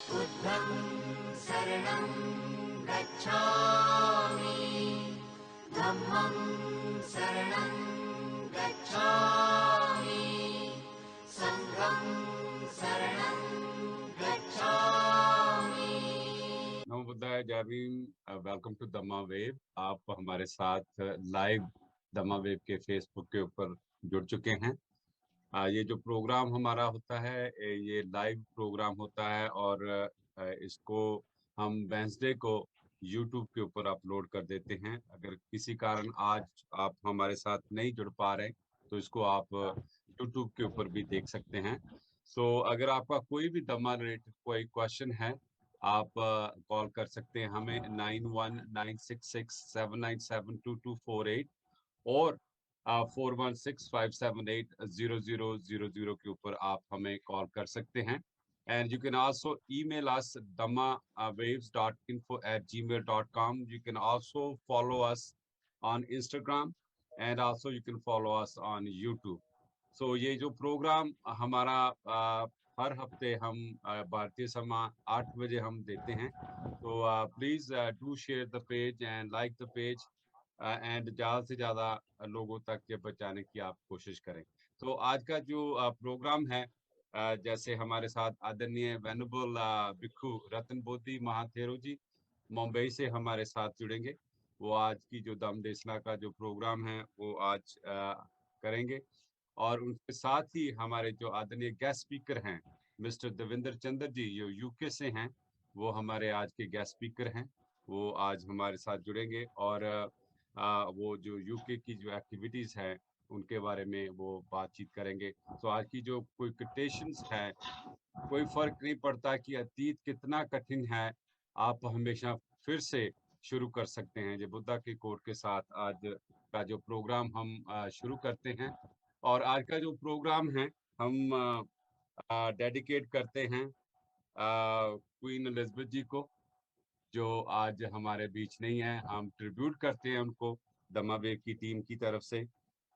बुद्धं शरणं गच्छामि, धम्मं शरणं गच्छामि, संघं शरणं गच्छामि। नमो बुद्धाय, जय भीम। वेलकम टू दम्मा वेव। आप हमारे साथ लाइव दम्मा वेव के फेसबुक के ऊपर जुड़ चुके हैं। ये जो प्रोग्राम हमारा होता है ये लाइव प्रोग्राम होता है और इसको हम वेंसडे को यूट्यूब के ऊपर अपलोड कर देते हैं। अगर किसी कारण आज आप हमारे साथ नहीं जुड़ पा रहे तो इसको आप यूट्यूब के ऊपर भी देख सकते हैं। अगर आपका कोई भी दम्मा रिलेटेड कोई क्वेश्चन है, आप कॉल कर सकते हैं हमें 919667972248 और 4165780000 के ऊपर आप हमें कॉल कर सकते हैं। And you can also email us dhammawaves.info@gmail.com. You can also follow us on Instagram and also you can follow us on YouTube. ये जो प्रोग्राम हमारा हर हफ्ते हम भारतीय समय 8 बजे हम देते हैं। Please do share the page and like the page and ज़्यादा से ज़्यादा लोगों तक ये पहुंचाने की आप कोशिश करें। तो आज का जो प्रोग्राम है, जैसे हमारे साथ आदरणीय वेनुबल भिक्खु रतन बोधी महाथेरो जी मुंबई से हमारे साथ जुड़ेंगे। वो आज की जो दम देशना का जो प्रोग्राम है वो आज करेंगे। और उनके साथ ही हमारे जो आदरणीय गेस्ट स्पीकर हैं मिस्टर देवेंद्र चंद्र जी जो यूके से हैं, वो हमारे आज के गेस्ट स्पीकर हैं। वो आज हमारे साथ जुड़ेंगे और वो जो यूके की जो एक्टिविटीज है उनके बारे में वो बातचीत करेंगे। आज की जो कोई कोटेशंस है, कोई फर्क नहीं पड़ता कि अतीत कितना कठिन है, आप हमेशा फिर से शुरू कर सकते हैं। जो बुद्धा की कोट के साथ आज का जो प्रोग्राम हम शुरू करते हैं। और आज का जो प्रोग्राम है हम डेडिकेट करते हैं क्वीन एलिजाबेथ जी को, जो आज हमारे बीच नहीं है। हम ट्रिब्यूट करते हैं उनको दम्मा वेव की टीम की तरफ से,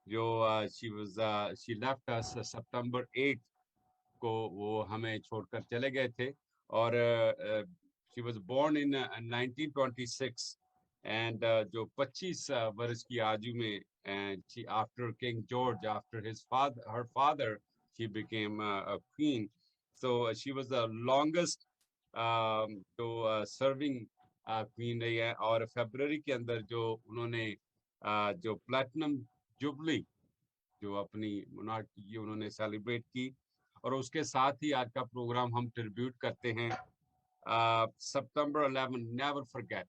जो शी लेफ्ट अस सितंबर 8 को वो हमें छोड़कर चले गए थे। और she was born in 1926 and जो 25 वर्ष की आयु में she after king George, after his father, her father, she became a queen. She was the longest जो सर्विंग क्वीन रही है। और फरवरी के अंदर जो उन्होंने जो प्लैटिनम जुबली जो अपनी मोनार्की की उन्होंने सेलिब्रेट की। और उसके साथ ही आज का प्रोग्राम हम ट्रिब्यूट करते हैं सितंबर 11 नेवर फॉरगेट।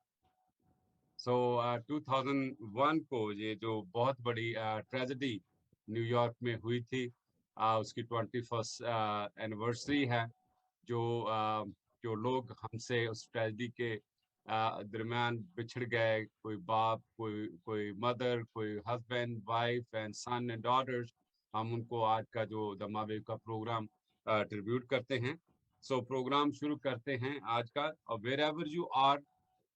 2001 को ये जो बहुत बड़ी ट्रेजेडी न्यूयॉर्क में हुई थी, उसकी 21st एनिवर्सरी है। जो जो लोग हमसे उस ट्रेजेडी के दरमियान बिछड़ गए, कोई बाप, कोई मदर, कोई husband, wife and son and daughters, हम उनको आज का जो दम्मा वेव का प्रोग्राम ट्रिब्यूट करते हैं। प्रोग्राम शुरू करते हैं आज का। Wherever you are,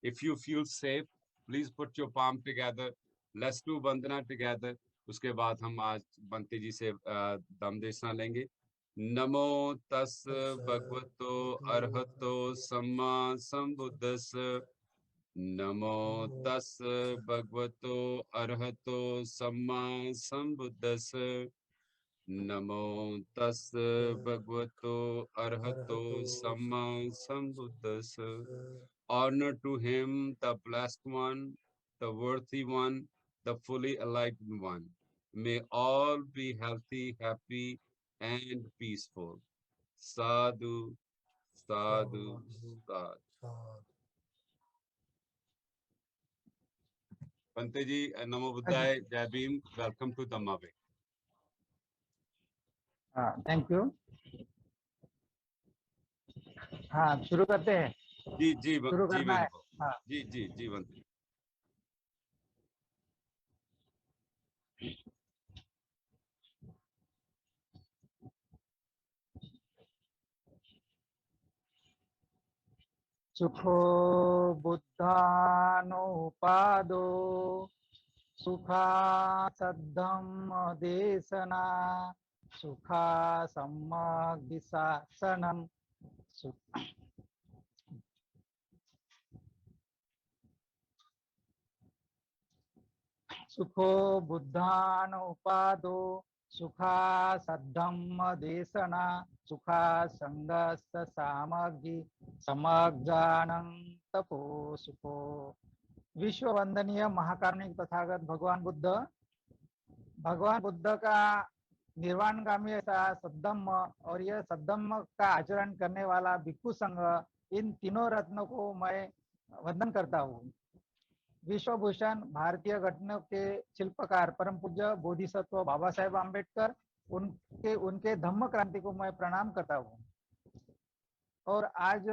if you feel safe, please put your palm together, let's do vandana together. उसके बाद हम आज बंते जी से दम देशना लेंगे। नमो तस् भगवतो अरहतो सम्मा संबुद्धस। नमो तस् भगवतो अरहतो सम्मा संबुद्धस। नमो तस् भगवतो अरहतो सम्मा संबुद्धस। Honor to him, the blessed one, the worthy one, the fully enlightened one. May all be healthy, happy, and peaceful. Sadhu, sadhu, sadhu. Pante जी, नमो बुद्धाय, जय भीम, वेलकम टू दम्मा वेव। Thank you. हाँ, शुरू करते हैं। जी जी शुरू जी करना है। हाँ। जी जी जी बनते। सुखो बुद्धानुपादो सुखा सद्धम्म देशना सुखा सम्यग् शासनम् सुखो बुद्धान उपादो सुखा सद्धम्म देशना सुखा संगस्त सामग्री समज्ञानं तपो सुखो। विश्व वंदनीय महाकारुणिक तथागत भगवान बुद्ध का निर्वाणगामी ऐसा सद्धम्म और यह सद्धम्म का आचरण करने वाला भिक्षु संघ, इन तीनों रत्नों को मैं वंदन करता हूँ। विश्वभूषण भारतीय घटना के शिल्पकार परम पूज्य बोधिसत्व बाबा साहेब आम्बेडकर, उनके धम्म क्रांति को मैं प्रणाम करता हूँ। और आज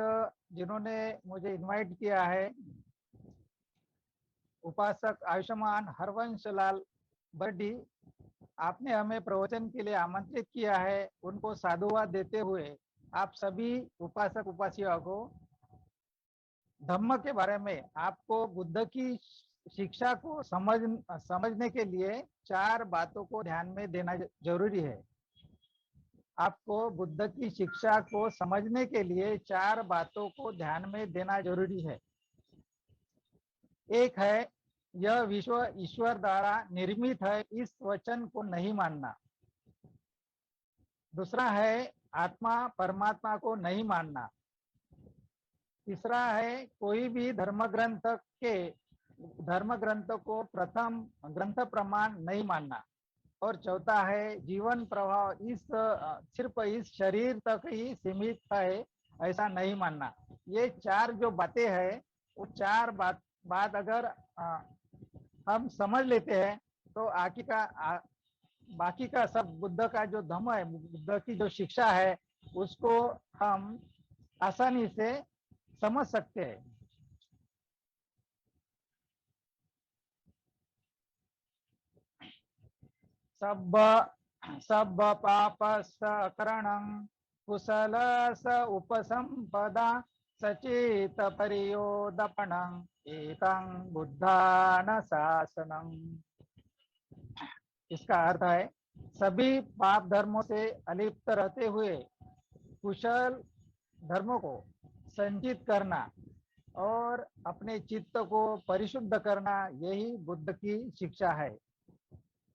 जिन्होंने मुझे इनवाइट किया है, उपासक आयुष्मान हरवंश लाल बर्डी, आपने हमें प्रवचन के लिए आमंत्रित किया है। उनको साधुवाद देते हुए आप सभी उपासक उपासियों को धम्म के बारे में, आपको बुद्ध की शिक्षा को समझने के लिए 4 बातों को ध्यान में देना जरूरी है। आपको बुद्ध की शिक्षा को समझने के लिए 4 बातों को ध्यान में देना जरूरी है। एक है, यह विश्व ईश्वर द्वारा निर्मित है, इस वचन को नहीं मानना। दूसरा है, आत्मा परमात्मा को नहीं मानना। तीसरा है, कोई भी धर्म ग्रंथ को प्रथम ग्रंथ प्रमाण नहीं मानना। और चौथा है, जीवन प्रवाह सिर्फ इस शरीर तक ही सीमित है, ऐसा नहीं मानना। ये 4 जो बातें हैं, वो 4 बात अगर हम समझ लेते हैं तो बाकी का सब बुद्ध का जो धम्म है, बुद्ध की जो शिक्षा है, उसको हम आसानी से समझ सकते हैं। सब पाप सकरणं कुशल स उपसंपदा सचेत परियोदपणं एकं बुद्धान शासनम। इसका अर्थ है, सभी पाप धर्मों से अलिप्त रहते हुए कुशल धर्मों को संचित करना और अपने चित्त को परिशुद्ध करना, यही बुद्ध की शिक्षा है।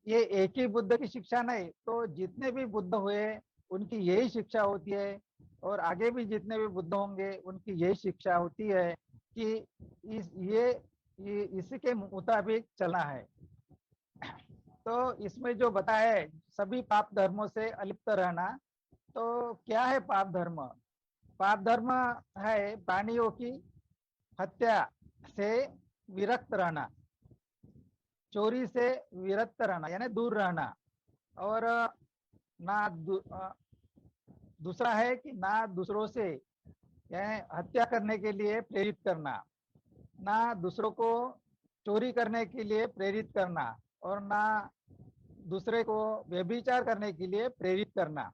ये एक ही बुद्ध की शिक्षा नहीं, तो जितने भी बुद्ध हुए उनकी यही शिक्षा होती है, और आगे भी जितने भी बुद्ध होंगे उनकी यही शिक्षा होती है कि इसके मुताबिक चलना है। तो इसमें जो बताया है, सभी पाप धर्मों से अलिप्त रहना, तो क्या है पाप धर्म? पाप धर्म है प्राणियों की हत्या से विरक्त रहना, चोरी से विरक्त रहना यानी दूर रहना, और दूसरा है कि ना दूसरों से यानी हत्या करने के लिए प्रेरित करना, ना दूसरों को चोरी करने के लिए प्रेरित करना, और ना दूसरे को व्यभिचार करने के लिए प्रेरित करना।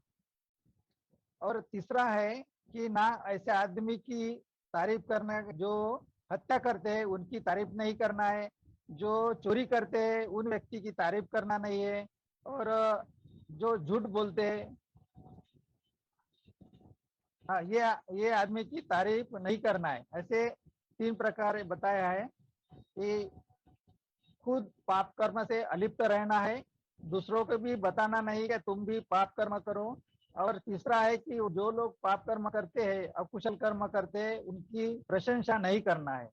और तीसरा है कि ना ऐसे आदमी की तारीफ करना, जो हत्या करते हैं उनकी तारीफ नहीं करना है, जो चोरी करते हैं उन व्यक्ति की तारीफ करना नहीं है, और जो झूठ बोलते हैं, हाँ, ये आदमी की तारीफ नहीं करना है। ऐसे 3 प्रकार बताया है कि खुद पाप कर्म से अलिप्त रहना है, दूसरों को भी बताना नहीं कि तुम भी पाप कर्म करो, और तीसरा है कि जो लोग पाप कर्म करते हैं, अकुशल कर्म करते हैं, उनकी प्रशंसा नहीं करना है।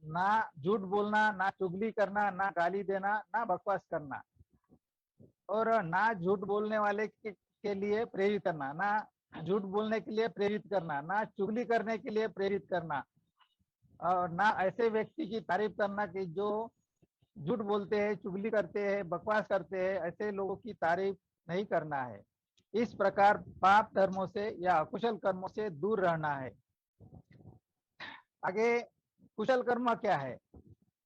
ना झूठ बोलना, ना चुगली करना, ना गाली देना, ना बकवास करना, और ना झूठ बोलने वाले के लिए प्रेरित करना, ना झूठ बोलने के लिए प्रेरित करना, ना चुगली करने के लिए प्रेरित करना, और ना ऐसे व्यक्ति की तारीफ करना कि जो झूठ बोलते हैं, चुगली करते हैं, बकवास करते हैं, ऐसे लोगों की तारीफ नहीं करना है। इस प्रकार पाप धर्मों से या अकुशल कर्मों से दूर रहना है। आगे कुशल कर्म क्या है?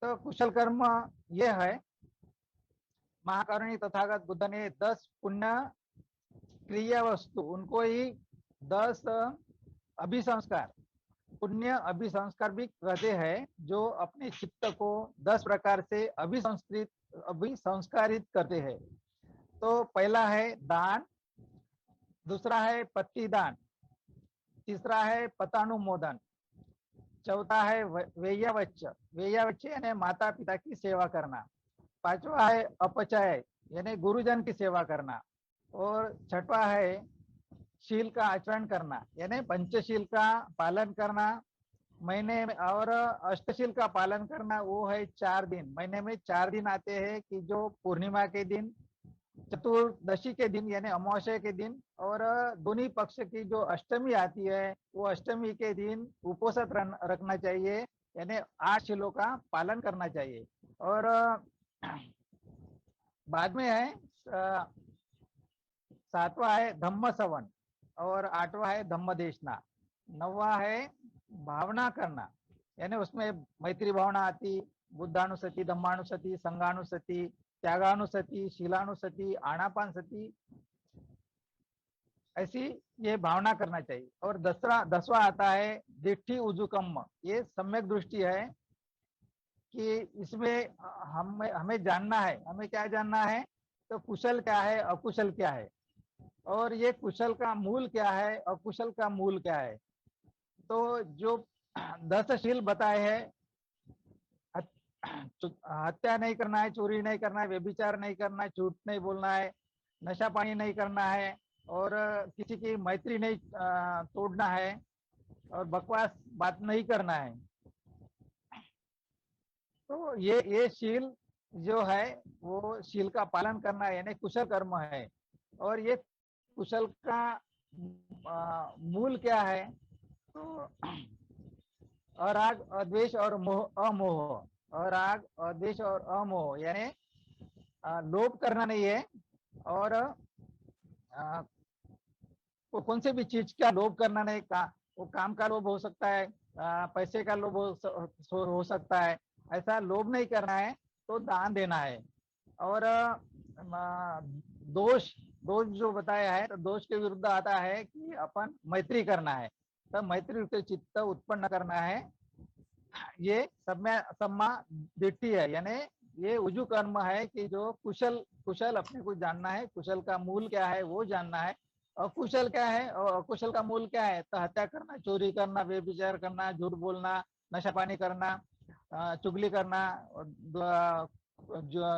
तो कुशल कर्म यह है, महाकारुणिक तथागत बुद्ध ने 10 पुण्य क्रिया वस्तु, उनको ही 10 अभिसंस्कार, पुण्य अभिसंस्कार भी कहते हैं, जो अपने चित्त को 10 प्रकार से अभिसंस्कारित करते हैं। तो पहला है दान, दूसरा है पत्ती दान, तीसरा है पतानुमोदन, चौथा है वेय्यावच्च, वेय्यावच्च यानी माता पिता की सेवा करना। पांचवा है अपचय यानी गुरुजन की सेवा करना। और छठवा है शील का आचरण करना यानी पंचशील का पालन करना महीने में। और अष्टशील का पालन करना वो है 4 दिन, महीने में 4 दिन आते हैं कि जो पूर्णिमा के दिन, चतुर्दशी के दिन यानी अमावस्या के दिन, और दोनों पक्ष की जो अष्टमी आती है वो अष्टमी के दिन उपवास रखना चाहिए यानी 8 शीलों का पालन करना चाहिए। और बाद में है 7वां है धम्म सवन, और 8वां है धम्म देशना। 9वां है भावना करना यानी उसमें मैत्री भावना आती, बुद्धानुसति, धम्मानुसति, संघानुसति, त्यागानुसति, शीलानुसति, आनापान सति, ऐसी ये भावना करना चाहिए। और 10वां आता है दिट्ठी उजुकम्म, ये सम्यक दृष्टि है कि इसमें हमें हमें जानना है, हमें क्या जानना है, तो कुशल क्या है, अकुशल क्या है, और ये कुशल का मूल क्या है, अकुशल का मूल क्या है। तो जो 10 शील बताए हैं, हत्या नहीं करना है, चोरी नहीं करना है, व्यभिचार नहीं करना है, झूठ नहीं बोलना है, नशा पानी नहीं करना है, और किसी की मैत्री नहीं तोड़ना है, और बकवास बात नहीं करना है। तो ये शील जो है वो शील का पालन करना है यानी कुशल कर्म है। और ये कुशल का मूल क्या है, तो अराग, अद्वेष और मोह, अमोह। अराग, अद्वेष और अमोह यानी लोभ करना नहीं है, और कौन से भी चीज का लोभ करना नहीं। वो काम का लोभ हो सकता है, पैसे का लोभ हो सकता है, ऐसा लोभ नहीं करना है। तो दान देना है। और दोष दोष जो बताया है, तो दोष के विरुद्ध आता है कि अपन मैत्री करना है, तो मैत्री युक्त चित्त उत्पन्न करना है। ये सम्मा दिट्ठी है यानी ये उजू कर्म है कि जो कुशल अपने को जानना है, कुशल का मूल क्या है वो जानना है। और कुशल क्या है और अकुशल का मूल क्या है, तो हत्या करना, चोरी करना, व्यभिचार करना, झूठ बोलना, नशा पानी करना, चुगली करना,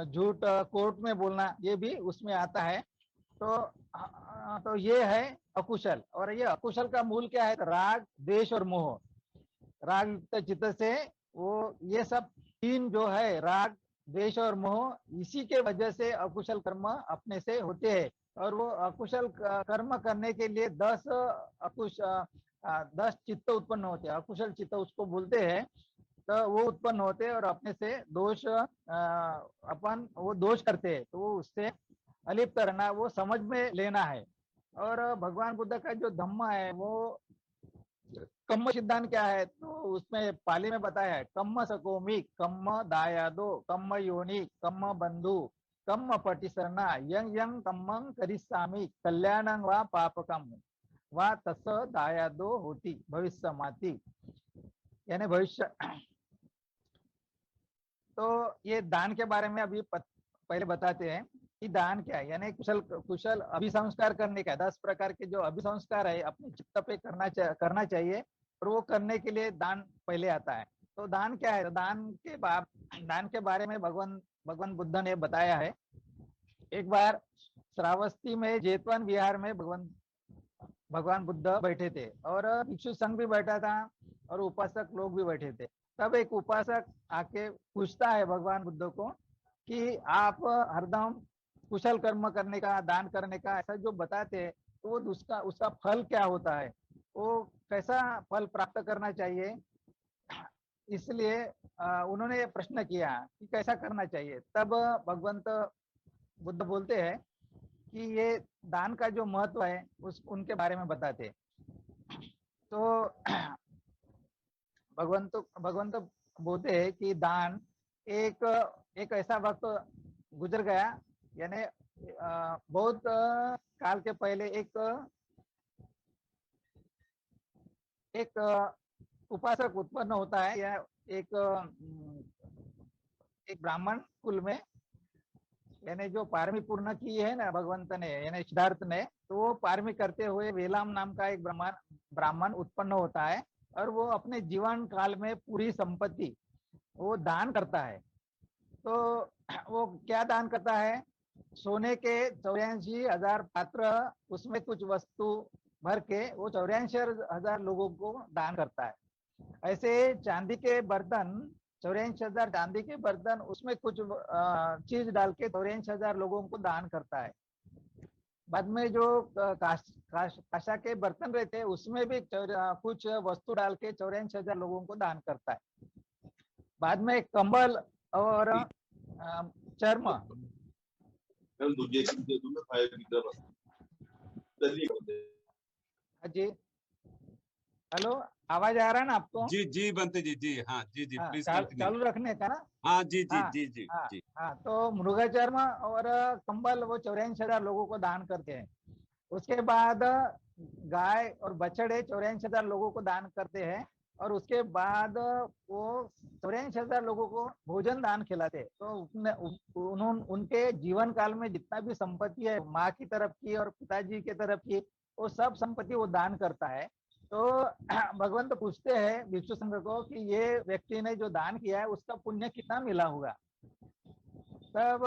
झूठ कोर्ट में बोलना, ये भी उसमें आता है। तो ये है अकुशल। और ये अकुशल का मूल क्या है, तो राग, द्वेष और मोह। राग युक्त चित्त से वो ये सब तीन जो है, राग, द्वेष और मोह, इसी के वजह से अकुशल कर्म अपने से होते हैं। और वो अकुशल कर्म करने के लिए 10 चित्त उत्पन्न होते हैं, अकुशल चित्त उसको बोलते हैं। तो वो उत्पन्न होते हैं और अपने से दोष अपन वो दोष करते हैं, तो वो उससे अलिप्त रहना, वो समझ में लेना है। और भगवान बुद्ध का जो धम्म है वो कम्म सिद्धांत क्या है, तो उसमें पाली में बताया है, कम्म सकोमी, कम्म दायादो, कम्म योनि, कम्म बंधु, कम्म पटिसरना, यंग यंग कम्मं करिस्सामि कल्याणं वा पापकम वा तस दायादो होती भविष्य माती यानी भविष्य। तो ये दान के बारे में अभी पहले बताते हैं कि दान क्या है। यानी कुशल कुशल अभिसंस्कार करने का 10 प्रकार के जो अभिसंस्कार है अपने चित्त पे करना चाहिए, और वो करने के लिए दान पहले आता है। तो दान क्या है, दान के बारे में भगवान बुद्ध ने बताया है। एक बार श्रावस्ती में जेतवन विहार में भगवान बुद्ध बैठे थे, और भिक्षु संघ भी बैठा था, और उपासक लोग भी बैठे थे। तब एक उपासक आके पूछता है भगवान बुद्ध को कि आप हरदम कुशल कर्म करने का, दान करने का ऐसा जो बताते हैं, तो वो उसका फल क्या होता है, वो कैसा फल प्राप्त करना चाहिए। इसलिए उन्होंने प्रश्न किया कि कैसा करना चाहिए। तब भगवंत बुद्ध बोलते हैं कि ये दान का जो महत्व है उनके बारे में बताते। तो भगवंत बोलते हैं कि दान एक ऐसा वक्त गुजर गया, यानी बहुत काल के पहले एक उपासक उत्पन्न होता है, या एक ब्राह्मण कुल में, यानी जो पारमी पूर्ण की है ना भगवंत ने, यानी सिद्धार्थ ने, तो वो पारमी करते हुए वेलाम नाम का एक ब्राह्मण उत्पन्न होता है। और वो अपने जीवन काल में पूरी संपत्ति वो दान करता है। तो वो क्या दान करता है? सोने के 84,000 पात्र, उसमें कुछ वस्तु भर के वो 84,000 लोगों को दान करता है। ऐसे चांदी के बर्तन, 84,000 चांदी के बर्तन, उसमें कुछ चीज डाल के 84,000 लोगों को दान करता है। बाद में जो काशा के बर्तन रहते हैं उसमें भी कुछ वस्तु डाल के 84,000 लोगों को दान करता है। बाद में कंबल और चर्म, जी हेलो, आवाज आ रहा है ना आपको? जी बनते जी, जी हाँ, जी हाँ, प्लीज कंटिन्यू। चालू रखने का ना। हाँ जी जी हाँ जी जी हाँ जी। हाँ, तो मृगचर्म और कंबल वो 84,000 लोगों को दान करते हैं। उसके बाद गाय और बछड़े 84,000 लोगों को दान करते हैं। और उसके बाद वो 84,000 लोगों को भोजन दान खिलाते हैं। तो उन्होंने उनके जीवन काल में जितना भी संपत्ति है माँ की तरफ की और पिताजी की तरफ की, वो सब संपत्ति वो दान करता है। तो भगवंत पूछते हैं भिक्षु संघ को कि ये व्यक्ति ने जो दान किया है उसका पुण्य कितना मिला होगा? तब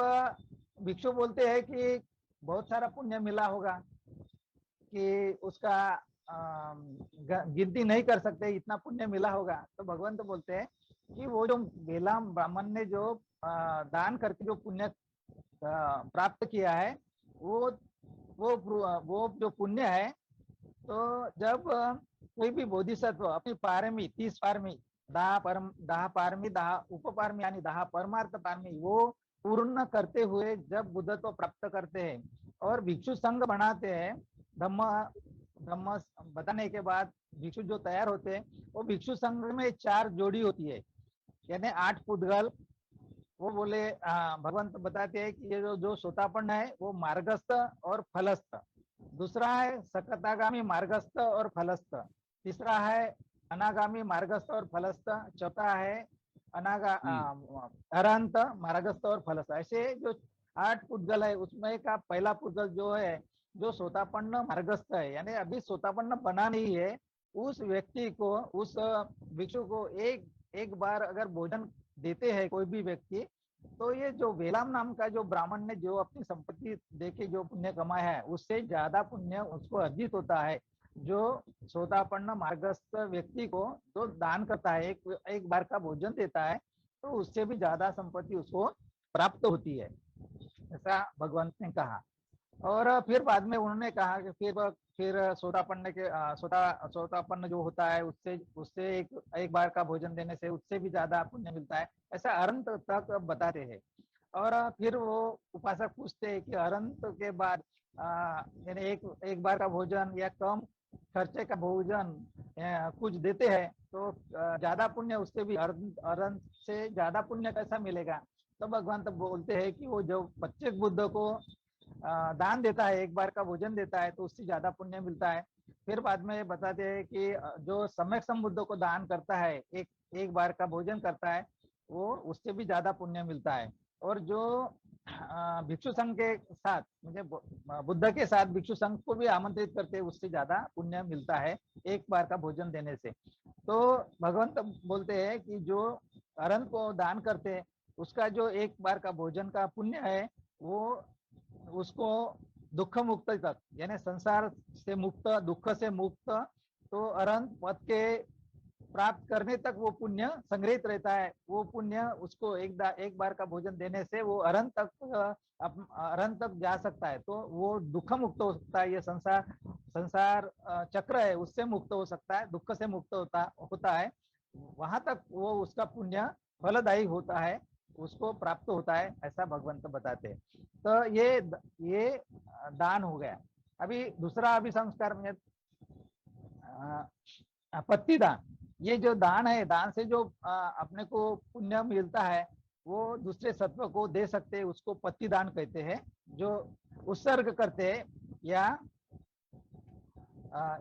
भिक्षु बोलते हैं कि बहुत सारा पुण्य मिला होगा, कि उसका गिनती नहीं कर सकते, इतना पुण्य मिला होगा। तो भगवंत बोलते हैं कि वो जो बेलाम ब्राह्मण ने जो दान करके जो पुण्य प्राप्त किया है, वो जो पुण्य है, तो जब कोई भी बोधिसत्व अपनी पारमी 30 पारमी, 10 पारमी, 10 उपपारमी यानी 10 परमार्थ पारमी वो पूर्ण करते हुए जब बुद्धत्व प्राप्त करते हैं और भिक्षु संघ बनाते हैं, धम्म धम्म बताने के बाद भिक्षु जो तैयार होते हैं, वो भिक्षु संघ में 4 जोड़ी होती है, यानी 8 पुद्गल। वो बोले भगवंत बताते हैं कि ये जो सोतापन्न है वो मार्गस्थ और फलस्थ, दूसरा है सकतागामी मार्गस्थ और फलस्थ, तीसरा है अनागामी मार्गस्थ और फलस्थ, चौथा है अरहंत मार्गस्थ और फलस्थ। ऐसे जो 8 पुद्गल है उसमें का पहला पुद्गल जो है जो सोतापन्न मार्गस्थ है, यानी अभी सोतापन्न बना नहीं है, उस व्यक्ति को, उस भिक्षु को एक बार अगर भोजन देते हैं कोई भी व्यक्ति, तो ये जो वेलाम नाम का जो ब्राह्मण ने जो अपनी संपत्ति देके जो पुण्य कमाया है उससे ज्यादा पुण्य उसको अर्जित होता है। जो सोतापन्न मार्गस्थ व्यक्ति को जो दान करता है, एक बार का भोजन देता है, तो उससे भी ज्यादा संपत्ति उसको प्राप्त होती है, ऐसा भगवंत ने कहा। और फिर बाद में उन्होंने कहा कि फिर सोतापन्न के सोतापन्न जो होता है उससे उससे एक बार का भोजन देने से उससे भी ज्यादा पुण्य मिलता है, ऐसा अरंत तक बताते हैं। और फिर वो उपासक पूछते हैं कि अरंत के बाद यानी एक बार का भोजन या कम खर्चे का भोजन कुछ देते हैं तो ज्यादा पुण्य, उससे भी अरंत से ज्यादा पुण्य कैसा मिलेगा? तो भगवंत बोलते हैं कि वो जो 25 बुद्ध को दान देता है, एक बार का भोजन देता है, तो उससे ज्यादा पुण्य मिलता है। फिर बाद में बताते हैं कि जो सम्यक संबुद्ध को दान करता है, एक बार का भोजन करता है, वो उससे भी ज्यादा पुण्य मिलता है। और जो भिक्षु संघ के साथ, मुझे बुद्ध के साथ भिक्षु संघ को भी आमंत्रित करते हैं, उससे ज्यादा पुण्य मिलता है एक बार का भोजन देने से। तो भगवंत बोलते हैं कि जो अरंत को दान करते हैं उसका जो एक बार का भोजन का पुण्य है वो उसको दुख मुक्त तक, यानी संसार से मुक्त, दुख से मुक्त, तो अरहंत पद के प्राप्त करने तक वो पुण्य संग्रहित रहता है। वो पुण्य उसको एक बार का भोजन देने से वो अरहंत तक जा सकता है, तो वो दुख मुक्त हो सकता है। ये संसार चक्र है उससे मुक्त हो सकता है, दुख से मुक्त होता है, वहां तक वो उसका पुण्य फलदायी होता है, उसको प्राप्त होता है, ऐसा भगवंत बताते हैं। तो ये दान हो गया। अभी दूसरा अभिसंस्कार में पत्ती दान, ये जो दान है, दान से जो अपने को पुण्य मिलता है वो दूसरे सत्व को दे सकते हैं, उसको पत्ती दान कहते हैं। जो उत्सर्ग करते हैं या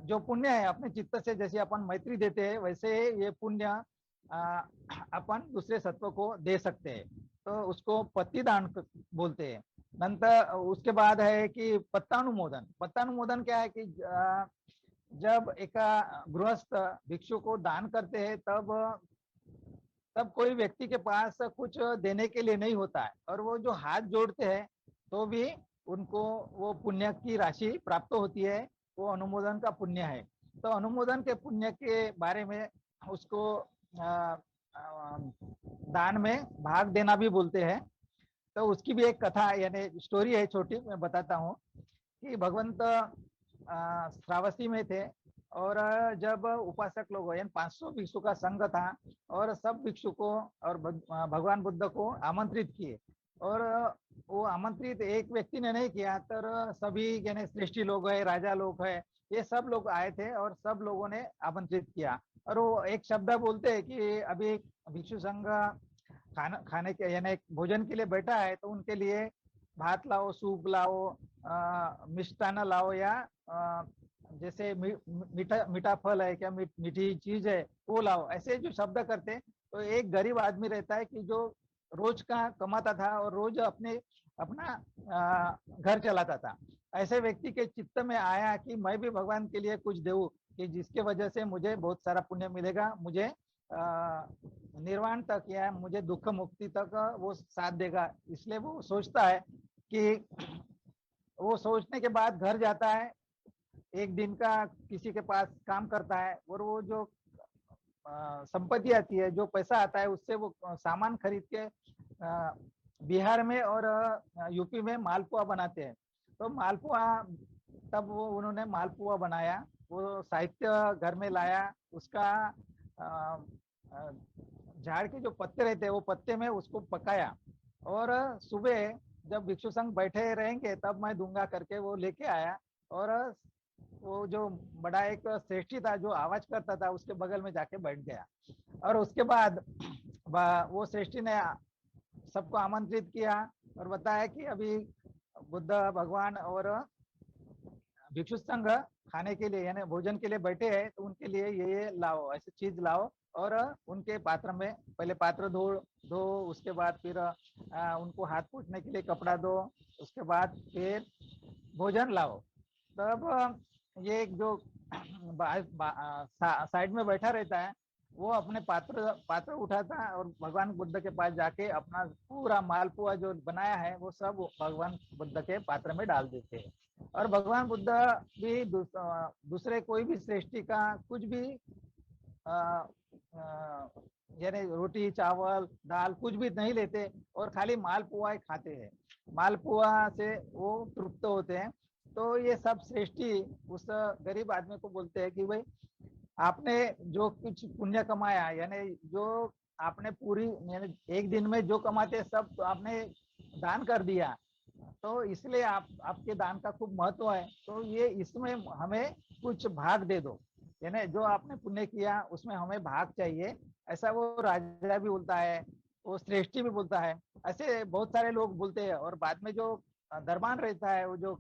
जो पुण्य है अपने चित्त से, जैसे अपन मैत्री देते हैं वैसे ये पुण्य अपन दूसरे सत्व को दे सकते हैं, तो उसको पत्ती दान बोलते हैं। नंतर उसके बाद है कि पत्तानुमोदन। पत्तानुमोदन क्या है कि जब एक गृहस्थ भिक्षु को दान करते हैं तब कोई व्यक्ति के पास कुछ देने के लिए नहीं होता है, और वो जो हाथ जोड़ते हैं तो भी उनको वो पुण्य की राशि प्राप्त होती है। वो अनुमोदन का पुण्य है। तो अनुमोदन के पुण्य के बारे में उसको दान में भाग देना भी बोलते हैं। तो उसकी भी एक कथा यानी स्टोरी है छोटी, मैं बताता हूँ कि भगवंत श्रावस्ती में थे, और जब उपासक लोग यानी 500 भिक्षु का संघ था, और सब भिक्षु को और भगवान बुद्ध को आमंत्रित किए, और वो आमंत्रित एक व्यक्ति ने नहीं किया, तो सभी यानी श्रेष्ठी लोग है, राजा लोग है, ये सब लोग आए थे और सब लोगों ने आमंत्रित किया। और वो एक शब्द बोलते हैं कि अभी भिक्षु संघ खाने के यानी भोजन के लिए बैठा है, तो उनके लिए भात लाओ, सूप लाओ, मिष्टान्न लाओ, या जैसे मीठा मीठा फल है क्या, मीठी चीज है वो लाओ, ऐसे जो शब्द करते। तो एक गरीब आदमी रहता है कि जो रोज का कमाता था और रोज अपना घर चलाता था। ऐसे व्यक्ति के चित्त में आया कि मैं भी भगवान के लिए कुछ दूं, कि जिसके वजह से मुझे बहुत सारा पुण्य मिलेगा, मुझे निर्वाण तक या मुझे दुख मुक्ति तक वो साथ देगा। इसलिए वो सोचता है कि वो सोचने के बाद घर जाता है, एक दिन का किसी के पास काम करता है, और वो जो संपत्ति आती है, जो पैसा आता है, उससे वो सामान खरीद के बिहार में और यूपी में मालपुआ बनाते हैं। तो मालपुआ तब वो उन्होंने मालपुआ बनाया, वो साहित्य घर में लाया, उसका झाड़ के जो पत्ते रहते हैं वो पत्ते में उसको पकाया, और सुबह जब भिक्षु संघ बैठे रहेंगे तब मैं दूंगा करके वो लेके आया। और वो जो बड़ा एक श्रेष्ठी था जो आवाज करता था, उसके बगल में जाके बैठ गया। और उसके बाद वो श्रेष्ठी ने सबको आमंत्रित किया और बताया कि अभी बुद्ध भगवान और भिक्षु संघ खाने के लिए यानी भोजन के लिए बैठे हैं, तो उनके लिए ये लाओ, ऐसी चीज लाओ, और उनके पात्र में पहले पात्र धो, उसके बाद फिर उनको हाथ पोंछने के लिए कपड़ा दो, उसके बाद फिर भोजन लाओ। तब ये जो साइड में बैठा रहता है, वो अपने पात्र उठाता है और भगवान बुद्ध के पास जाके अपना पूरा मालपुआ जो बनाया है वो सब भगवान बुद्ध के पात्र में डाल देते हैं। और भगवान बुद्ध भी दूसरे कोई भी श्रेष्ठी का कुछ भी यानी रोटी चावल दाल कुछ भी नहीं लेते, और खाली मालपुआ ही खाते हैं। मालपुआ से वो तृप्त होते हैं। तो ये सब श्रेष्ठी उस गरीब आदमी को बोलते हैं कि भाई आपने जो कुछ पुण्य कमाया, यानी जो आपने पूरी यानी एक दिन में जो कमाते सब तो आपने दान कर दिया, तो इसलिए आपके दान का खूब महत्व है। तो ये इसमें हमें कुछ भाग दे दो, यानी जो आपने पुण्य किया उसमें हमें भाग चाहिए। ऐसा वो राजा भी बोलता है, वो श्रेष्ठी भी बोलता है, ऐसे बहुत सारे लोग बोलते हैं। और बाद में जो दरबान रहता है, वो जो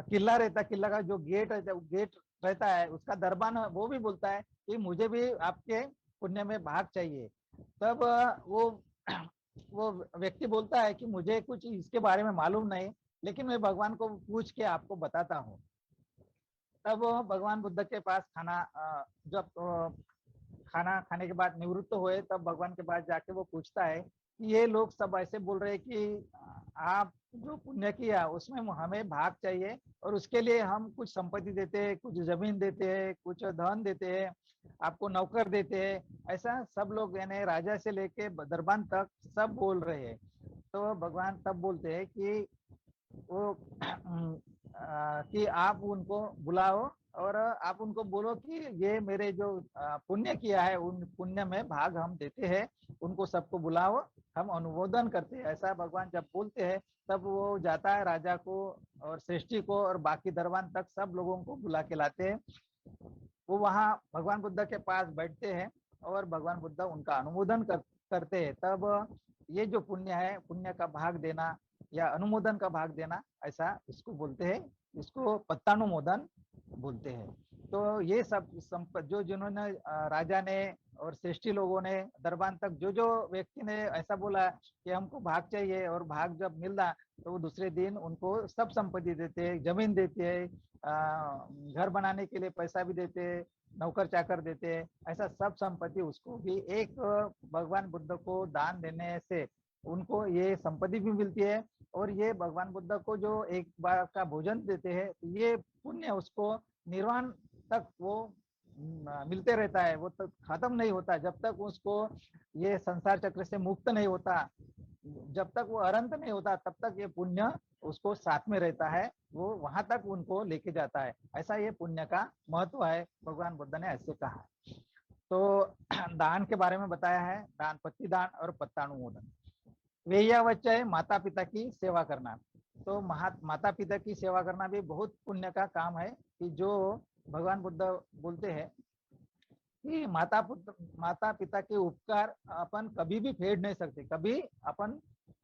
किला रहता है, किला का जो गेट रहता है, वो गेट रहता है उसका दरबान, वो भी बोलता है कि मुझे भी आपके पुण्य में भाग चाहिए। तब वो व्यक्ति बोलता है कि मुझे कुछ इसके बारे में मालूम नहीं, लेकिन मैं भगवान को पूछ के आपको बताता हूँ। तब भगवान बुद्ध के पास जब खाना खाने के बाद निवृत्त हुए, तब भगवान के पास जाके वो पूछता है कि ये लोग सब ऐसे बोल रहे हैं कि आप जो पुण्य किया उसमें हमें भाग चाहिए, और उसके लिए हम कुछ संपत्ति देते हैं, कुछ जमीन देते हैं, कुछ धन देते हैं, आपको नौकर देते हैं। ऐसा सब लोग यानी राजा से लेके दरबान तक सब बोल रहे हैं। तो भगवान तब बोलते हैं कि वो कि आप उनको बुलाओ और आप उनको बोलो कि ये मेरे जो पुण्य किया है उन पुण्य में भाग हम देते हैं, उनको सबको बुलाओ, हम अनुमोदन करते हैं। ऐसा भगवान जब बोलते हैं तब वो जाता है राजा को और श्रेष्ठी को और बाकी दरबान तक सब लोगों को बुला के लाते हैं। वो वहाँ भगवान बुद्ध के पास बैठते हैं और भगवान बुद्ध उनका अनुमोदन करते हैं। तब ये जो पुण्य है, पुण्य का भाग देना या अनुमोदन का भाग देना, ऐसा इसको बोलते हैं, इसको पत्तानुमोदन बोलते हैं। तो ये सब जो जिन्होंने राजा ने और श्रेष्ठी लोगों ने दरबान तक जो जो व्यक्ति ने ऐसा बोला कि हमको भाग चाहिए और भाग जब मिला तो वो दूसरे दिन उनको सब संपत्ति देते हैं, जमीन देते हैं, घर बनाने के लिए पैसा भी देते हैं, नौकर चाकर देते हैं, ऐसा सब संपत्ति उसको भी एक भगवान बुद्ध को दान देने से उनको ये संपत्ति भी मिलती है। और ये भगवान बुद्ध को जो एक बार का भोजन देते हैं, तो ये पुण्य उसको निर्वाण तक वो मिलते रहता है, वो तक खत्म नहीं होता जब तक उसको ये संसार चक्र से मुक्त नहीं होता, जब तक वो अनंत नहीं होता तब तक ये पुण्य उसको साथ में रहता है, वो वहां तक उनको लेके जाता है। ऐसा ये पुण्य का महत्व है, भगवान बुद्ध ने ऐसे कहा है। तो दान के बारे में बताया है, दान पत्ती दान और पत्तानुमोदन। वेयावच्च है माता पिता की सेवा करना। तो माता पिता की सेवा करना भी बहुत पुण्य का काम है, कि जो भगवान बुद्ध बोलते हैं कि माता पिता के उपकार अपन कभी भी फेड नहीं सकते, कभी अपन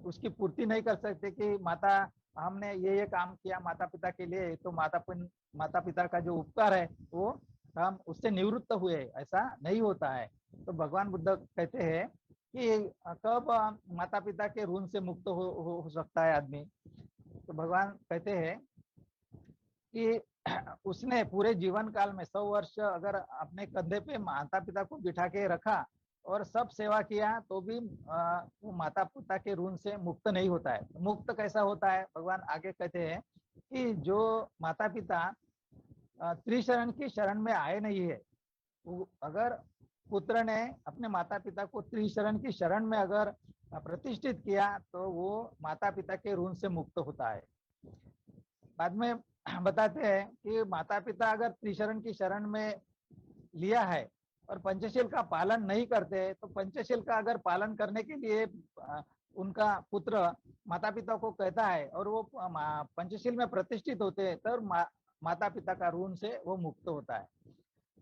उसकी पूर्ति नहीं कर सकते कि माता हमने ये काम किया माता पिता के लिए, तो माता पिता का जो उपकार है वो हम उससे निवृत्त हुए, ऐसा नहीं होता है। तो भगवान बुद्ध कहते हैं कि कब माता पिता के ऋण से मुक्त हो सकता है आदमी। तो भगवान कहते हैं कि उसने पूरे जीवन काल में 100 वर्ष अगर अपने कंधे पे माता पिता को बिठा के रखा और सब सेवा किया, तो भी वो माता पिता के ऋण से मुक्त नहीं होता है। मुक्त कैसा होता है, भगवान आगे कहते हैं कि जो माता पिता त्रिशरण की शरण में आए नहीं है, अगर पुत्र ने अपने माता पिता को त्रिशरण की शरण में अगर प्रतिष्ठित किया, तो वो माता पिता के ऋण से मुक्त होता है। बाद में बताते हैं कि माता पिता अगर त्रिशरण की शरण में लिया है और पंचशील का पालन नहीं करते, तो पंचशील का अगर पालन करने के लिए उनका पुत्र माता पिता को कहता है और वो पंचशील में प्रतिष्ठित होते हैं, तो माता पिता का ऋण से वो मुक्त होता है।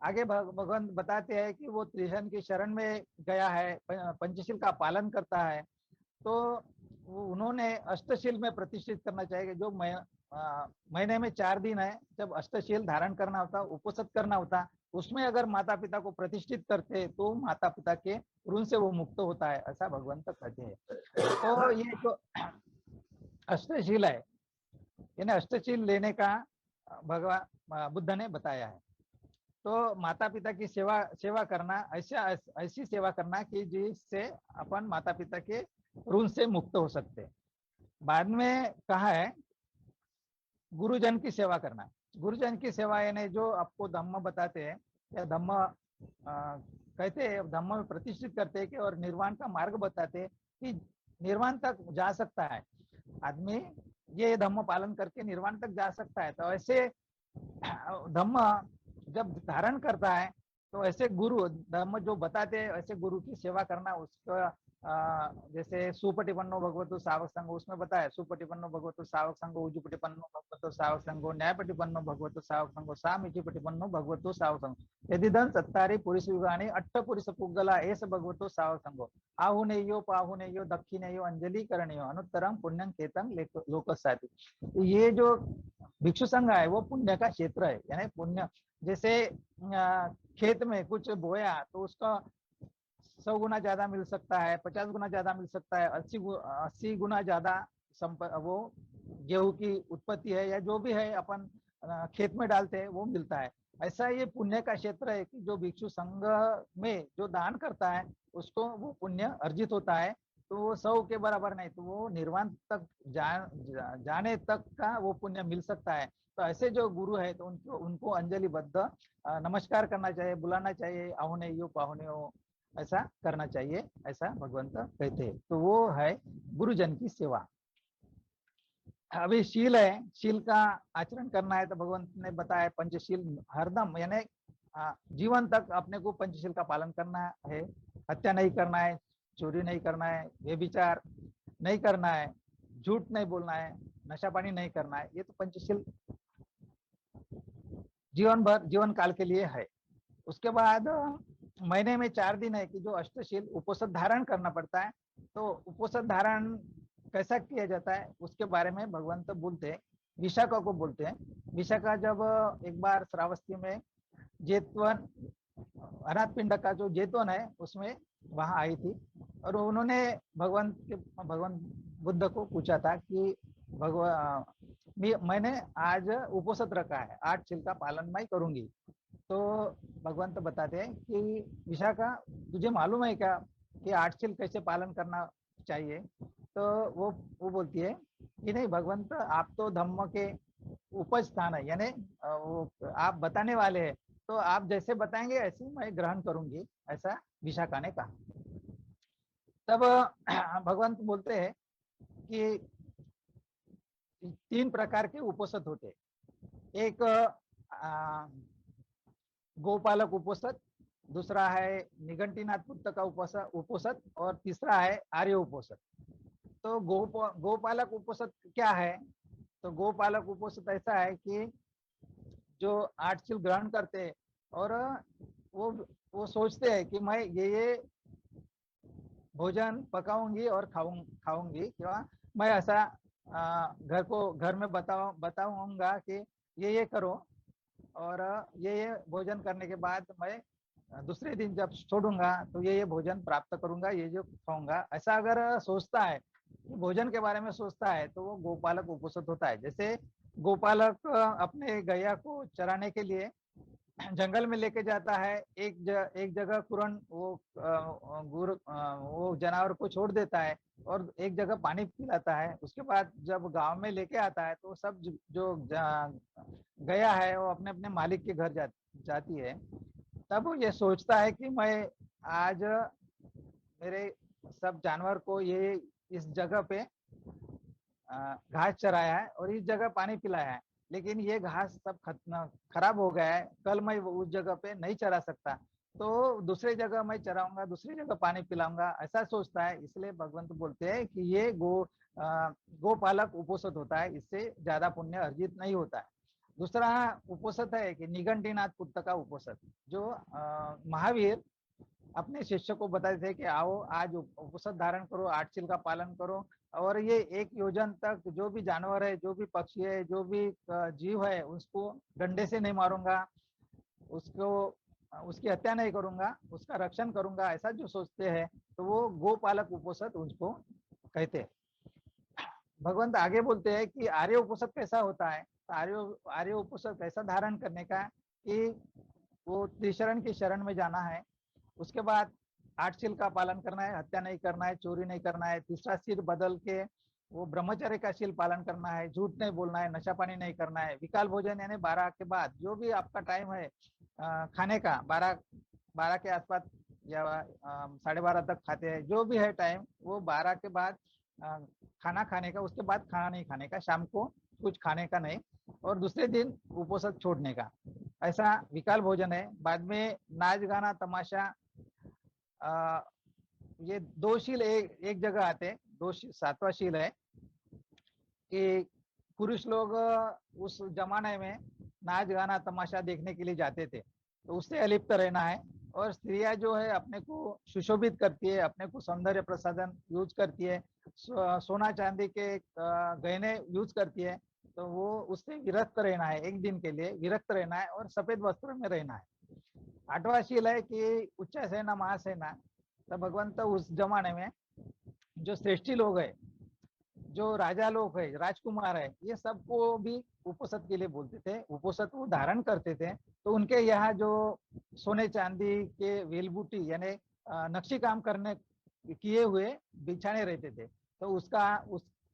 आगे भगवान बताते हैं कि वो त्रिशरण की शरण में गया है, पंचशील का पालन करता है, तो उन्होंने अष्टशील में प्रतिष्ठित करना चाहिए। जो महीने में 4 दिन है, जब अष्टशील धारण करना होता, उपवास करना होता, उसमें अगर माता पिता को प्रतिष्ठित करते तो माता पिता के ऋण से वो मुक्त होता है, ऐसा भगवंत कहते हैं। तो ये जो अष्टशील है, यानी अष्टशील लेने का भगवान बुद्ध ने बताया है। तो माता पिता की सेवा करना, ऐसी सेवा करना कि जिससे अपन माता पिता के ऋण से मुक्त हो सकते। बाद में कहा है गुरुजन की सेवा करना। गुरुजन की सेवा यानी जो आपको धम्म बताते हैं या धम्म कहते हैं, धम्म में प्रतिष्ठित करते हैं कि और निर्वाण का मार्ग बताते हैं कि निर्वाण तक जा सकता है आदमी, ये धम्म पालन करके निर्वाण तक जा सकता है। तो ऐसे धम्म जब धारण करता है, तो ऐसे गुरु धम्म जो बताते हैं, ऐसे गुरु की सेवा करना। उसका जैसे सुपटिपन्नो भगवतो सावक संघो, उसमें बताया सुपटिपन्नो भगवतो सावक संघो, उजुपटिपन्नो भगवतो सावक संघो, न्यायपटिपन्नो भगवतो सावक संघो, सामीचिपटिपन्नो भगवतो सावक संघो, यदिदं चत्तारि पुरुषयुगानि अट्ठपुरुष पुग्गला एष भगवतो सावक संघो, आहुनेयो पाहुनेयो दक्षिणेयो अंजलि करणेयो अनुत्तरम पुण्यं केतं लोकसाति। ये जो भिक्षु संघ है वो पुण्य का क्षेत्र है, यानी पुण्य जैसे खेत में कुछ बोया तो उसका 100 गुना ज्यादा मिल सकता है, 50 गुना ज्यादा मिल सकता है, 80 गुना ज्यादा वो गेहूं की उत्पत्ति है या जो भी है अपन खेत में डालते हैं वो मिलता है। ऐसा ये पुण्य का क्षेत्र है कि जो भिक्षु संघ में जो दान करता है उसको वो पुण्य अर्जित होता है। तो वो 100 के बराबर नहीं, तो वो निर्वाण तक जाने तक का वो पुण्य मिल सकता है। तो ऐसे जो गुरु है तो उनको अंजलिबद्ध नमस्कार करना चाहिए, बुलाना चाहिए, आहुने यो पाहुने हो, ऐसा करना चाहिए, ऐसा भगवंत कहते हैं। तो वो है गुरुजन की सेवा। अभी शील है, शील का आचरण करना है, तो भगवंत ने बताया पंचशील हरदम, यानी जीवन तक अपने को पंचशील का पालन करना है। हत्या नहीं करना है, चोरी नहीं करना है, व्यभिचार नहीं करना है, झूठ नहीं बोलना है, नशा पानी नहीं करना है। ये तो पंचशील जीवन भर जीवन काल के लिए है। उसके बाद महीने में 4 दिन है कि जो अष्टशील उपवास धारण करना पड़ता है। तो उपवास धारण कैसा किया जाता है उसके बारे में भगवंत बोलते हैं, विशाखा को बोलते हैं। विशाखा जब एक बार श्रावस्ती में जेतवन अनाथ पिंड का जो जेतवन है उसमें वहां आई थी, और उन्होंने भगवान बुद्ध को पूछा था कि मैंने आज उपवास रखा है, 8 शील का पालन मैं करूंगी। तो भगवंत बताते हैं कि विशाखा, तुझे मालूम है क्या कि 8 शील कैसे पालन करना चाहिए? तो वो बोलती है कि नहीं भगवंत, आप तो धम्म के उपज स्थान है, यानी वो आप बताने वाले हैं, तो आप जैसे बताएंगे ऐसे ही मैं ग्रहण करूंगी, ऐसा विशाखा ने कहा। तब भगवंत बोलते हैं कि 3 प्रकार के उपोषित होते हैं। एक गोपालक उपोषित, दूसरा है निघंटीनाथ पुत्र का उपोषित और तीसरा है आर्य उपोषित। तो गोपालक उपोषित क्या है? तो गोपालक उपोषित ऐसा है कि जो 8 शील ग्रहण करते हैं और वो सोचते हैं कि मैं ये भोजन पकाऊंगी और खाऊंगी, क्या मैं ऐसा घर में बताऊंगा कि ये करो, और ये भोजन करने के बाद मैं दूसरे दिन जब छोड़ूंगा तो ये भोजन प्राप्त करूंगा, ये जो खाऊंगा, ऐसा अगर सोचता है, भोजन के बारे में सोचता है, तो वो गोपालक उपोषित होता है। जैसे गोपालक अपने गैया को चराने के लिए जंगल में लेके जाता है, एक जगह कुरन वो जानवर को छोड़ देता है और एक जगह पानी पिलाता है। उसके बाद जब गांव में लेके आता है तो सब जो गया है वो अपने अपने मालिक के घर जाती है। तब वो ये सोचता है कि मैं आज मेरे सब जानवर को ये इस जगह पे घास चराया है और इस जगह पानी पिलाया है, लेकिन ये घास सब खराब हो गया है, कल मैं उस जगह पे नहीं चरा सकता, तो दूसरी जगह मैं चराऊंगा, दूसरी जगह पानी पिलाऊंगा, ऐसा सोचता है। इसलिए भगवंत बोलते हैं कि ये गोपालक उपोषित होता है, इससे ज्यादा पुण्य अर्जित नहीं होता है। दूसरा उपोषित है कि निघंटीनाथ पुत्र का उपोषित, जो महावीर अपने शिष्य को बताते थे कि आओ आज उपवास धारण करो, 8 शील का पालन करो, और ये 1 योजन तक जो भी जानवर है, जो भी पक्षी है, जो भी जीव है, उसको डंडे से नहीं मारूंगा, उसकी हत्या नहीं करूंगा, उसका रक्षण करूंगा, ऐसा जो सोचते हैं, तो वो गोपालक उपोषित उसको कहते हैं। भगवंत आगे बोलते हैं कि आर्य उपोषित कैसा होता है? तो आर्य उपोषित कैसा धारण करने का कि वो त्रिशरण की शरण में जाना है, उसके बाद 8 शील का पालन करना है, हत्या नहीं करना है, चोरी नहीं करना है, तीसरा शील बदल के वो ब्रह्मचर्य का शील पालन करना है, झूठ नहीं बोलना है, नशा पानी नहीं करना है, विकाल भोजन यानी 12 के बाद जो भी आपका टाइम है खाने का, 12 के आसपास या 12:30 तक खाते हैं, जो भी है टाइम, वो 12 के बाद खाना खाने का, उसके बाद खाना नहीं खाने का, शाम को कुछ खाने का नहीं, और दूसरे दिन उपवास छोड़ने का, ऐसा विकाल भोजन है। बाद में नाच गाना तमाशा, ये 2 शील एक जगह आते हैं। 7वां शील है कि पुरुष लोग उस जमाने में नाच गाना तमाशा देखने के लिए जाते थे, तो उससे अलिप्त रहना है, और स्त्रियां जो है अपने को सुशोभित करती है, अपने को सौंदर्य प्रसाधन यूज करती है, सोना चांदी के गहने यूज करती है, तो वो उससे विरक्त रहना है, एक दिन के लिए विरक्त रहना है और सफेद वस्त्र में रहना है। 8वां शील है कि उच्च सेना महासेना। तो भगवंत उस जमाने में जो श्रेष्ठी लोग है, जो राजा लोग है, राजकुमार है, ये सबको भी उपोषित के लिए बोलते थे, उपोषित वो धारण करते थे। तो उनके यहाँ जो सोने चांदी के वेलबूटी यानी नक्शी काम करने किए हुए बिछाने रहते थे, तो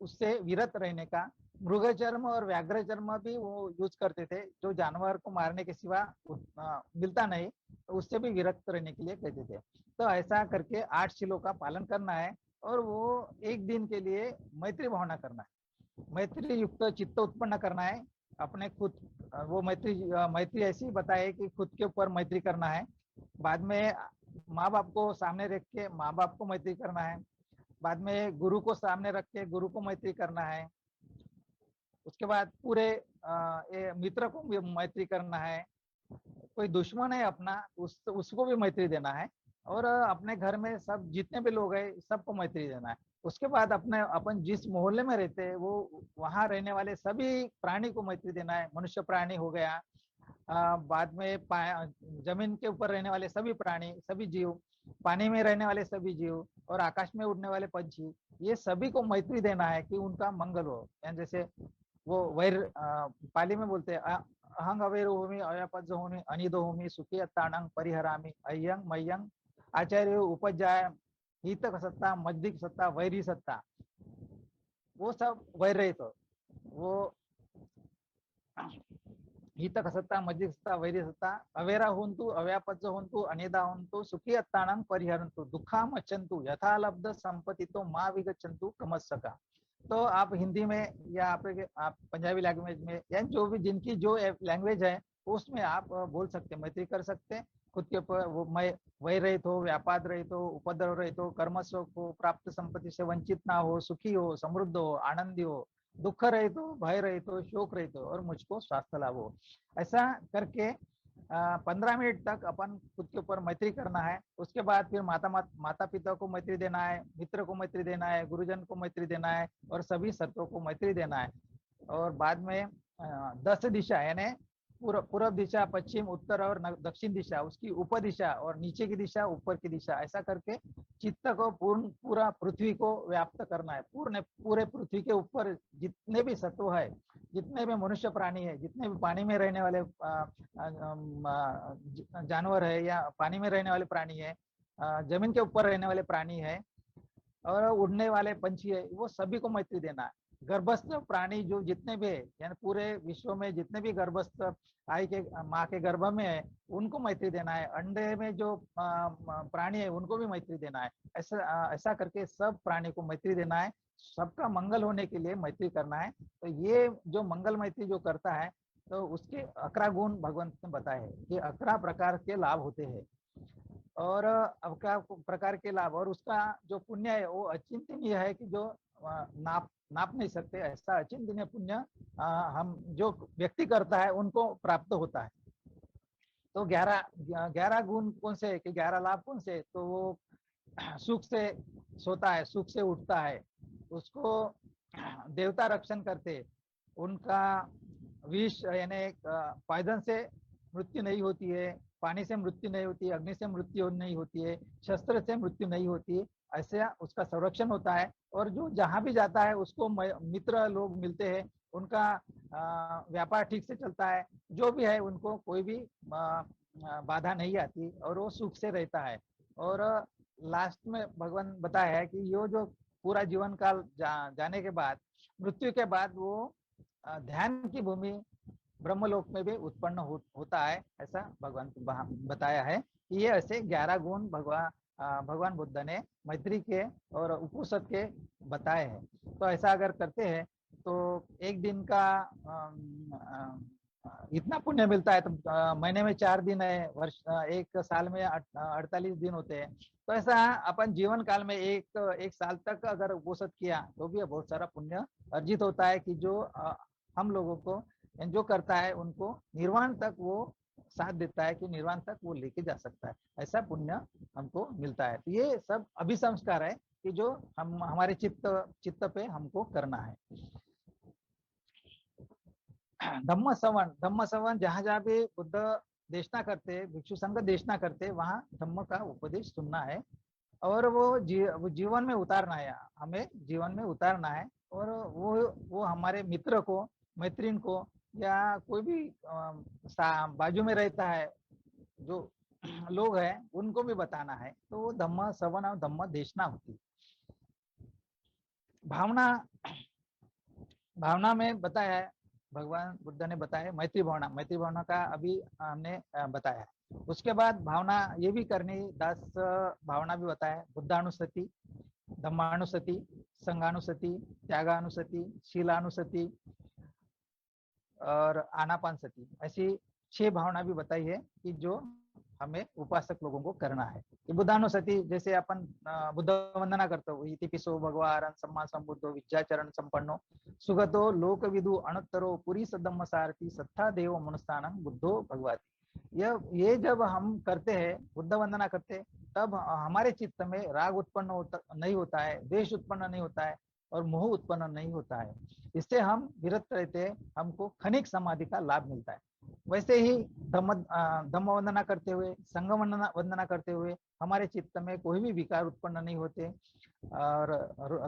उससे विरत रहने का, मृग चर्म और व्याघ्र चर्म भी वो यूज करते थे, जो जानवर को मारने के सिवा मिलता नहीं, तो उससे भी विरक्त रहने के लिए कहते थे। तो ऐसा करके 8 शीलों का पालन करना है, और वो एक दिन के लिए मैत्री भावना करना है, मैत्री युक्त चित्त उत्पन्न करना है अपने खुद। वो मैत्री ऐसी बताए कि खुद के ऊपर मैत्री करना है, बाद में माँ बाप को सामने रख के माँ बाप को मैत्री करना है, बाद में गुरु को सामने रख के गुरु को मैत्री करना है, उसके बाद पूरे मित्र को भी मैत्री करना है, कोई दुश्मन है अपना उसको भी मैत्री देना है, और अपने घर में सब जितने भी लोग हैं सबको मैत्री देना है। उसके बाद अपन जिस मोहल्ले में रहते हैं वो वहां रहने वाले सभी प्राणी को मैत्री देना है, मनुष्य प्राणी हो गया, बाद में जमीन के ऊपर रहने वाले सभी प्राणी, सभी जीव, पानी में रहने वाले सभी जीव और आकाश में उड़ने वाले पंछी, ये सभी को मैत्री देना है कि उनका मंगल हो। यानी जैसे वो वैर पाली में बोलते हैं, अहंग अवैरो होमी अव्यापज होमी अनिदो होमी सुखी अत्ताणंग परिहरामी अयंग मयंग आचार्य उपजाय हितक सत्ता मज्जिक सत्ता वैरी सत्ता, वो सब वैर रहे। तो वो हितक सत्ता मज्जिक सत्ता वैरी सत्ता अवेरा होन्तु अव्यापज होन्तु अनिदा होन्तु सुखी अत्ताणंग परिहरन्तु दुःखम अचंतु यथा लब्ध संपत्ति तो माँ विगच्छन्तु कमस्सका। तो आप हिंदी में या आप पंजाबी लैंग्वेज में या जो भी जिनकी जो लैंग्वेज है उसमें आप बोल सकते हैं, मैत्री कर सकते हैं खुद के ऊपर। वो मैं वही रहित हो, व्यापाद रहित हो, उपद्रव रहित हो, कर्मस्व को प्राप्त संपत्ति से वंचित ना हो, सुखी हो, समृद्ध हो, आनंदी हो, दुख रहित हो, भय रहित हो, शोक रहित हो और मुझको स्वास्थ्य लाभ हो। ऐसा करके 15 मिनट तक अपन खुद के ऊपर मैत्री करना है। उसके बाद फिर माता पिता को मैत्री देना है, मित्र को मैत्री देना है, गुरुजन को मैत्री देना है और सभी सत्वों को मैत्री देना है। और बाद में 10 दिशा यानी पूर्व दिशा, पश्चिम, उत्तर और दक्षिण दिशा, उसकी ऊपर दिशा और नीचे की दिशा, ऊपर की दिशा, ऐसा करके चित्त को पूरा पृथ्वी को व्याप्त करना है। पूरे पृथ्वी के ऊपर जितने भी सत्व है, जितने भी मनुष्य प्राणी है, जितने भी पानी में रहने वाले जानवर है या पानी में रहने वाले प्राणी है, जमीन के ऊपर रहने वाले प्राणी है और उड़ने वाले पंछी है, वो सभी को मैत्री देना है। गर्भस्थ प्राणी जो जितने भी है, यानी पूरे विश्व में जितने भी गर्भस्थ आई के माँ के गर्भ में है उनको मैत्री देना है। अंडे में जो प्राणी है उनको भी मैत्री देना है। ऐसा करके सब प्राणी को मैत्री देना है। सबका मंगल होने के लिए मैत्री करना है। तो ये जो मंगल मैत्री जो करता है तो उसके 11 गुण भगवंत ने बताए हैं। ये 11 प्रकार के लाभ होते हैं और 11 प्रकार के लाभ, और उसका जो पुण्य है वो अचिंतनीय है कि जो नाप नहीं सकते। ऐसा अचिंतनीय पुण्य हम जो व्यक्ति करता है उनको प्राप्त होता है। तो 11 गुण कौन से है कि 11 लाभ कौन से? तो वो सुख से सोता है, सुख से उठता है, उसको देवता रक्षण करते, उनका विष यानी पॉइजन से मृत्यु नहीं होती है, पानी से मृत्यु नहीं होती है, अग्नि से मृत्यु नहीं होती है, शस्त्र से मृत्यु नहीं होती है। ऐसे उसका संरक्षण होता है और जो जहां भी जाता है उसको मित्र लोग मिलते हैं, उनका व्यापार ठीक से चलता है, जो भी है उनको कोई भी बाधा नहीं आती और वो सुख से रहता है। और लास्ट में भगवान बताया है कि ये जो पूरा जीवन काल जाने के बाद, मृत्यु के बाद वो ध्यान की भूमि ब्रह्मलोक में भी उत्पन्न होता है। ऐसा भगवान बताया है कि ये ऐसे 11 गुण भगवान बुद्ध ने मैत्री के और उपनिषद के बताए हैं। तो ऐसा अगर करते हैं तो एक दिन का इतना पुण्य मिलता है। तो महीने में 4 दिन है, वर्ष एक साल में 48 दिन होते हैं। तो ऐसा अपन जीवन काल में एक साल तक अगर उपनिषद किया तो भी बहुत सारा पुण्य अर्जित होता है कि जो हम लोगों को जो करता है उनको निर्वाण तक वो साथ देता है कि निर्वाण तक वो लेके जा सकता है। ऐसा पुण्य हमको मिलता है। तो ये सब अभिसंस्कार है कि जो हम हमारे चित्त पे हमको करना है। धम्म श्रवण जहां भी बुद्ध देशना करते, भिक्षु संघ देशना करते, वहां धम्म का उपदेश सुनना है और वो जीवन में उतारना है, हमें जीवन में उतारना है। और वो हमारे मित्र को, मैत्रीन को या कोई भी बाजू में रहता है जो लोग हैं उनको भी बताना है। तो वो धम्म श्रवण और धम्म देशना होती। भावना में बताया है, भगवान बुद्ध ने बताया मैत्री भावना का अभी हमने बताया। उसके बाद भावना ये भी करनी, 10 भावना भी बताया, बुद्धानुसति, धम्मानुसति, संघानुसति, त्यागानुसति, शीलानुसति और आनापानसति। ऐसी 6 भावना भी बताई है कि जो हमें उपासक लोगों को करना है। कि बुद्धानुसति जैसे अपन बुद्ध वंदना करते हो, इति पिसो भगवान सम्मा संबुद्धो विद्याचरण संपन्नो सुगतो लोकविदु अणुत्तरो पुरी सदम्म सारथी सत्ता देव मनुस्थानं बुद्धो भगवती। ये जब हम करते हैं, बुद्ध वंदना करते, तब हमारे चित्त में राग उत्पन्न नहीं होता है, द्वेष उत्पन्न नहीं होता है और मोह उत्पन्न नहीं होता है। इससे हम विरत रहते हैं, हमको खनिक समाधि का लाभ मिलता है। वैसे ही धम्म वंदना करते हुए, संघ वंदना करते हुए हमारे चित्त में कोई भी विकार उत्पन्न नहीं होते और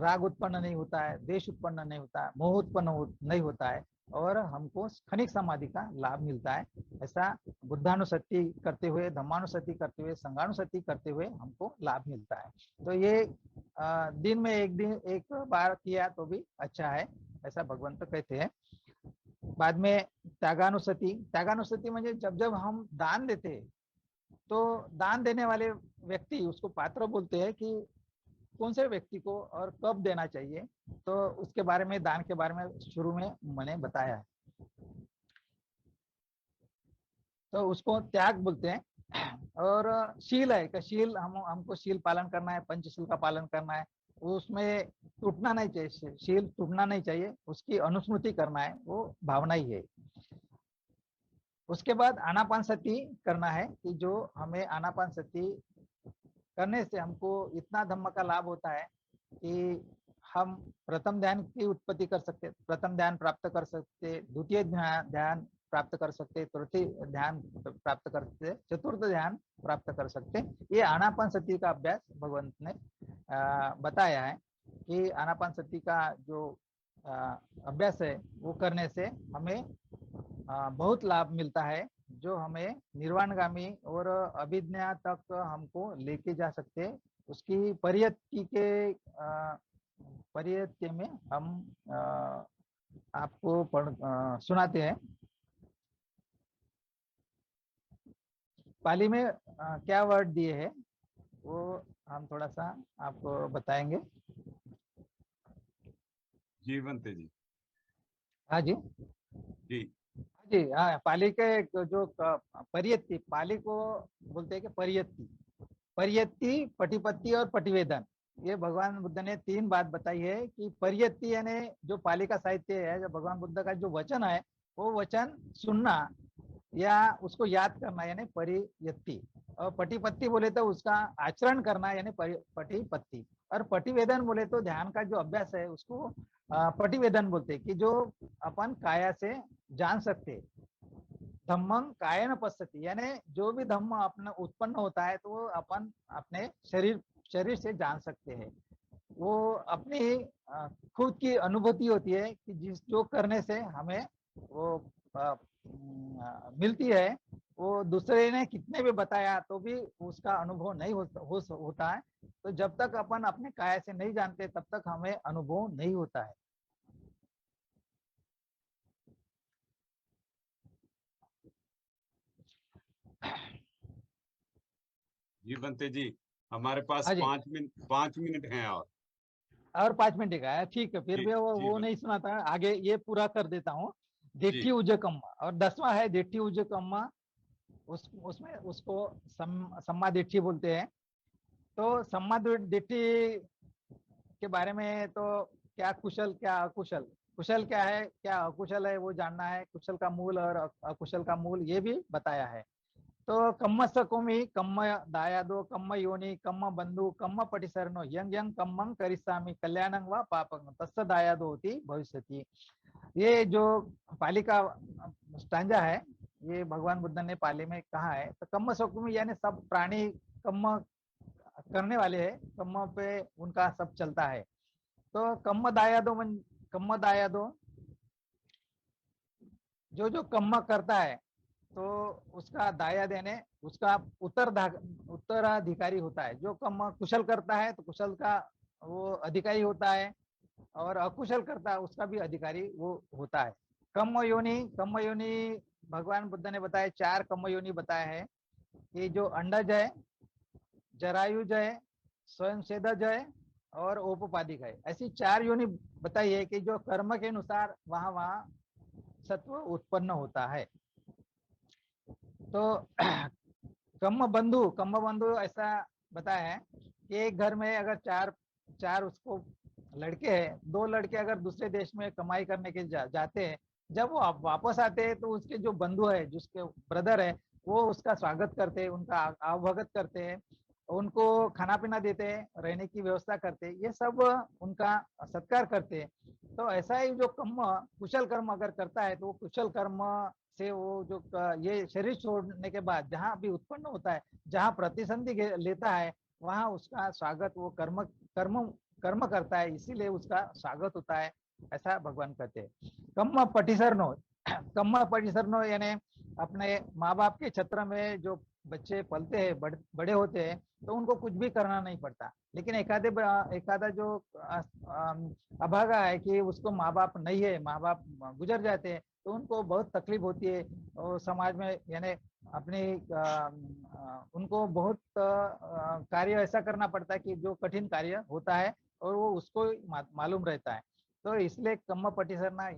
राग उत्पन्न नहीं होता है, देश उत्पन्न नहीं होता है, मोह उत्पन्न नहीं होता है और हमको क्षणिक समाधि का लाभ मिलता है। ऐसा बुद्धानुसति करते हुए, धम्मानुसति करते हुए, संघानुसति करते हुए हमको लाभ मिलता है। तो ये दिन में एक बार किया तो भी अच्छा है, ऐसा भगवंत कहते हैं। बाद में त्यागानुसति म्हणजे जब जब हम दान देते तो दान देने वाले व्यक्ति उसको पात्र बोलते हैं कि कौन से व्यक्ति को और कब देना चाहिए, तो उसके बारे में, दान के बारे में शुरू में मैंने बताया है। तो उसको त्याग बोलते हैं। और शील है कि शील हमको शील पालन करना है, पंचशील का पालन करना है, उसमें टूटना नहीं चाहिए, शील टूटना नहीं चाहिए, उसकी अनुस्मृति करना है, वो भावना ही है। उसके बाद आनापानसति करना है कि जो हमें आनापानसति करने से हमको इतना धम्म का लाभ होता है कि हम प्रथम ध्यान की उत्पत्ति कर सकते, प्रथम ध्यान प्राप्त कर सकते, द्वितीय ध्यान प्राप्त कर सकते, तृतीय ध्यान प्राप्त कर सकते, चतुर्थ ध्यान प्राप्त कर सकते। ये आनापानसति का अभ्यास भगवंत ने बताया है कि आनापानसति का जो अभ्यास है वो करने से हमें बहुत लाभ मिलता है, जो हमें निर्वाणगामी और अभिज्ञा तक हमको लेके जा सकते। उसकी परियत्य में हम आपको सुनाते हैं। पाली में क्या वर्ड दिए हैं वो हम थोड़ा सा आपको बताएंगे। जी बनते जी। हाँ जी जी जी, हाँ, पाली के जो परियत्ति, पाली को बोलते हैं कि परियत्ति, पटिपत्ति और पटिवेदन। ये भगवान बुद्ध ने 3 बात बताई है कि परियत्ति यानी जो पाली का साहित्य है, जो भगवान बुद्ध का जो वचन है, वो वचन सुनना या उसको याद करना यानी परियत्ति, और पटिपत्ति बोले तो उसका आचरण करना यानी पटिपत्ति, और पटिवेदन बोले तो ध्यान का जो अभ्यास है उसको पटिवेदन बोलते हैं कि जो अपन काया से जान सकते। धम्मं कायन पश्यति यानी जो भी धम्म अपना उत्पन्न होता है तो वो अपन अपने शरीर से जान सकते हैं। वो अपनी खुद की अनुभूति होती है कि जो करने से हमें वो मिलती है, वो दूसरे ने कितने भी बताया तो भी उसका अनुभव नहीं होता है। तो जब तक अपन अपने काया से नहीं जानते तब तक हमें अनुभव नहीं होता है। जी बनते जी, हमारे पास हाँ जी, 5 मिनट हैं और 5 मिनट का है, ठीक है, फिर जी भी जी वो नहीं सुनाता है, आगे ये पूरा कर देता हूँ। जी दिट्ठी उजकम्मा, और 10वां है दिट्ठी उजकम्मा। उसमें उसको सम्मा दिट्ठी बोलते हैं। तो सम्मा दिट्ठी के बारे में तो क्या कुशल क्या अकुशल, कुशल क्या है क्या अकुशल है वो जानना है, कुशल का मूल और अकुशल का मूल ये भी बताया है। तो कम्म सकोमी, कम्म दायादो, कम्म योनि, कम्म बंधु, कम्म पटिसरणो, यंग यंग कम्मं करिष्यामि कल्याणं व पापं तस्य दायादो होती भविष्यति। ये जो पाली का स्टांजा है, ये भगवान बुद्ध ने पाली में कहा है। तो कम्म सकुमी यानी सब प्राणी कम्म करने वाले हैं, कम्म पे उनका सब चलता है। तो कम्म दायादो जो कम्म करता है तो उसका दाया देने उसका उत्तराधिकारी होता है। जो कम्म कुशल करता है तो कुशल का वो अधिकारी होता है, और अकुशल करता है उसका भी अधिकारी वो होता है। कम्म योनि भगवान बुद्ध ने बताया, 4 कम्म योनि बताया है कि जो अंडज है, जरायुज है, स्वयंसेदज है और औपपादिक है। ऐसी 4 योनि बताई है कि जो कर्म के अनुसार वहां वहां सत्व उत्पन्न होता है। तो कम्म बंधु ऐसा बताया है कि एक घर में अगर चार उसको लड़के हैं, 2 लड़के अगर दूसरे देश में कमाई करने के जाते हैं, जब वो वापस आते हैं तो उसके जो बंधु है, जिसके ब्रदर है, वो उसका स्वागत करते हैं, उनका आवभगत करते हैं उनको खाना पीना देते, रहने की व्यवस्था करते, ये सब उनका सत्कार करते। तो ऐसा ही जो कर्म, कुशल कर्म अगर करता है तो वो कुशल कर्म से वो जो ये शरीर छोड़ने के बाद जहाँ भी उत्पन्न होता है, जहाँ प्रतिसंधि लेता है, वहाँ उसका स्वागत वो कर्म कर्म कर्म करता है, इसीलिए उसका स्वागत होता है, ऐसा भगवान कहते हैं। कम्म पटिसरनो, कम्म पटिसरनो यानी अपने माँ बाप के छत्र में जो बच्चे पलते हैं, बड़े होते हैं, तो उनको कुछ भी करना नहीं पड़ता। लेकिन एकादा जो अभागा है कि उसको माँ बाप नहीं है, माँ बाप गुजर जाते हैं, तो उनको बहुत तकलीफ होती है, और समाज में यानी अपनी उनको बहुत कार्य ऐसा करना पड़ता है कि जो कठिन कार्य होता है और वो उसको मालूम रहता है। तो इसलिए कम्म पटिसरना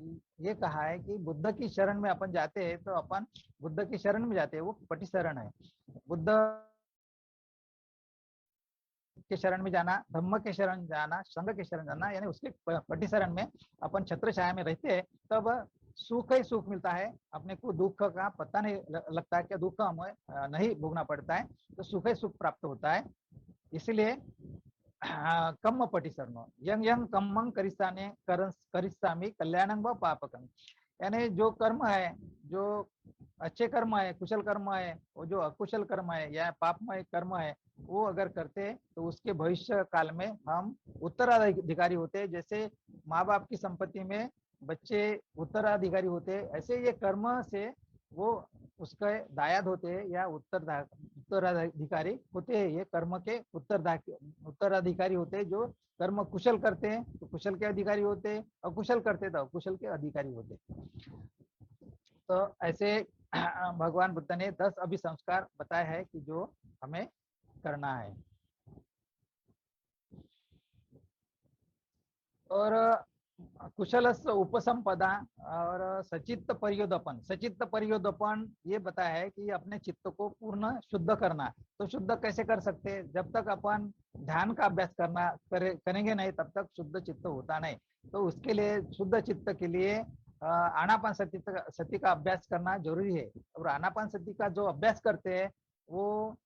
ये कहा है कि बुद्ध की शरण में अपन जाते हैं तो अपन बुद्ध की शरण में जाते हैं, वो पटिसरण है। बुद्ध के शरण में जाना, धम्म के शरण जाना, संघ के शरण जाना, यानी उसके पटिशरण में अपन छत्र छाया में रहते हैं, तब सुख ही सुख मिलता है, अपने को दुख का पता नहीं लगता है, क्या दुख हमें नहीं भोगना पड़ता है, तो सुख ही सुख प्राप्त होता है। इसलिए कम्म पटिसरणो यंग यंग कम्मं करिष्यामि कल्याणं व पापकं, यानी जो कर्म है, जो अच्छे कर्म है, कुशल कर्म है, वो जो अकुशल कर्म है या पापमय कर्म है, वो अगर करते हैं तो उसके भविष्य काल में हम उत्तराधिकारी होते हैं। जैसे माँ बाप की संपत्ति में बच्चे उत्तराधिकारी होते हैं, ऐसे ये कर्म से वो उसके दायाद होते हैं या उत्तराधिकारी होते हैं। ये कर्म के उत्तराधिकारी होते हैं। जो कर्म कुशल करते हैं तो कुशल के अधिकारी होते हैं, अकुशल करते तो अकुशल के अधिकारी होते हैं। तो ऐसे भगवान बुद्ध ने 10 अभिसंस्कार बताए हैं कि जो हमें करना है। और कुशलस्य उपसंपदा और सचित्त परियोदपन, सचित्त परियोदपन ये बताया है कि अपने चित्त को पूर्ण शुद्ध करना। तो शुद्ध कैसे कर सकते हैं? जब तक अपन ध्यान का अभ्यास करेंगे नहीं, तब तक शुद्ध चित्त होता नहीं। तो उसके लिए, शुद्ध चित्त के लिए आनापान सती का अभ्यास करना जरूरी है। और आनापान सती का जो अभ्यास करते हैं वो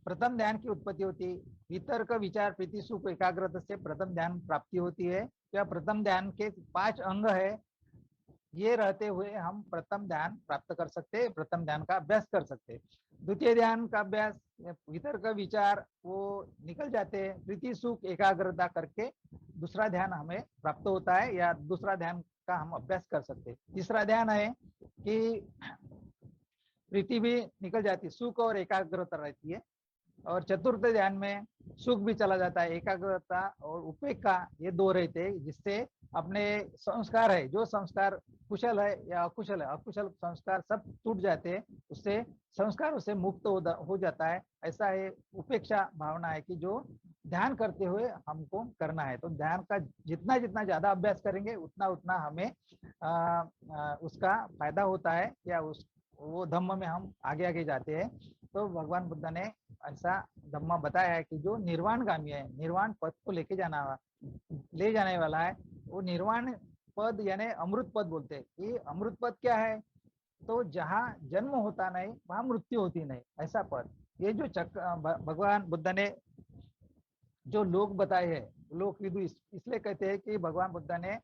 प्रथम ध्यान की उत्पत्ति होती है। वितर्क विचार प्रीति सुख एकाग्रता से प्रथम ध्यान प्राप्ति होती है। क्या प्रथम ध्यान के 5 अंग है, ये रहते हुए हम प्रथम ध्यान प्राप्त कर सकते हैं, प्रथम ध्यान का अभ्यास कर सकते हैं। द्वितीय ध्यान का अभ्यास, वितर्क विचार वो निकल जाते हैं, प्रीति सुख एकाग्रता करके दूसरा ध्यान हमें प्राप्त होता है, या दूसरा ध्यान का हम अभ्यास कर सकते हैं। तीसरा ध्यान है कि प्रीति भी निकल जाती, सुख और एकाग्रता रहती है। और चतुर्थ ध्यान में सुख भी चला जाता है, एकाग्रता और उपेक्षा ये दो रहते हैं, जिससे अपने संस्कार है, जो संस्कार कुशल है या अकुशल है, अकुशल संस्कार सब टूट जाते हैं, उससे संस्कारों से मुक्त हो जाता है। ऐसा है उपेक्षा भावना है कि जो ध्यान करते हुए हमको करना है। तो ध्यान का जितना जितना ज्यादा अभ्यास करेंगे उतना उतना हमें उसका फायदा होता है, या उस वो धम्म में हम आगे आगे जाते हैं। तो भगवान बुद्ध ने ऐसा धम्मा बताया है कि जो निर्वाणगामी है, निर्वाण पद को ले जाने वाला है, वो निर्वाण पद यानी अमृत पद बोलते हैं। ये अमृत पद क्या है? तो जहाँ जन्म होता नहीं वहां मृत्यु होती नहीं, ऐसा पद। ये जो भगवान बुद्ध ने जो लोक बताए हैं, लोक विदु इसलिए कहते हैं कि भगवान बुद्ध ने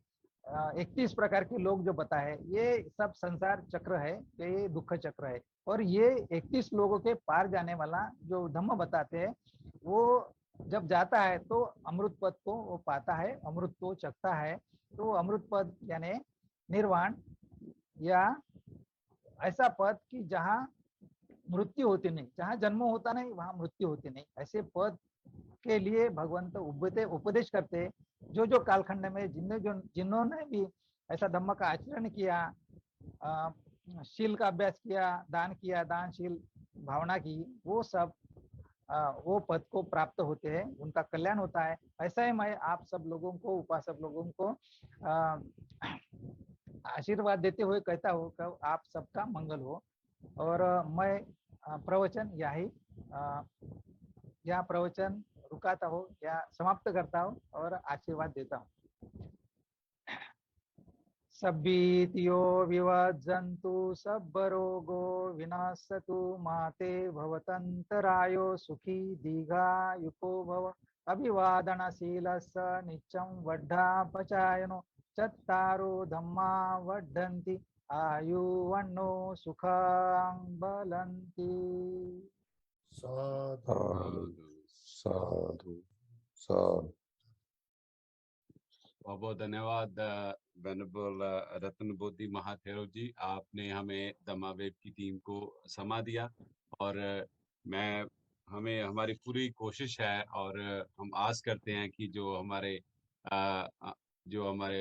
31 प्रकार के लोग जो बताए हैं, ये सब संसार चक्र है, ये दुख चक्र है। और ये 31 लोगों के पार जाने वाला जो धम्म बताते हैं, वो जब जाता है तो अमृत पद को वो पाता है, अमृत को चखता है। तो अमृत पद यानी निर्वाण, या ऐसा पद कि जहाँ मृत्यु होती नहीं, जहाँ जन्म होता नहीं वहां मृत्यु होती नहीं, ऐसे पद के लिए भगवंत उपदेश करते। जो जो कालखंड में जिन्होंने भी ऐसा धम्म का आचरण किया, शील का अभ्यास किया, दान किया, दानशील भावना की, वो सब वो पद को प्राप्त होते हैं, उनका कल्याण होता है। ऐसा ही मैं आप सब लोगों को, उपासक लोगों को आशीर्वाद देते हुए कहता हूँ कि आप सबका मंगल हो। और मैं प्रवचन यहाँ प्रवचन रुकाता हूँ या समाप्त करता हूँ और आशीर्वाद देता हूँ। सब्बीतियो विवज्जन्तु सब्बरोगो विनाशतु माते भवतन्तरायो सुखी दीर्घायुको भव अभिवादनशीलस्य नित्यं वड्ढापचायनो चत्तारो धम्मा वर्धन्ति आयुवन्नो सुखं बलन्ति। साधु साधु साधु। बहुत बहुत धन्यवाद वेनेबल रत्न बोधी महाथेरो जी, आपने हमें दम्मा वेब की टीम को समा दिया। और हमारी पूरी कोशिश है और हम आस करते हैं कि जो हमारे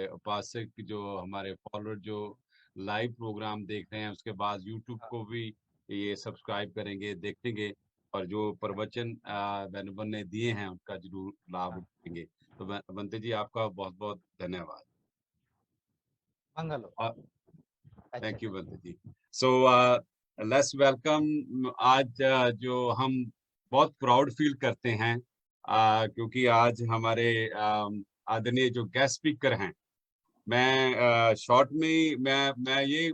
उपासक, जो हमारे फॉलोअर जो लाइव प्रोग्राम देख रहे हैं, उसके बाद यूट्यूब को भी ये सब्सक्राइब करेंगे, देखेंगे और जो प्रवचन वेनेबल ने दिए हैं उनका जरूर लाभ उठाएंगे। तो बंते जी, आपका बहुत बहुत धन्यवाद। मंगलो। Thank you Bhante ji. So let's welcome. आज जो हम बहुत प्राउड फील करते हैं क्योंकि आज हमारे आदरणीय जो गेस्ट स्पीकर हैं, मैं शॉर्ट में मैं ये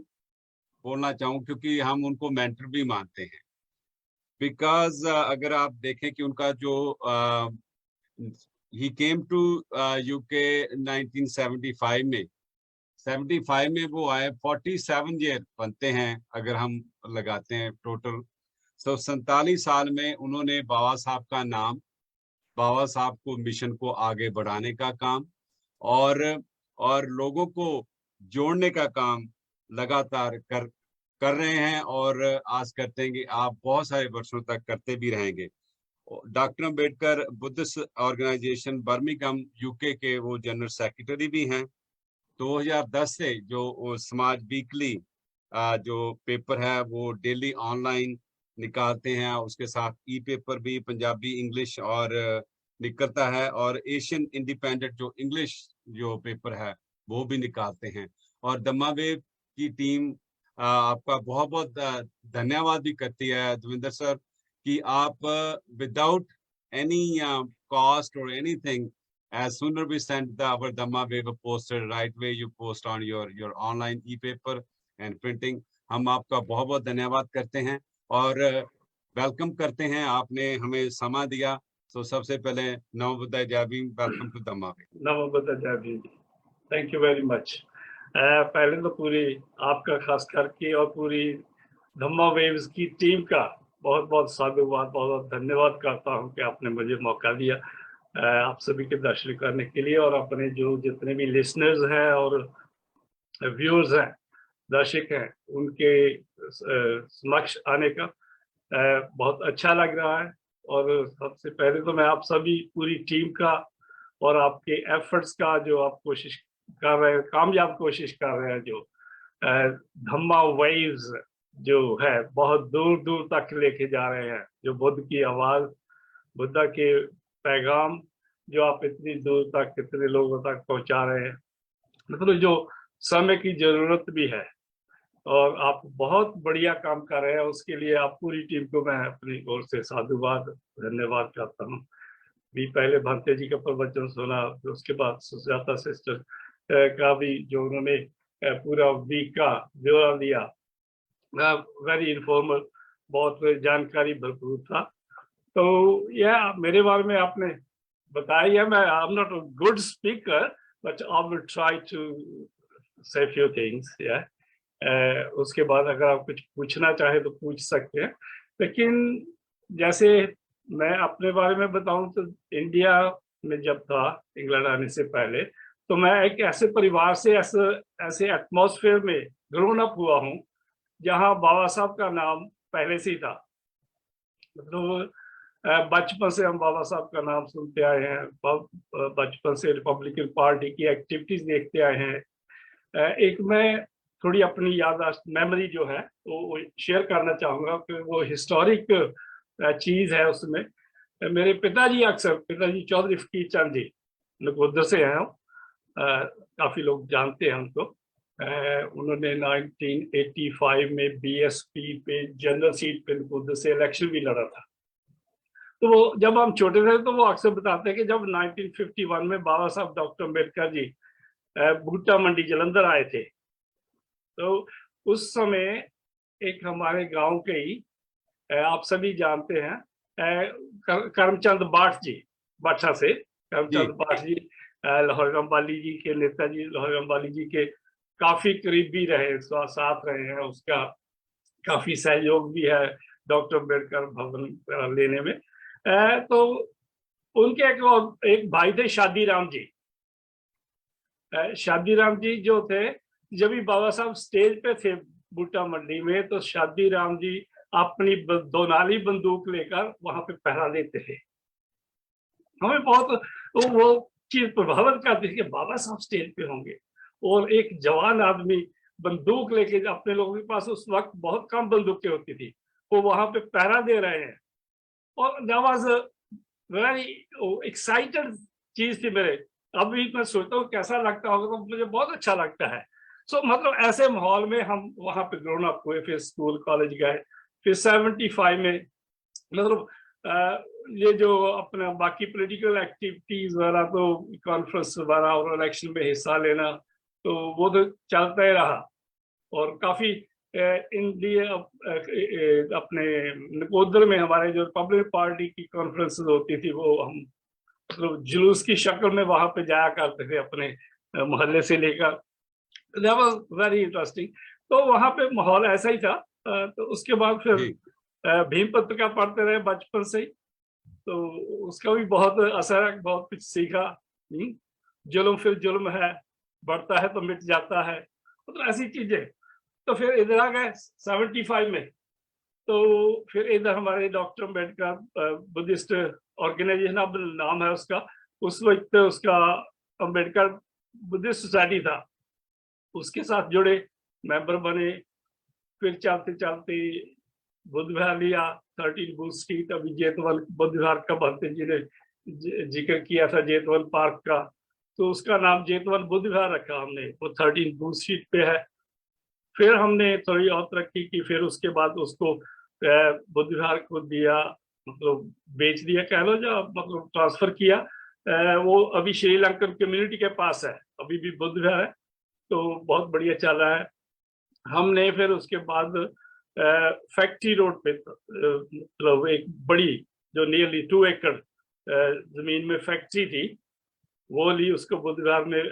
बोलना चाहूँ क्योंकि हम उनको मेंटर भी मानते हैं। बिकॉज अगर आप देखें कि उनका जो he came to UK 1975 में 75 में वो आए, 47 ईयर बनते हैं अगर हम लगाते हैं टोटल। 47 साल में उन्होंने बाबा साहब का नाम, बाबा साहब को मिशन को आगे बढ़ाने का काम और लोगों को जोड़ने का काम लगातार कर रहे हैं और आस करते हैं कि आप बहुत सारे वर्षों तक करते भी रहेंगे। Doctor Ambedkar Buddhist organisation Birmingham UK के वो जनरल सेक्रेटरी भी हैं। 2010 से जो समाज वीकली जो पेपर है वो डेली ऑनलाइन निकालते हैं, उसके साथ ई पेपर भी पंजाबी इंग्लिश और निकलता है, और एशियन इंडिपेंडेंट जो इंग्लिश जो पेपर है वो भी निकालते हैं। और दम्मा वेब की टीम आपका बहुत बहुत धन्यवाद भी करती है दविंदर सर कि आप विदाउट एनी कॉस्ट और anything, as sooner we send our Dhamma Wave poster, right way you post on your online e-paper and printing। हम आपका बहुत बहुत धन्यवाद करते हैं और वेलकम करते हैं, आपने हमें समा दिया। तो सबसे पहले नमो बुद्धाय जय भीम, वेलकम टू दम्मा वेव। नमो बुद्धाय जय Bhim, thank you very much. पहले तो पूरी आपका खास करके और पूरी धम्मा वेव्स की टीम का बहुत बहुत साधुवाद, बहुत बहुत धन्यवाद करता हूँ कि आपने मुझे मौका दिया आप सभी के दर्शन करने के लिए, और अपने जो जितने भी लिसनर्स हैं और व्यूअर्स हैं, दर्शक हैं, उनके समक्ष आने का बहुत अच्छा लग रहा है। और सबसे पहले तो मैं आप सभी पूरी टीम का और आपके एफर्ट्स का जो आप कोशिश कर रहे हैं, कामयाब कोशिश कर रहे हैं, जो धम्मा वेव्स जो है बहुत दूर दूर तक लेके जा रहे हैं, जो बुद्ध की आवाज़, बुद्धा के पैगाम जो आप इतनी दूर तक कितने लोगों तक पहुंचा रहे हैं, मतलब जो समय की जरूरत भी है और आप बहुत बढ़िया काम कर रहे हैं, उसके लिए आप पूरी टीम को मैं अपनी ओर से साधुवाद धन्यवाद करता हूँ। भी पहले भंते जी का प्रवचन सुना, उसके बाद सुजाता सिस्टर का भी जो उन्होंने पूरा वीक का ब्यौरा दिया, वेरी इन्फॉर्मल, बहुत जानकारी भरपूर था। तो यह मेरे बारे में आपने बताया, मैं I am not a good speaker but I will try to say few things. उसके बाद अगर आप कुछ पूछना चाहे तो पूछ सकते हैं, लेकिन जैसे मैं अपने बारे में बताऊं तो इंडिया में जब था, इंग्लैंड आने से पहले, तो मैं एक ऐसे परिवार से ऐसे एटमॉस्फेयर में ग्रोन अप हुआ हूँ जहाँ बाबा साहब का नाम पहले से ही था। मतलब बचपन से हम बाबा साहब का नाम सुनते आए हैं, बचपन से रिपब्लिकन पार्टी की एक्टिविटीज देखते आए हैं। एक मैं थोड़ी अपनी याददाश्त मेमोरी जो है वो शेयर करना चाहूँगा कि वो हिस्टोरिक चीज़ है। उसमें मेरे पिताजी चौधरी फकीर चंद जी नकोदर से हैं, काफ़ी लोग जानते हैं उनको। उन्होंने 1985 में बीएसपी पे जनरल सीट पे नकोदर से इलेक्शन भी लड़ा था। तो वो जब हम छोटे थे तो वो अक्सर बताते हैं कि जब 1951 में बाबा साहब डॉक्टर अम्बेडकर जी भुट्टा मंडी जलंधर आए थे, तो उस समय एक हमारे गांव के ही आप सभी जानते हैं करमचंद बाट जी, बाठा से करमचंद बाट जी लाहौर अम्बाली जी के नेताजी, लाहौर अम्बाली जी के काफी करीबी रहे, साथ रहे हैं, उसका काफी सहयोग भी है डॉक्टर अम्बेडकर भवन लेने में। तो उनके एक भाई थे शादीराम जी। शादीराम जी जो थे, जब भी बाबा साहब स्टेज पे थे बूटा मंडी में, तो शादीराम जी अपनी दोनाली बंदूक लेकर वहां पे पहरा देते थे। हमें बहुत वो चीज प्रभावित करती थी कि बाबा साहब स्टेज पे होंगे और एक जवान आदमी बंदूक लेके, अपने लोगों के पास उस वक्त बहुत कम बंदूकें होती थी, वो वहां पे पहरा दे रहे हैं। और दैट वाज वेरी एक्साइटेड चीज थी मेरे। अभी मैं सोचता हूँ कैसा लगता होगा, तो मुझे बहुत अच्छा लगता है। सो मतलब ऐसे माहौल में हम वहां पे ग्रोन अप हुए, फिर स्कूल कॉलेज गए, फिर 75 में मतलब ये जो अपना बाकी पॉलिटिकल एक्टिविटीज वाला, तो कॉन्फ्रेंस वाला और इलेक्शन में हिस्सा लेना, तो वो तो चलता ही रहा। और काफी इंडिया अपने नकोदर में हमारे जो रिपब्लिक पार्टी की कॉन्फ्रेंस होती थी, वो हम मतलब जुलूस की शक्ल में वहां पे जाया करते थे अपने मोहल्ले से लेकर। That was very interesting. तो वहां पे माहौल ऐसा ही था। तो उसके बाद फिर भीम पत्रिका पढ़ते रहे बचपन से ही, तो उसका भी बहुत असर है, बहुत कुछ सीखा। जुल्म फिर जुल्म है, बढ़ता है तो मिट जाता है, मतलब ऐसी चीजें। तो फिर इधर आ गए 75 में, तो फिर इधर हमारे डॉक्टर अम्बेडकर बुद्धिस्ट ऑर्गेनाइजेशन, अब नाम है उसका, उस वक्त उसका अम्बेडकर बुद्धिस्ट सोसाइटी था, उसके साथ जुड़े, मेंबर बने। फिर चलते चलते बुद्ध विहार लिया, 13 बूथ स्ट्रीट, अभी जेतवन बुद्ध विहार का भंते जी ने जिक्र किया था जेतवन पार्क का, तो उसका नाम जेतवन बुद्ध विहार रखा हमने, वो 13 बूथ स्ट्रीट पे है। फिर हमने थोड़ी और तरक्की की, फिर उसके बाद उसको बुद्ध विहार को दिया, मतलब बेच दिया कह लो, जो मतलब ट्रांसफर किया। वो अभी श्रीलंकन कम्युनिटी के पास है, अभी भी बुद्ध विहार है, तो बहुत बढ़िया चल रहा है। हमने फिर उसके बाद फैक्ट्री रोड पे मतलब एक बड़ी जो नियरली 2 एकड़ जमीन में फैक्ट्री थी, वो ली, उसको बुद्ध विहार में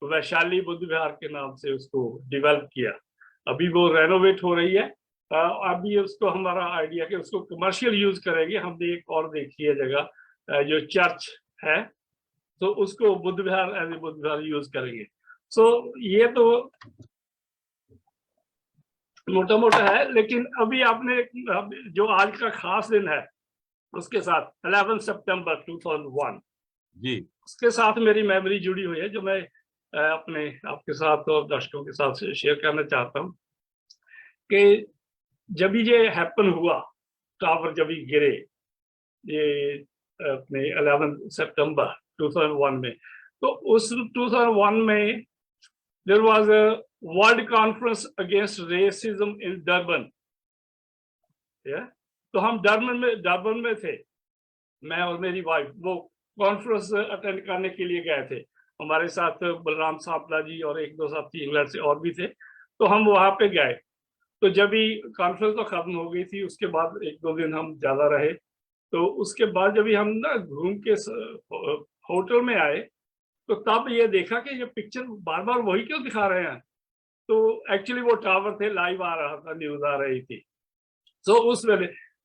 वैशाली बुद्ध विहार के नाम से उसको डेवलप किया। अभी वो रेनोवेट हो रही है। अभी उसको हमारा आइडिया कि उसको कमर्शियल यूज करेंगे। हमने एक और देखी है जगह जो चर्च है, तो उसको Buddha vihar as a Buddha vihar use करेंगे। सो ये तो मोटा मोटा है, लेकिन अभी आपने जो आज का खास दिन है उसके साथ 11 सितंबर 2001 जी, उसके साथ मेरी मेमोरी जुड़ी हुई है, जो मैं अपने आपके साथ और दर्शकों के साथ शेयर करना चाहता हूँ। कि जब ये हैपन हुआ, टावर जब ही गिरे, ये अपने 11 सितंबर 2001 में, तो उस 2001 में there was a world conference against racism in Durban. तो हम डरबन में थे, मैं और मेरी वाइफ, वो कॉन्फ्रेंस अटेंड करने के लिए गए थे। हमारे साथ बलराम सापला जी और 1-2 साथी इंग्लैंड से और भी थे, तो हम वहां पे गए। तो जब भी कॉन्फ्रेंस तो खत्म हो गई थी, उसके बाद 1-2 दिन हम ज्यादा रहे। तो उसके बाद जब भी हम ना घूम के होटल में आए, तो तब ये देखा कि ये पिक्चर बार बार वही क्यों दिखा रहे हैं। तो एक्चुअली वो टावर थे, लाइव आ रहा था, न्यूज आ रही थी। तो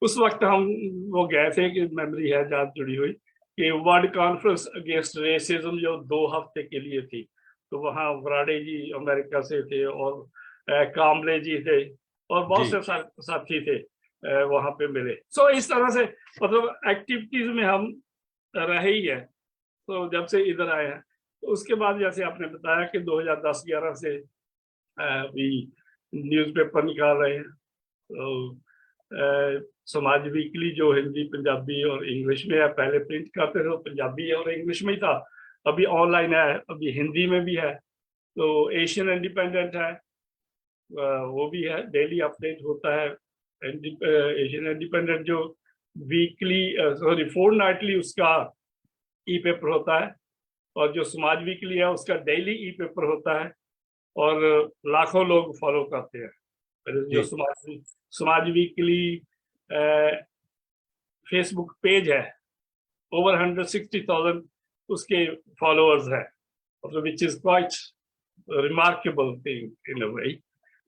उस वक्त हम वो गए थे, कि मेमोरी है याद जुड़ी हुई, कि वर्ल्ड कॉन्फ्रेंस अगेंस्ट रेसिज्म जो 2 हफ्ते के लिए थी। तो वहाँ वराडे जी अमेरिका से थे, और कामले जी थे, और बहुत से साथी थे वहाँ पे मिले। सो इस तरह से मतलब एक्टिविटीज में हम रहे ही है, तो जब से इधर आए हैं। तो उसके बाद जैसे आपने बताया कि 2010-11 से भी न्यूज़पेपर निकाल रहे हैं। तो समाज वीकली जो हिंदी, पंजाबी और इंग्लिश में है, पहले प्रिंट करते थे तो पंजाबी और इंग्लिश में ही था, अभी ऑनलाइन है, अभी हिंदी में भी है। तो एशियन इंडिपेंडेंट है, वो भी है, डेली अपडेट होता है। एशियन इंडिपेंडेंट जो वीकली सॉरी फोर्टनाइटली उसका ई पेपर होता है, और जो समाज वीकली है उसका डेली ई पेपर होता है। और लाखों लोग फॉलो करते हैं। जो समाज वीकली फेसबुक पेज है, ओवर 160,000 उसके फॉलोअर्स हैं, मतलब which is quite remarkable thing in a way.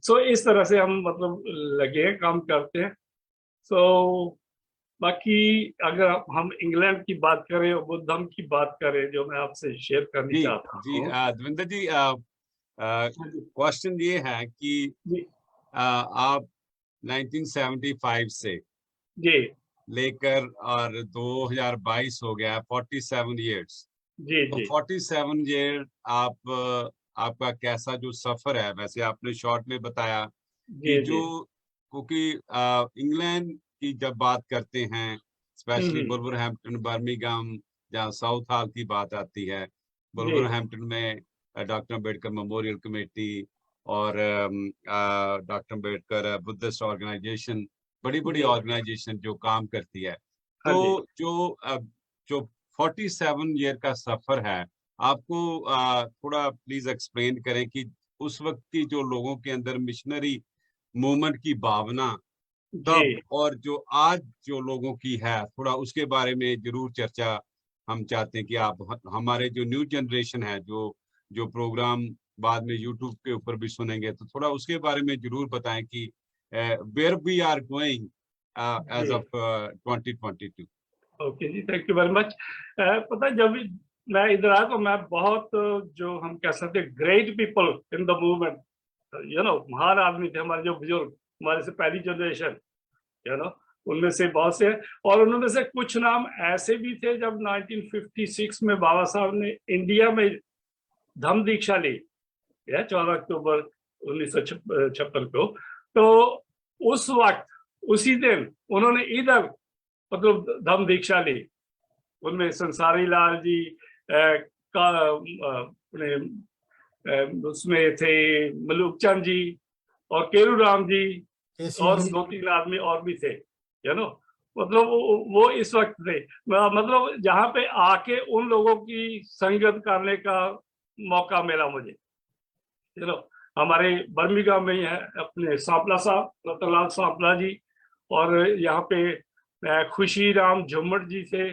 So इस तरह से हम मतलब लगे हैं, काम करते हैं। सो बाकी अगर हम इंग्लैंड की बात करें और बुद्ध धम्म की बात करें, जो मैं आपसे शेयर करनी चाहता जी हूँ। देवेंद्र जी, क्वेश्चन ये है कि जी आप 1975 से जी लेकर और 2022 हो गया, 47 इयर्स। जी तो जी 47 ईयर आपका कैसा जो सफर है, वैसे आपने शॉर्ट में बताया कि जी जो, जी क्योंकि इंग्लैंड की जब बात करते हैं, स्पेशली हम्म, वुल्वरहैम्पटन, बर्मिंघम, जहाँ साउथ हॉल की बात आती है, जी वुल्वरहैम्पटन में डॉक्टर अम्बेडकर मेमोरियल कमेटी और डॉक्टर अम्बेडकर बुद्धिस्ट ऑर्गेनाइजेशन, बड़ी बड़ी जी ऑर्गेनाइजेशन जो काम करती है। हाँ जी तो जो 47 ईयर का सफर है, आपको थोड़ा प्लीज एक्सप्लेन करें कि उस वक्त की जो लोगों के अंदर मिशनरी मूवमेंट की भावना जी तब और जो आज जो लोगों की है, थोड़ा उसके बारे में जरूर चर्चा हम चाहते हैं कि आप हमारे जो न्यू जनरेशन है, जो जो प्रोग्राम बाद में यूट्यूब के ऊपर भी सुनेंगे, तो थोड़ा उसके बारे में जरूर बताएं कि where we are going as जी of 2022। Okay ji, thank you very much. पता है, जब भी मैं इधर आया तो मैं बहुत जो हम कह सकते हैं great people in the movement, महान आदमी थे हमारे जो बुजुर्ग, हमारे से पहली जनरेशन, उनमें से बहुत से, और उनमें से कुछ नाम ऐसे भी थे जब 1956 में बाबा साहब ने इंडिया में धम्म दीक्षा ली, 14 अक्टूबर 1956 को। तो उस वक्त उसी दिन उन्होंने इधर मतलब धम्म दीक्षा ली। उनमें संसारी लाल जी अपने उसमें थे, मलूक चंद जी और केरू राम जी और 2-3 आदमी और भी थे, मतलब वो इस वक्त थे, मतलब जहाँ पे आके उन लोगों की संगत करने का मौका मिला मुझे। हमारे बर्मिंघम में ही है अपने सांपला साहब, रतनलाल सांपला जी, और यहाँ पे खुशी राम झुम्मट जी थे,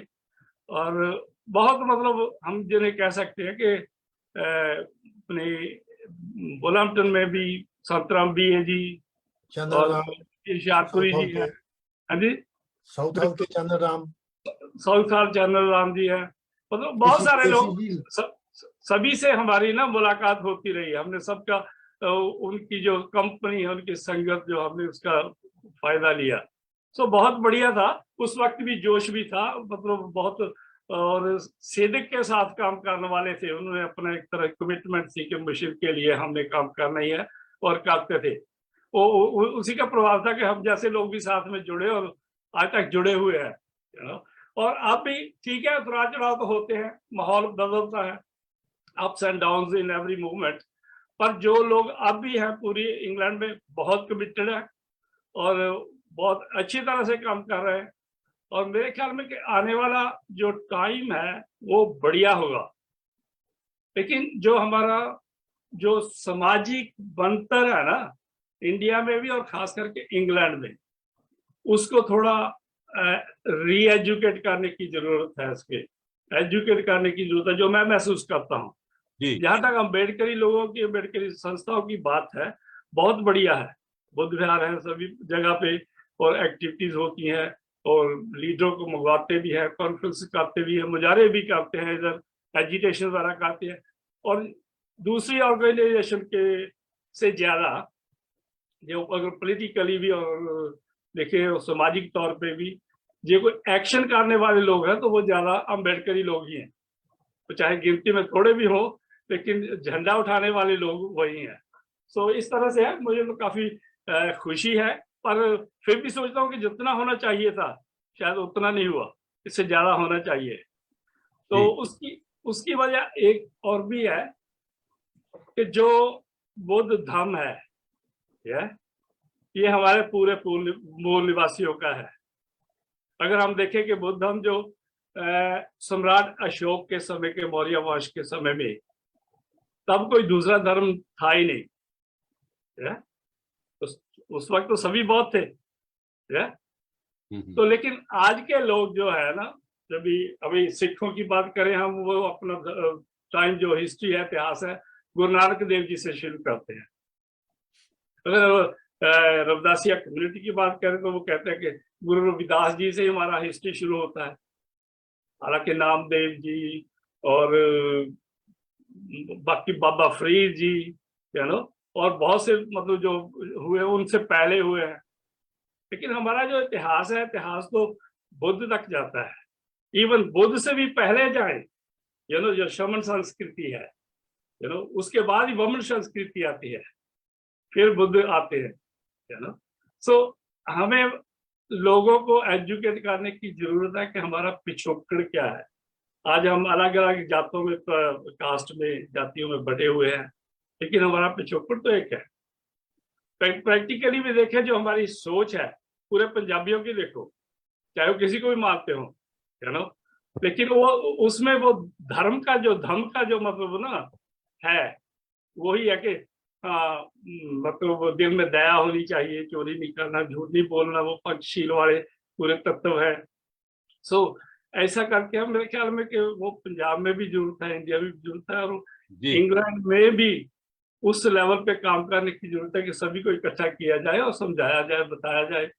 और बहुत मतलब हम जिन्हें कह सकते हैं कि अपने वुल्वरहैम्पटन में भी संतराम बी ए जी और शाहपुरी जी है। हाँ जी, साउथ हॉल के Chandra Ram, Southall general Ram ji है, मतलब बहुत सारे लोग, सभी से हमारी ना मुलाकात होती रही। हमने सबका उनकी जो कंपनी है, उनकी संगत जो, हमने उसका फायदा लिया। सो बहुत बढ़िया था। उस वक्त भी जोश भी था, मतलब बहुत, और सिद्क के साथ काम करने वाले थे। उन्होंने अपना एक तरह कमिटमेंट थी कि मिशन के लिए हमने काम करना ही है, और करते थे। उसी का प्रभाव था कि हम जैसे लोग भी साथ में जुड़े और आज तक जुड़े हुए हैं। और आप भी ठीक है, उतार चढ़ाव तो होते हैं, माहौल बदलता है, ups and downs in every movement, पर जो लोग अब भी हैं पूरी इंग्लैंड में बहुत कमिटेड है और बहुत अच्छी तरह से काम कर रहे हैं। और मेरे ख्याल में कि आने वाला जो टाइम है वो बढ़िया होगा। लेकिन जो हमारा जो सामाजिक बनतर है ना, इंडिया में भी और खास करके इंग्लैंड में, उसको थोड़ा री एजुकेट करने की जरूरत है, इसके एजुकेट करने की जरूरत है, जो मैं महसूस करता हूँ। जहां तक अम्बेडकरी लोगों की, अम्बेडकरी संस्थाओं की बात है, बहुत बढ़िया है, बुद्ध विहार है सभी जगह पे, और एक्टिविटीज होती हैं, और लीडरों को मंगवाते भी हैं, कॉन्फ्रेंस करते भी हैं, मुजाहरे भी करते हैं, इधर एजिटेशन वगैरह करते हैं। और दूसरी ऑर्गेनाइजेशन के से ज्यादा जो अगर पॉलिटिकली भी और देखे सामाजिक तौर पे भी जो कोई एक्शन करने वाले लोग हैं, तो वो ज्यादा अम्बेडकरी लोग ही हैं। तो चाहे गिनती में थोड़े भी हो, लेकिन झंडा उठाने वाले लोग वही हैं। सो इस तरह से है, मुझे तो काफी खुशी है, पर फिर भी सोचता हूँ कि जितना होना चाहिए था शायद उतना नहीं हुआ, इससे ज्यादा होना चाहिए। तो उसकी वजह एक और भी है कि जो बौद्ध धर्म है, ये हमारे पूरे मूल निवासियों का है। अगर हम देखें कि बुद्ध धर्म जो सम्राट अशोक के समय के, मौर्य वंश के समय में तब कोई दूसरा धर्म था ही नहीं, है? उस वक्त तो सभी बहुत थे, है? तो लेकिन आज के लोग जो है ना, जब भी अभी सिखों की बात करें हम, वो अपना टाइम जो हिस्ट्री है, इतिहास है, गुरु नानक देव जी से शुरू करते हैं। अगर रविदासिया कम्युनिटी की बात करें तो वो कहते हैं कि गुरु रविदास जी से ही हमारा हिस्ट्री शुरू होता है। हालांकि नामदेव जी और बाकी बाबा फरीद जी, यू नो, और बहुत से मतलब जो हुए उनसे पहले हुए हैं। लेकिन हमारा जो इतिहास है, इतिहास तो बुद्ध तक जाता है। इवन बुद्ध से भी पहले जाए, यू नो, जो शमन संस्कृति है, यू नो, उसके बाद ही वमन संस्कृति आती है, फिर बुद्ध आते हैं, यू नो। सो हमें लोगों को एजुकेट करने की जरूरत है कि हमारा पिछोकड़ क्या है। आज हम अलग अलग जातों में, कास्ट में, जातियों में बटे हुए हैं, लेकिन हमारा पिछोकड़ तो एक है। प्रैक्टिकली भी देखें, जो हमारी सोच है, पूरे पंजाबियों की देखो, चाहे वो किसी को भी मानते हो, यू नो, लेकिन वो उसमें वो धर्म का जो मतलब ना है, वही है कि मतलब दिल में दया होनी चाहिए, चोरी नहीं करना, झूठ नहीं बोलना, वो पंचशील वाले पूरे तत्व है। सो ऐसा करके हम, मेरे ख्याल में कि वो पंजाब में भी जरूरत है, इंडिया में भी जरूरत है, और इंग्लैंड में भी उस लेवल पे काम करने की जरूरत है कि सभी को इकट्ठा किया जाए और समझाया जाए, बताया जाए।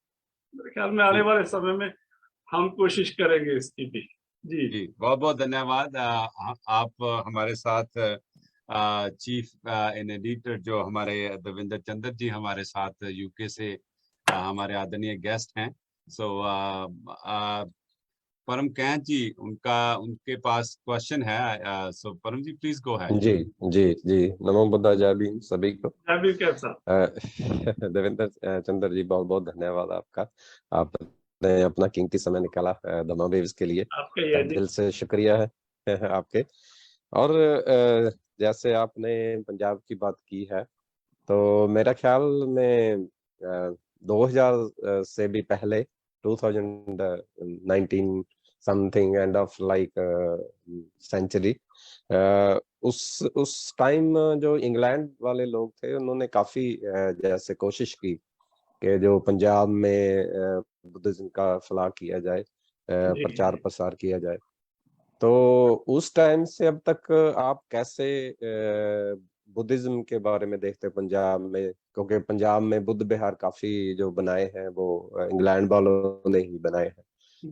मेरे ख्याल में आने वाले समय में हम कोशिश करेंगे इसकी भी। जी जी, बहुत बहुत धन्यवाद। आप हमारे साथ चीफ इन एडिटर जो हमारे देवेंद्र चंद्र जी हमारे साथ यूके से हमारे आदरणीय गेस्ट हैं। सो परम कैंथ जी, उनके पास क्वेश्चन है। सो परम जी, प्लीज गो है। जी जी जी, नमो बुद्धाय, जय भीम सभी को। कैसा देवेंद्र चंद्र जी, बहुत बहुत धन्यवाद आपका। आपने अपना कीमती समय निकाला दमा वेव्स के लिए, आपका दिल से शुक्रिया है आपके। और जैसे आपने पंजाब की बात की है, तो मेरा ख्याल में 2000 से भी पहले, 2019 something, end of like century, उस टाइम जो इंग्लैंड वाले लोग थे, उन्होंने काफी जैसे कोशिश की कि जो पंजाब में बुद्धिज्म का फैलाव किया जाए, प्रचार प्रसार किया जाए। तो उस टाइम से अब तक आप कैसे बुद्धिज्म के बारे में देखते हैं पंजाब में? क्योंकि पंजाब में बुद्ध विहार काफी जो बनाए हैं वो इंग्लैंड वालों ने ही बनाए हैं।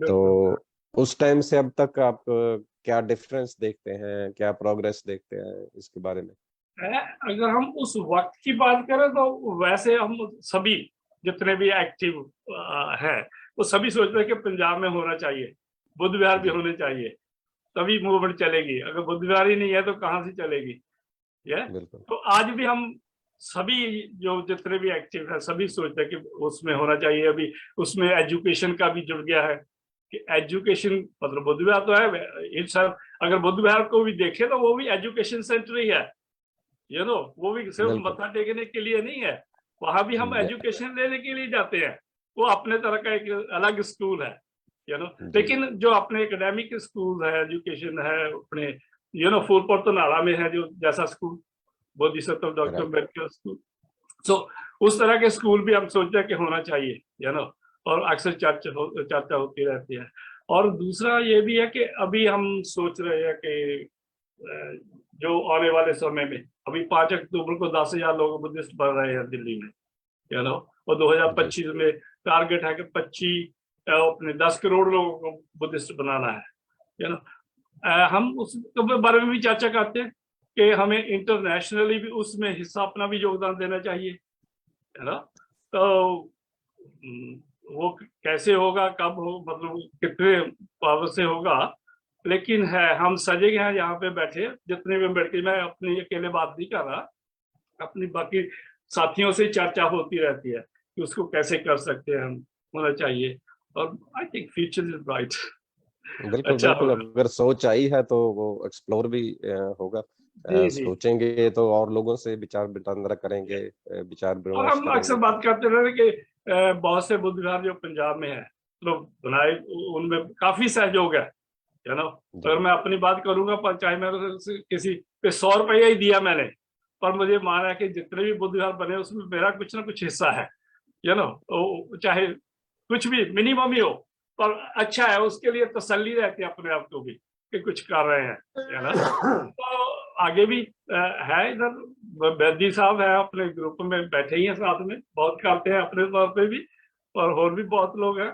तो उस टाइम से अब तक आप क्या डिफरेंस देखते हैं, क्या प्रोग्रेस देखते हैं इसके बारे में? अगर हम उस वक्त की बात करें तो वैसे हम सभी जितने भी एक्टिव है, वो सभी सोचते हैं कि पंजाब में होना चाहिए, बुद्ध विहार भी होने चाहिए, तभी मूवमेंट चलेगी। अगर बुद्ध विहार ही नहीं है तो कहाँ से चलेगी? तो आज भी हम सभी जो जितने भी एक्टिव है, सभी सोचते हैं कि उसमें होना चाहिए। अभी उसमें एजुकेशन का भी जुड़ गया है कि एजुकेशन मतलब बुद्ध विहार तो है, अगर बुद्ध विहार को भी देखे तो वो भी एजुकेशन सेंटर ही है, यू नो, वो भी सिर्फ मत्था टेकने के लिए नहीं है, वहां भी हम एजुकेशन लेने के लिए जाते हैं। वो अपने तरह का एक अलग स्कूल है, यू नो। लेकिन जो अपने एकेडमिक स्कूल है, एजुकेशन है अपने, यू नो, फूलपुर तो नाला में है जो जैसा school, Bodhisattva doctor Ambedkar school. So उस तरह के स्कूल भी हम सोचते हैं कि होना चाहिए, यू नो, और अक्सर चर्चा होती रहती है। और दूसरा ये भी है कि अभी हम सोच रहे हैं कि जो आने वाले समय में, अभी 5 अक्टूबर को 10,000 लोग बुद्धिस्ट बढ़ रहे हैं दिल्ली में, यू नो, और 2025 में टारगेट है कि 10 करोड़ लोगों को बुद्धिस्ट बनाना है, यू नो। हम उस बारे में भी चर्चा करते हैं कि हमें इंटरनेशनली भी उसमें हिस्सा, अपना भी योगदान देना चाहिए, है ना। तो वो कैसे होगा, कब हो, मतलब कितने पावर से होगा, लेकिन है हम सजग हैं यहाँ पे बैठे, जितने भी बैठ के, मैं अपनी अकेले बात नहीं कर रहा, अपनी बाकी साथियों से चर्चा होती रहती है कि उसको कैसे कर सकते हैं हम, होना चाहिए। और I think future is bright. बिल्कुल बिल्कुल, अगर सोच आई है तो वो एक्सप्लोर भी होगा। सोचेंगे तो और लोगों से विचार विमर्श करेंगे, विचार और हम अक्सर बात करते रहे कि बहुत से बुद्ध विहार जो पंजाब में है लोग बनाए, उनमें काफी सहयोग है, यू नो। अगर मैं अपनी बात करूंगा, पर चाहे मैं किसी पे 100 रुपया ही दिया मैंने, पर मुझे माना कि जितने भी बुद्ध विहार बने उसमें मेरा कुछ ना कुछ हिस्सा है, यू नो, चाहे कुछ भी मिनिमम ही हो, पर अच्छा है, उसके लिए तसल्ली रहती है अपने आप को भी कि कुछ कर रहे हैं, है ना। तो आगे भी है, इधर बैदी साहब है अपने ग्रुप में बैठे ही हैं साथ में, बहुत करते हैं अपने तौर पे भी, और भी बहुत लोग हैं।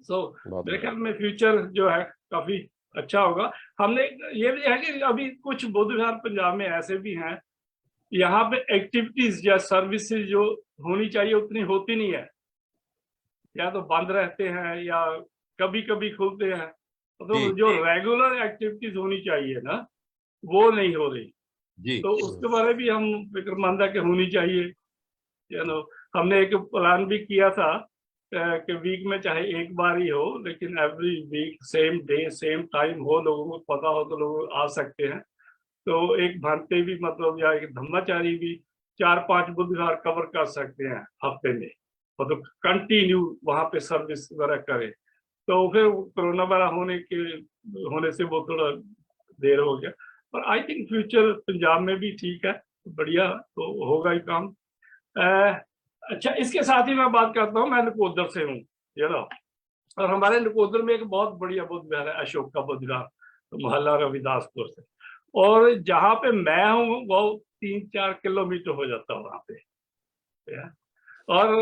सो मेरे ख्याल में फ्यूचर जो है काफी अच्छा होगा। हमने ये भी है कि अभी कुछ बुद्ध विहार पंजाब में ऐसे भी हैं, यहाँ पे एक्टिविटीज या सर्विसेज जो होनी चाहिए उतनी होती नहीं है, या तो बंद रहते हैं या कभी कभी खुलते हैं। तो जो रेगुलर एक्टिविटीज होनी चाहिए ना, वो नहीं हो रही। जी। तो उसके बारे भी हम फिक्रमंद है कि होनी चाहिए, यू नो। हमने एक प्लान भी किया था कि वीक में चाहे एक बार ही हो, लेकिन every week same day same time हो, लोगों को पता हो तो लोग आ सकते हैं। तो एक भांति भी मतलब, या एक धम्माचारी भी 4-5 बुद्ध विहार कवर कर सकते हैं हफ्ते में, मतलब कंटिन्यू वहां पे सर्विस वगैरह करे। तो फिर कोरोना वगैरह होने से वो थोड़ा देर हो गया, पर आई थिंक फ्यूचर पंजाब में भी ठीक है, बढ़िया, तो होगा ही काम। अच्छा, इसके साथ ही मैं बात करता हूँ, मैं नकोदर से हूँ, यू नो, और हमारे नकोदर में एक बहुत बढ़िया बुद्ध विहार है, अशोक का बुद्ध विहार, मोहल्ला रविदासपुर से। और जहाँ पे मैं हूँ वो 3-4 किलोमीटर हो जाता है वहाँ पे, और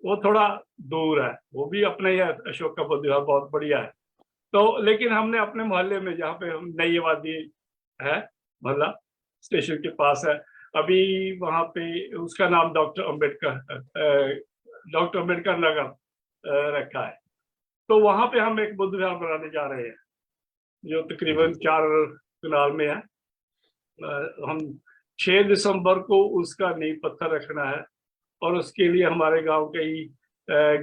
वो थोड़ा दूर है, वो भी अपने ही अशोक का बुद्ध विहार बहुत बढ़िया है। तो लेकिन हमने अपने मोहल्ले में, जहाँ पे हम नई आबादी है, मोहल्ला स्टेशन के पास है, अभी वहाँ पे उसका नाम डॉक्टर अम्बेडकर नगर रखा है। तो वहाँ पे हम एक बुद्ध विहार बनाने जा रहे हैं, जो तकरीबन 4 कनाल में है। हम 6 दिसंबर को उसका नींव पत्थर रखना है, और उसके लिए हमारे गांव के ही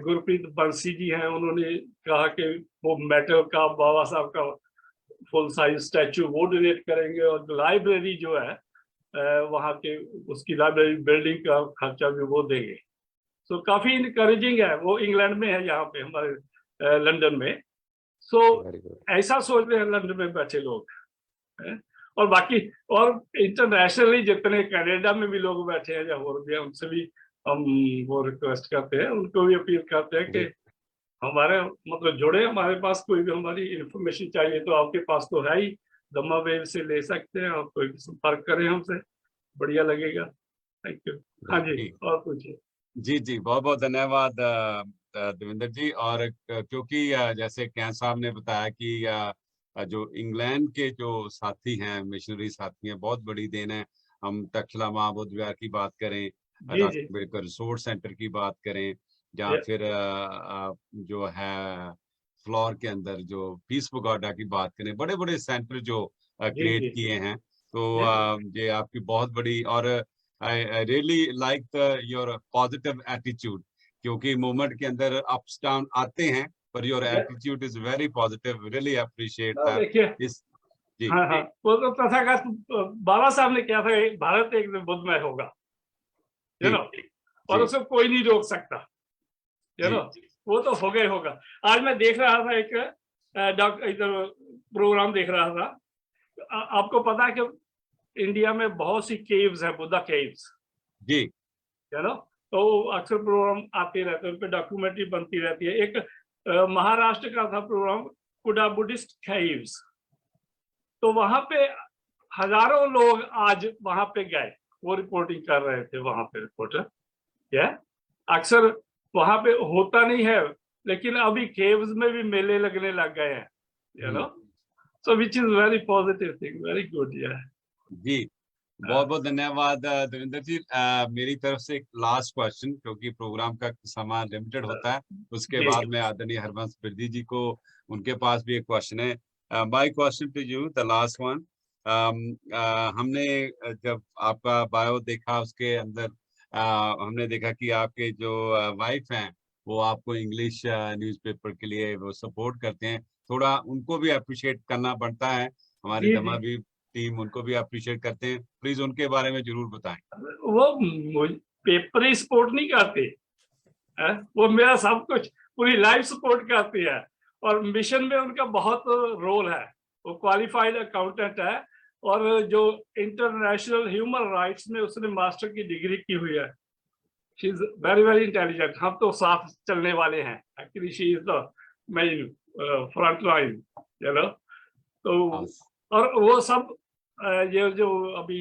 गुरप्रीत बंसी जी हैं, उन्होंने कहा कि वो मेटल का बाबा साहब का फुल साइज स्टैचू वो डोनेट करेंगे, और लाइब्रेरी जो है वहाँ के, उसकी लाइब्रेरी बिल्डिंग का खर्चा भी वो देंगे। सो काफी इनकरेजिंग है। वो इंग्लैंड में है, यहाँ पे हमारे लंदन में। सो ऐसा सोच रहे हैं लंदन में बैठे लोग, और बाकी और इंटरनेशनली जितने कनाडा में भी लोग बैठे हैं या और भी, उनसे भी हम वो रिक्वेस्ट करते हैं, उनको भी अपील करते हैं कि हमारे मतलब जुड़े, हमारे पास कोई भी हमारी इंफॉर्मेशन चाहिए तो आपके पास तो है ही, धम्मा वेव से ले सकते हैं, आप कोई संपर्क करें हमसे, बढ़िया लगेगा। Thank you. हाँ जी, और पूछिए। जी जी, बहुत बहुत धन्यवाद देवेंद्र जी। और क्योंकि जैसे कैं साहब ने बताया कि जो इंग्लैंड के जो साथी हैं, मिशनरी साथी हैं, बहुत बड़ी देन है। हम तक्षशिला महाबोधि विहार की बात करें, डॉक्टर अम्बेडकर रिसोर्स सेंटर की बात करें, जहाँ फिर जो है फ्लोर के अंदर जो पीस पगोडा की बात करें, बड़े बड़े सेंटर जो क्रिएट किए हैं। तो ये आपकी बहुत बड़ी, और I really like your positive attitude, क्योंकि मूवमेंट के अंदर अप्स डाउन आते हैं, per your attitude is very positive, really appreciate that. इस जी, हाँ, वो तो तथागत बाबा साहब ने क्या था, भारत एक दिन बुद्धमय होगा, यू नो, और उसको कोई नहीं रोक सकता, यू नो, वो तो होगा ही होगा। आज मैं देख रहा था एक डॉक्टर इधर प्रोग्राम देख रहा था, आपको पता है कि इंडिया में बहुत सी केव्स है, Buddha caves ji, you know, तो अक्सर प्रोग्राम आते रहते हैं, उन पे डॉक्यूमेंट्री बनती रहती है। एक महाराष्ट्र का था प्रोग्राम, कुडा बुद्धिस्ट केव्स, तो वहां पे हजारों लोग आज वहां पे गए, वो रिपोर्टिंग कर रहे थे वहां पे रिपोर्टर। अक्सर वहां पे होता नहीं है, लेकिन अभी केव्स में भी मेले लगने लग गए हैं, you know, so which is very positive thing, very good. जी, बहुत बहुत धन्यवाद देवेंद्र जी। मेरी तरफ से एक लास्ट क्वेश्चन, क्योंकि प्रोग्राम का समय लिमिटेड होता है, उसके बाद में आदरणीय हरबंस बिरदी जी को, उनके पास भी एक क्वेश्चन है। My question to you, the last one. हमने जब आपका बायो देखा, उसके अंदर हमने देखा कि आपके जो वाइफ हैं वो आपको इंग्लिश न्यूज़पेपर के लिए वो सपोर्ट करते हैं। थोड़ा उनको भी अप्रिशिएट करना पड़ता है, हमारी धम्मा भी टीम उनको भी अप्रिशिएट करते हैं, प्लीज उनके बारे में जरूर बताएं। वो पेपर ही सपोर्ट नहीं करते, वो मेरा सब कुछ पूरी लाइफ सपोर्ट करती है, और मिशन में उनका बहुत रोल है। वो क्वालिफाइड अकाउंटेंट है और जो इंटरनेशनल ह्यूमन राइट्स में उसने मास्टर की डिग्री की हुई है। She is very very intelligent. हम तो साथ चलने वाले हैं। Actually she is the main front line, you know. तो और वो सब ये जो अभी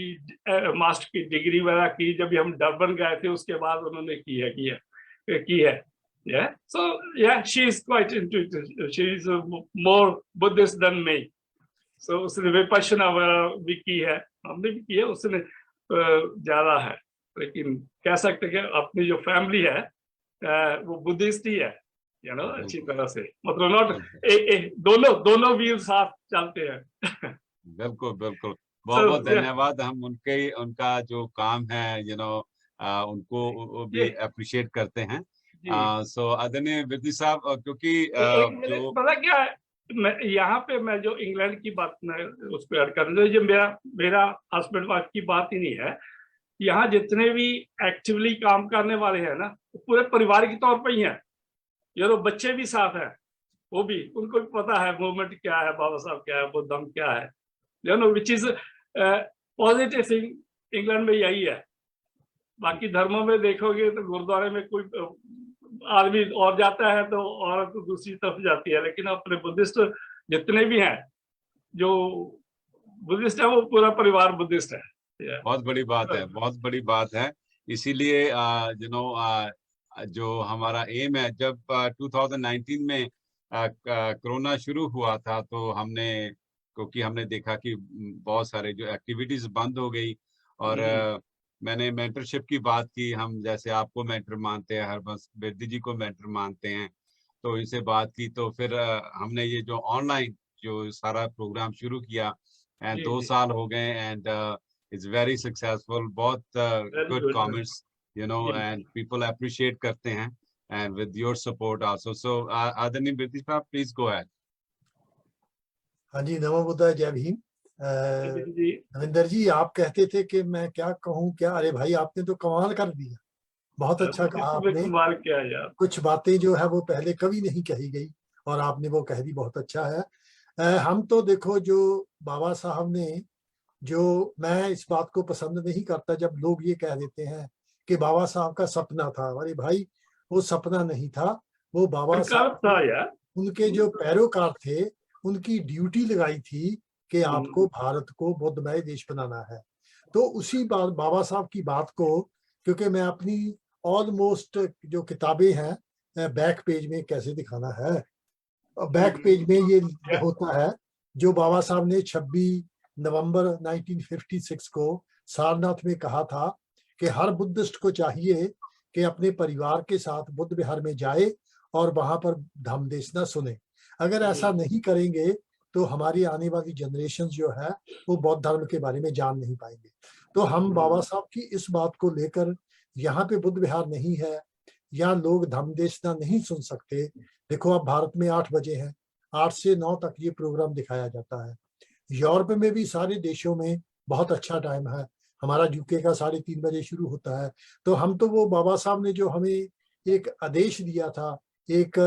मास्टर की डिग्री वगैरह की, जब हम डरबन गए थे उसके बाद उन्होंने की है। Yeah, so yeah, she is quite intuitive. She is more Buddhist than me. So उसने विपश्यना वगैरह भी की है, हमने भी की है, उसने ज्यादा है। लेकिन कह सकते कि अपनी जो फैमिली है वो बुद्धिस्ट ही है, यू नो, अच्छी तरह से। मतलब नॉट दोनों व्हील साथ चलते हैं। बिल्कुल बिल्कुल, बहुत बहुत धन्यवाद। हम उनका जो काम है, यू नो, उनको भी अप्रिशिएट करते हैं। सो आदरणीय विधि साहब, क्योंकि जो पता क्या है, यहाँ पे मैं जो इंग्लैंड की बात में उस पर ऐड कर दूं, जो मेरा हस्बैंड वाइफ की बात ही नहीं है। यहाँ जितने भी एक्टिवली काम करने वाले हैं ना, पूरे परिवार के तौर पर ही हैं। ये तो बच्चे भी साथ हैं, वो भी, उनको भी पता है मूवमेंट क्या है, बाबा साहब क्या है, बुद्धम क्या है, you know, which is positive thing. England में यही है। बाकी धर्मों में देखोगे तो गुरुद्वारे में कोई आदमी और जाता है तो औरत तो दूसरी तरफ जाती है, लेकिन अपने बुद्धिस्ट जितने भी हैं, जो बुद्धिस्ट है, वो पूरा परिवार बुद्धिस्ट है। बहुत बड़ी बात है, बहुत बड़ी बात है। इसीलिए यू नो, जो हमारा एम है, जब 2019 में कोरोना शुरू हुआ था, तो क्योंकि हमने देखा कि बहुत सारे जो एक्टिविटीज बंद हो गई, और मैंने मेंटरशिप की बात की। हम जैसे आपको मेंटर मानते हैं, हरबंस बेदी जी को मेंटर मानते हैं, तो इनसे बात की, तो फिर हमने ये जो ऑनलाइन जो सारा प्रोग्राम शुरू किया, एंड 2 साल हो गए, एंड इट्स वेरी सक्सेसफुल। बहुत good comments, you know, and people appreciate करते हैं, and with your support also. So आदरणीय बेदी साहब, प्लीज गो अहेड। हाँ जी, नमो बुद्धाय, जय भीम। रविंदर जी, आप कहते थे कि मैं क्या कहूँ क्या, अरे भाई आपने तो कमाल कर दिया, बहुत अच्छा कहा आपने। कमाल किया यार। कुछ बातें जो है वो पहले कभी नहीं कही गई और आपने वो कह दी, बहुत अच्छा है। हम तो देखो, जो बाबा साहब ने, जो मैं इस बात को पसंद नहीं करता जब लोग ये कह देते हैं कि बाबा साहब का सपना था। अरे भाई, वो सपना नहीं था, वो बाबा साहब था यार। उनके जो पैरोकार थे, उनकी ड्यूटी लगाई थी कि आपको भारत को बुद्धमय देश बनाना है। तो उसी बात, बाबा साहब की बात को, क्योंकि मैं अपनी ऑलमोस्ट जो किताबें हैं बैक पेज में कैसे दिखाना है, बैक पेज में ये होता है जो बाबा साहब ने 26 नवंबर 1956 को सारनाथ में कहा था कि हर बुद्धिस्ट को चाहिए कि अपने परिवार के साथ बुद्ध विहार में जाए और वहां पर धम्म देशना सुने। अगर ऐसा नहीं करेंगे तो हमारी आने वाली जनरेशन जो है वो बौद्ध धर्म के बारे में जान नहीं पाएंगे। तो हम बाबा साहब की इस बात को लेकर, यहाँ पे बुद्ध विहार नहीं है, यहाँ लोग धम्म देशना नहीं सुन सकते। देखो, अब भारत में 8 बजे है, 8 से 9 तक ये प्रोग्राम दिखाया जाता है। यूरोप में भी सारे देशों में बहुत अच्छा टाइम है। हमारा यूके का 3:30 बजे शुरू होता है। तो हम तो वो बाबा साहब ने जो हमें एक आदेश दिया था, एक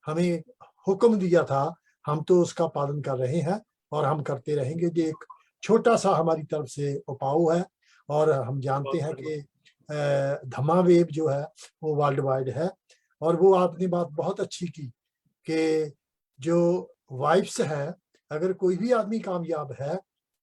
हमें हुक्म दिया था, हम तो उसका पालन कर रहे हैं और हम करते रहेंगे। जो एक छोटा सा हमारी तरफ से उपाय है, और हम जानते हैं कि धम्मा वेव जो है वो वर्ल्ड वाइड है। और वो आपने बात बहुत अच्छी की कि जो वाइफ्स है, अगर कोई भी आदमी कामयाब है,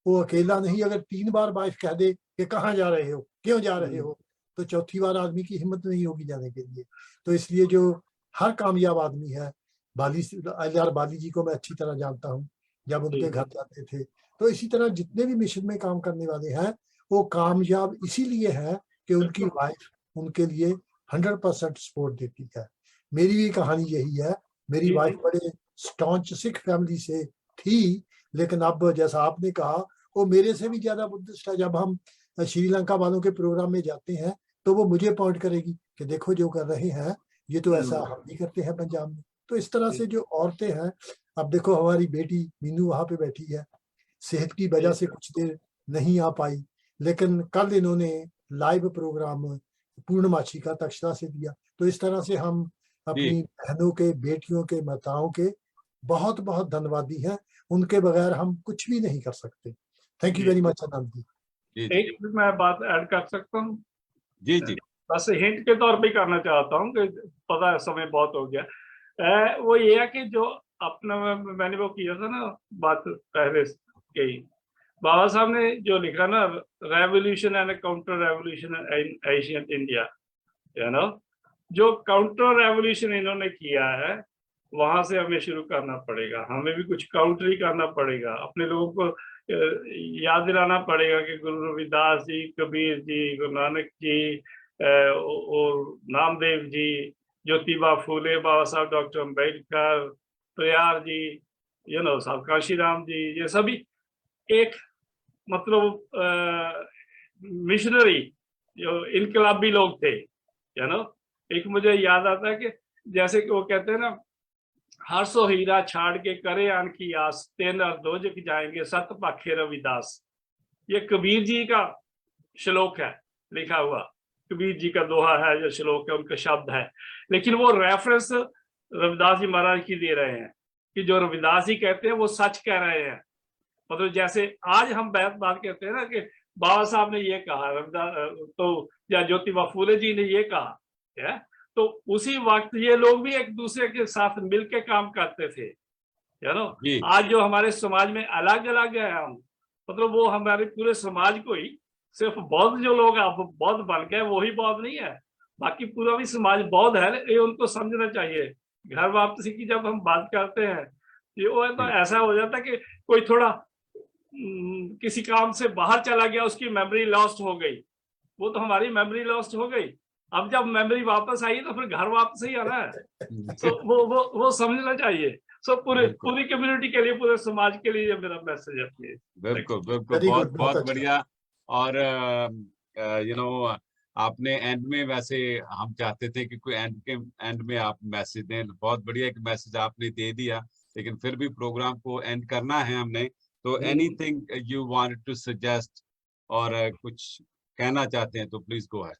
वो अकेला नहीं, अगर 3 बार वाइफ कह दे कि कहाँ जा रहे हो, क्यों जा रहे हो, तो चौथी बार आदमी की हिम्मत नहीं होगी जाने के लिए। तो इसलिए जो हर कामयाब आदमी है, बाली जी को मैं अच्छी तरह जानता हूँ, जब उनके घर जाते थे। तो इसी तरह जितने भी मिशन में काम करने वाले हैं, वो कामयाब इसीलिए है कि उनकी वाइफ उनके लिए 100% सपोर्ट देती है। मेरी भी कहानी यही है। मेरी वाइफ बड़े स्टॉन्च सिख फैमिली से थी, लेकिन अब जैसा आपने कहा, वो मेरे से भी ज्यादा बुद्धिस्ट है। जब हम श्रीलंका वालों के प्रोग्राम में जाते हैं तो वो मुझे पॉइंट करेगी कि देखो जो कर रहे हैं, ये तो ऐसा हम भी करते हैं पंजाब में। तो इस तरह से जो औरतें हैं, अब देखो हमारी बेटी मीनू वहां पे बैठी है, सेहत की वजह से कुछ देर नहीं आ पाई, लेकिन कल इन्होंने लाइव प्रोग्राम पूर्णमासी का तक्षशिला से दिया। तो इस तरह से हम अपनी बहनों के, बेटियों के, माताओं के बहुत बहुत धन्यवादी हैं, उनके बगैर हम कुछ भी नहीं कर सकते। Thank you very much Anand ji. एक मैं बात ऐड कर सकता हूँ? जी जी बस हिंट के तौर पे करना चाहता हूँ कि पता है समय बहुत हो गया। वो ये है कि जो अपना मैंने वो किया था ना बात पहले की, बाबा साहब ने जो लिखा ना, revolution and counter revolution in Asian India, you know, जो काउंटर रेवोल्यूशन इन्होंने किया है वहां से हमें शुरू करना पड़ेगा। हमें भी कुछ काउंटर ही करना पड़ेगा। अपने लोगों को याद दिलाना पड़ेगा कि गुरु रविदास जी, कबीर जी, गुरु नानक जी, और Namdev ji, Jyotiba Phule, Baba Saheb doctor Ambedkar, Periyar ji, you know, Saheb Kashiram जी, ये सभी एक मतलब मिशनरी जो इनकलाबी लोग थे, यू नो। एक मुझे याद आता है कि जैसे कि वो कहते हैं ना, हर सो हीरा छाड़ के करे आन की आस, तेन दोजक जाएंगे सत पाखे रविदास। ये कबीर जी का श्लोक है लिखा हुआ, कबीर जी का दोहा है, जो श्लोक है उनका शब्द है, लेकिन वो रेफरेंस रविदास जी महाराज की दे रहे हैं कि जो रविदास जी कहते हैं वो सच कह रहे हैं। मतलब जैसे आज हम बात कहते हैं ना कि बाबा साहब ने ये कहा, रविदास तो या ज्योतिबा फूले जी ने ये कहा है, तो उसी वक्त ये लोग भी एक दूसरे के साथ मिलके काम करते थे, यू नो। आज जो हमारे समाज में अलग अलग है हम, मतलब वो हमारे पूरे समाज को ही, सिर्फ बौद्ध जो लोग अब बौद्ध बन गए वही बौद्ध नहीं है, बाकी पूरा भी समाज बौद्ध है। ये उनको समझना चाहिए। घर वापसी की जब हम बात करते हैं, ये वो है तो ऐसा हो जाता है कि कोई थोड़ा किसी काम से बाहर चला गया, उसकी मेमोरी लॉस्ट हो गई, वो तो हमारी मेमोरी लॉस्ट हो गई। अब जब मेमोरी वापस आई तो फिर घर वापस ही आना है। तो वो समझना चाहिए। सो पूरी कम्युनिटी के लिए, पूरे समाज के लिए मेरा मैसेज है। बिल्कुल बिल्कुल, बहुत बहुत बढ़िया। और यू नो, आपने एंड में, वैसे हम चाहते थे कि कोई एंड में आप मैसेज दें, बहुत बढ़िया एक मैसेज आपने दे दिया, लेकिन फिर भी प्रोग्राम को एंड करना है हमने, तो anything you wanted to suggest और कुछ कहना चाहते हैं तो प्लीज गो अहेड।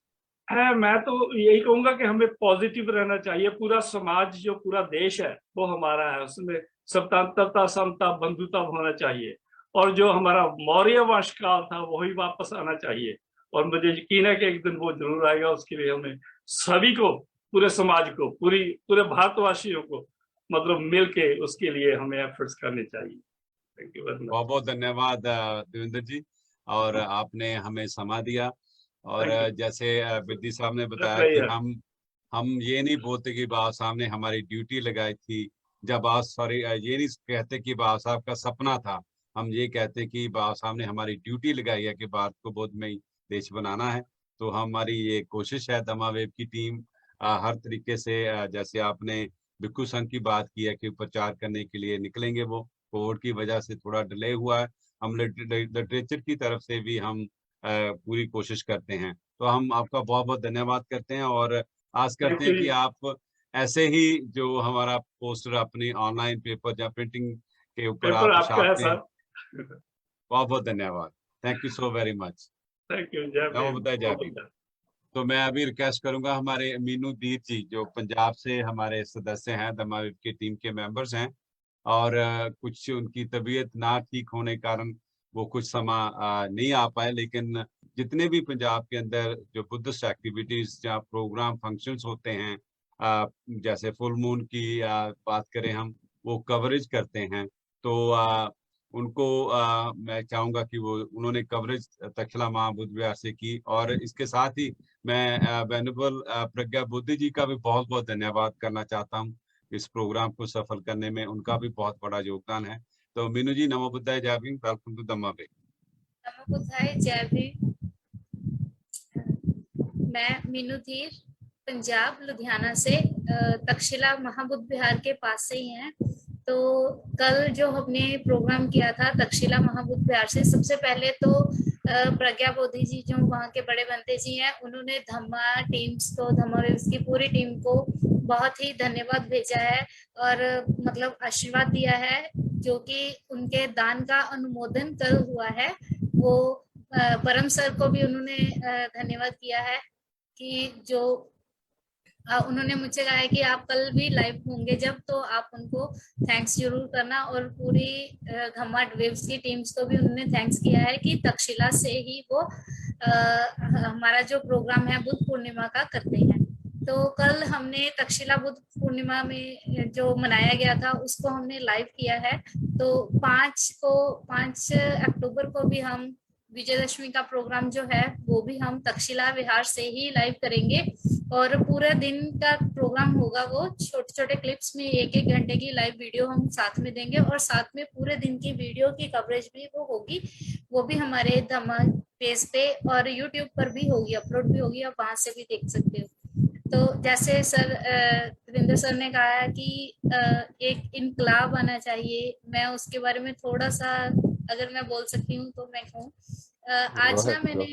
मैं तो यही कहूंगा कि हमें पॉजिटिव रहना चाहिए। पूरा समाज, जो पूरा देश है वो हमारा है, उसमें स्वतंत्रता, समता, बंधुता होना चाहिए, और जो हमारा मौर्य वंशकाल था वही वापस आना चाहिए। और मुझे यकीन है कि एक दिन वो जरूर आएगा। उसके लिए हमें सभी को, पूरे समाज को, पूरे भारतवासियों को मतलब मिलके उसके लिए हमें एफर्ट्स करने चाहिए। Thank you very much. बहुत बहुत धन्यवाद देवेंद्र जी, और आपने हमें समा दिया। और जैसे विद्या साहब ने बताया कि हम ये नहीं बोलते कि बाबा साहब ने हमारी ड्यूटी लगाई थी, जब ये नहीं कहते कि बाबा साहब का सपना था, हम ये कहते कि बाबा साहब ने हमारी ड्यूटी लगाई है कि भारत को बोधमयी देश बनाना है। तो हमारी ये कोशिश है, दमा वेव की टीम हर तरीके से, जैसे आपने भिक्खु संघ की बात की है कि प्रचार करने के लिए निकलेंगे, वो कोविड की वजह से थोड़ा डिले हुआ है। हम लिटरेचर की तरफ से भी हम पूरी कोशिश करते हैं। तो हम आपका बहुत बहुत धन्यवाद करते हैं, और आस करते हैं कि आप ऐसे ही जो हमारा पोस्टर अपनी ऑनलाइन पेपर या प्रिंटिंग के ऊपर आप छापते हैं। बहुत बहुत धन्यवाद। Thank you so very much. Thank you. जय भीम। तो मैं अभी रिक्वेस्ट करूंगा हमारे मीनू दीप जी, जो पंजाब से हमारे सदस्य हैं, दमा वेव की टीम के मेंबर्स हैं, और कुछ उनकी तबीयत ना ठीक होने के कारण वो कुछ समय नहीं आ पाए, लेकिन जितने भी पंजाब के अंदर जो बुद्धिस्ट एक्टिविटीज या प्रोग्राम फंक्शंस होते हैं, जैसे फुल मून की बात करें हम, वो कवरेज करते हैं। तो उनको मैं चाहूंगा कि उन्होंने कवरेज तक्षशिला महाबुद्ध विहार से की, और इसके साथ ही मैं वेनेबल प्रज्ञा बुद्धि जी का भी बहुत बहुत धन्यवाद करना चाहता हूँ। इस प्रोग्राम को सफल करने में उनका भी बहुत बड़ा योगदान है। तो मीनू जी, नमो बुद्धाय, जय भीम, वेलकम टू दमा वेव। नमो बुद्धाय, जय भीम। मैं मीनू धीर, पंजाब लुधियाना से, तक्षशिला महाबुद्ध विहार के पास से ही हैं। तो कल जो हमने प्रोग्राम किया था तक्षशिला महाबुद्ध विहार से, सबसे पहले तो प्रज्ञा बोधि जी जो वहाँ के बड़े बनते जी हैं, उन्होंने धम्मा टीम्स को, धम्मा वेव्स की पूरी टीम को बहुत ही धन्यवाद भेजा है और मतलब आशीर्वाद दिया है, जो कि उनके दान का अनुमोदन कल हुआ है। वो परम सर को भी उन्होंने धन्यवाद किया है कि जो उन्होंने मुझे कहा है कि आप कल भी लाइव होंगे जब, तो आप उनको थैंक्स जरूर करना। और पूरी धम्मा वेव्स की टीम्स को भी उन्होंने थैंक्स किया है कि तक्षशिला से ही वो हमारा जो प्रोग्राम है बुद्ध पूर्णिमा का करते हैं। तो कल हमने तक्षशिला बुद्ध पूर्णिमा में जो मनाया गया था उसको हमने लाइव किया है। तो 5 अक्टूबर को भी हम विजयदशमी का प्रोग्राम जो है वो भी हम तक्षशिला विहार से ही लाइव करेंगे। और पूरा दिन का प्रोग्राम होगा वो छोटे छोटे क्लिप्स में 1-1 घंटे की लाइव वीडियो हम साथ में देंगे, और साथ में पूरे दिन की वीडियो की कवरेज भी वो होगी। वो भी हमारे धम्मा पेज पे और यूट्यूब पर भी होगी, अपलोड भी होगी, आप वहां से भी देख सकते हो। तो जैसे सर रविंद्र सर ने कहा है कि एक इनकलाब आना चाहिए, मैं उसके बारे में थोड़ा सा अगर मैं बोल सकती हूँ तो मैं कहूँ, आज ना मैंने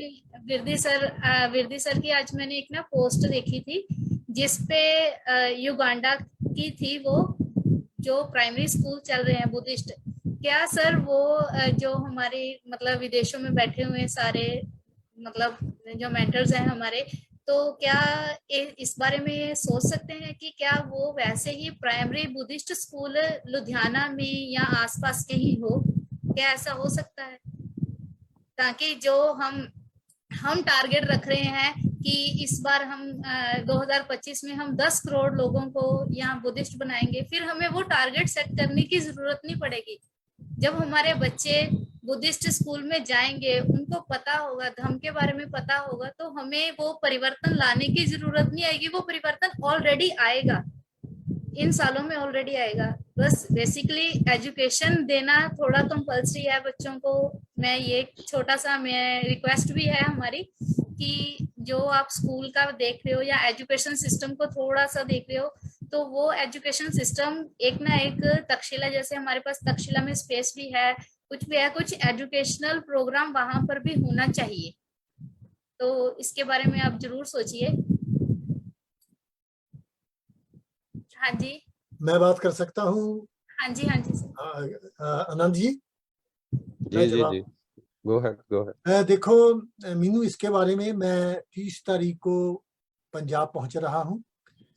विरदी सर की आज मैंने एक ना पोस्ट देखी थी जिसपे युगांडा की थी, वो जो प्राइमरी स्कूल चल रहे हैं बुद्धिस्ट, क्या सर वो जो हमारे मतलब विदेशों में बैठे हुए सारे मतलब जो मेंटर्स हैं हमारे, तो क्या इस बारे में सोच सकते हैं कि क्या वो वैसे ही प्राइमरी बुद्धिस्ट स्कूल लुधियाना में या आसपास कहीं हो, क्या ऐसा हो सकता है? ताकि जो हम टारगेट रख रहे हैं कि इस बार हम 2025 में हम 10 करोड़ लोगों को यहाँ बुद्धिस्ट बनाएंगे, फिर हमें वो टारगेट सेट करने की जरूरत नहीं पड़ेगी। जब हमारे बच्चे बुद्धिस्ट स्कूल में जाएंगे, उनको पता होगा, धम्म के बारे में पता होगा, तो हमें वो परिवर्तन लाने की जरूरत नहीं आएगी, वो परिवर्तन ऑलरेडी आएगा, इन सालों में ऑलरेडी आएगा। बस बेसिकली एजुकेशन देना थोड़ा कंपल्सरी है बच्चों को। मैं ये छोटा सा मैं रिक्वेस्ट भी है हमारी कि जो आप स्कूल का देख रहे हो या एजुकेशन सिस्टम को थोड़ा सा देख रहे हो, तो वो एजुकेशन सिस्टम एक ना एक तक्षशिला जैसे हमारे पास तक्षशिला में स्पेस भी है, कुछ भी है, कुछ एजुकेशनल प्रोग्राम वहां पर भी होना चाहिए। तो इसके बारे में आप जरूर सोचिए। हाँ जी, मैं बात कर सकता हूँ? हाँ जी, हाँ जी सर। आनंद जी, जी गो है। देखो मीनू, इसके बारे में मैं 30 तारीख को पंजाब पहुंच रहा हूं,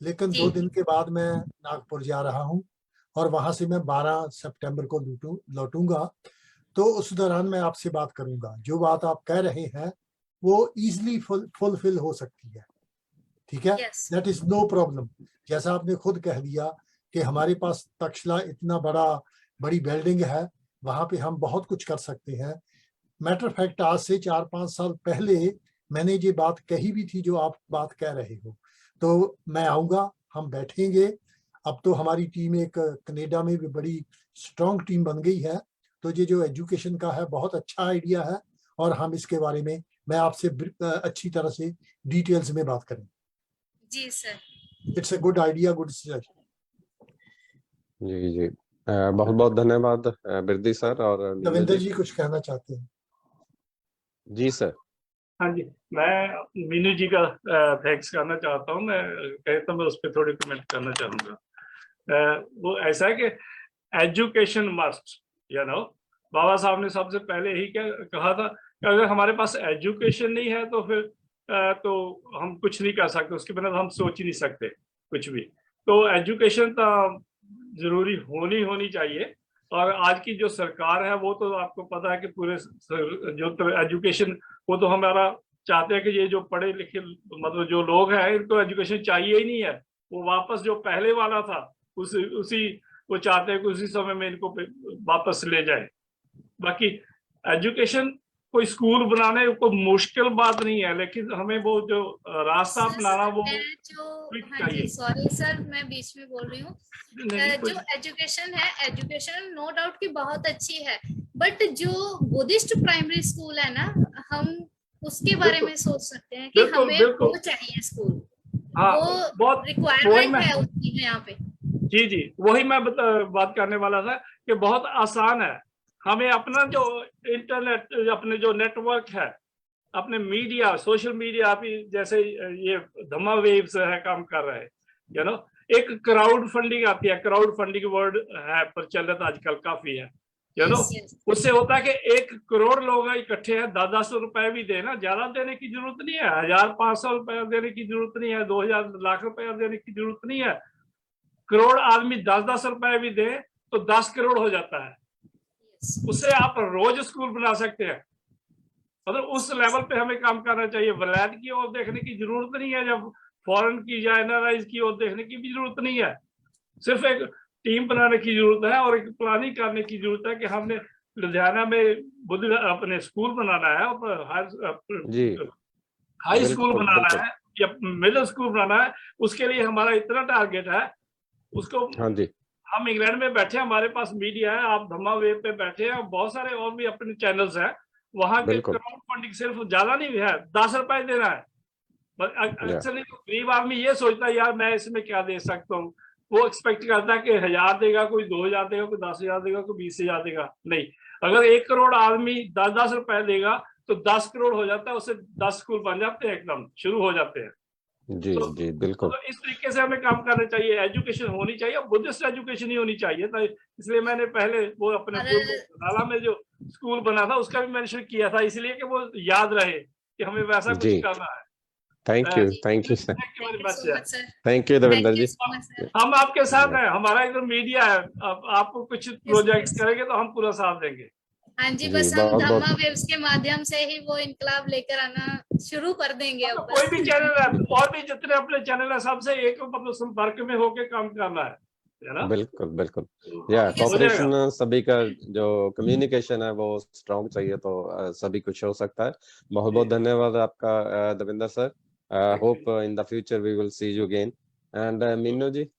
लेकिन 2 दिन के बाद मैं नागपुर जा रहा हूं और वहां से मैं 12 सितंबर को लौटूंगा। तो उस दौरान मैं आपसे बात करूंगा। जो बात आप कह रहे हैं वो इजीली फुलफिल हो सकती है, ठीक है, दैट इज नो प्रॉब्लम। जैसा आपने खुद कह दिया कि हमारे पास तक्षशिला इतना बड़ी बिल्डिंग है, वहां पे हम बहुत कुछ कर सकते हैं। मैटर फैक्ट आज से 4-5 साल पहले मैंने ये बात कही भी थी जो आप बात कह रहे हो। तो मैं आऊंगा, हम बैठेंगे। अब तो हमारी टीम एक कनाडा में भी बड़ी स्ट्रॉन्ग टीम बन गई है। तो ये जो एजुकेशन का है बहुत अच्छा आइडिया है, और हम इसके बारे में मैं आपसे अच्छी तरह से डिटेल्स में बात करें। जी sir, it's a good idea, good suggestion. जी बहुत बहुत धन्यवाद बिरदी सर। और रविंद्र जी कुछ कहना चाहते हैं? जी सर। हाँ जी, मैं मीनू जी का थैंक्स करना चाहता हूँ। मैं कहता मैं उस पर थोड़ी कमेंट करना चाहूँगा। वो ऐसा है कि एजुकेशन मस्ट, बाबा साहब ने सबसे पहले ही क्या कहा था कि अगर हमारे पास एजुकेशन नहीं है तो फिर तो हम कुछ नहीं कर सकते, उसके बिना हम सोच ही नहीं सकते कुछ भी। तो एजुकेशन तो जरूरी होनी चाहिए। और आज की जो सरकार है वो तो आपको पता है कि पूरे जो तो एजुकेशन वो तो हमारा चाहते हैं कि ये जो पढ़े लिखे मतलब जो लोग हैं इनको एजुकेशन चाहिए ही नहीं है। वो वापस जो पहले वाला था उसी वो चाहते हैं कि उसी समय में इनको वापस ले जाए। बाकी एजुकेशन कोई स्कूल बनाने को मुश्किल बात नहीं है, लेकिन हमें वो जो रास्ता अपनाना वो चाहिए। सॉरी सर, मैं बीच में बोल रही हूँ। जो एजुकेशन है, एजुकेशन नो डाउट की बहुत अच्छी है, बट जो बुद्धिस्ट प्राइमरी स्कूल है ना, हम उसके बारे में सोच सकते हैं कि हमें वो चाहिए स्कूल। हाँ, वो बहुत रिक्वायरमेंट है उसकी यहाँ पे। जी वही मैं बात करने वाला था कि बहुत आसान है। हमें अपना जो इंटरनेट, अपने जो नेटवर्क है, अपने मीडिया, सोशल मीडिया भी जैसे ये धम्मा वेव्स है काम कर रहे हैं, एक क्राउड फंडिंग आती है। क्राउड फंडिंग वर्ड है प्रचलित आजकल काफी है, Yes, yes. उससे होता है कि 1 करोड़ लोग इकट्ठे हैं, 10-10 रुपए भी देना, ज्यादा देने की जरूरत नहीं है, 1500 रुपया देने की जरूरत नहीं है, 2000 लाख रुपया देने की जरूरत नहीं है। करोड़ आदमी 10-10 रुपए भी दे तो 10 करोड़ हो जाता है। उससे आप रोज स्कूल बना सकते हैं। मतलब उस लेवल पे हमें काम करना चाहिए। वलैद की ओर देखने की जरूरत नहीं है, जब फॉरेन की या एनआरआई की ओर देखने की भी जरूरत नहीं है। सिर्फ एक टीम बनाने की जरूरत है और एक प्लानिंग करने की जरूरत है कि हमने लुधियाना में बुद्ध अपने स्कूल बनाना है, जी हाई स्कूल बिल्कुल बनाना बिल्कुल। है या मिडिल स्कूल बनाना है। उसके लिए हमारा इतना टारगेट है, उसको हाँ जी हम इंग्लैंड में बैठे हैं, हमारे पास मीडिया है, आप धम्मा वेब पे बैठे हैं, बहुत सारे और भी अपने चैनल्स हैं, वहां के बिल्कुल। क्राउड फंडिंग सिर्फ ज्यादा नहीं है, 10 रुपए देना है। या अक्सर गरीब आदमी ये सोचता है यार मैं इसमें क्या दे सकता हूँ, वो एक्सपेक्ट करता है कि 1000 देगा, कोई 2000 देगा, कोई 10,000 देगा, कोई 20,000 देगा। नहीं, अगर 1 करोड़ आदमी 10-10 रुपए देगा तो 10 करोड़ हो जाता है, उससे 10 स्कूल बन जाते हैं, एकदम शुरू हो जाते हैं। जी तो जी बिल्कुल। इस तरीके से हमें काम करना चाहिए। एजुकेशन होनी चाहिए, बुद्धिस्ट एजुकेशन ही होनी चाहिए। तो इसलिए मैंने पहले वो अपने नाला में जो स्कूल बना था उसका भी मेंशन किया था, इसलिए कि वो याद रहे कि हमें वैसा कुछ जी करना है। Thank you sir. Thank you very Thank you much so much, sir. Thank you Thank Devendra you ji. so much, sir. हम आपके साथ हैं, हमारा इधर मीडिया है, आप कुछ प्रोजेक्ट करेंगे तो हम पूरा साथ देंगे। हाँ जी, जी बस हम बहुत धम्मा बहुत वेव्स के माध्यम से ही वो इनकलाब लेकर आना शुरू कर देंगे अब कोई बस। भी चैनल है और भी जितने अपने चैनल है सबसे एक मतलब संपर्क में होके काम करना है ना। बिल्कुल बिल्कुल। या हो जाएगा। कोऑपरेशन सभी का जो कम्युनिकेशन है वो स्ट्रांग चाहिए तो सभी कुछ हो सकता है। बहुत बहुत धन्यवाद आपका Devendra sir. Hope in the future we will see you again. And Meenu ji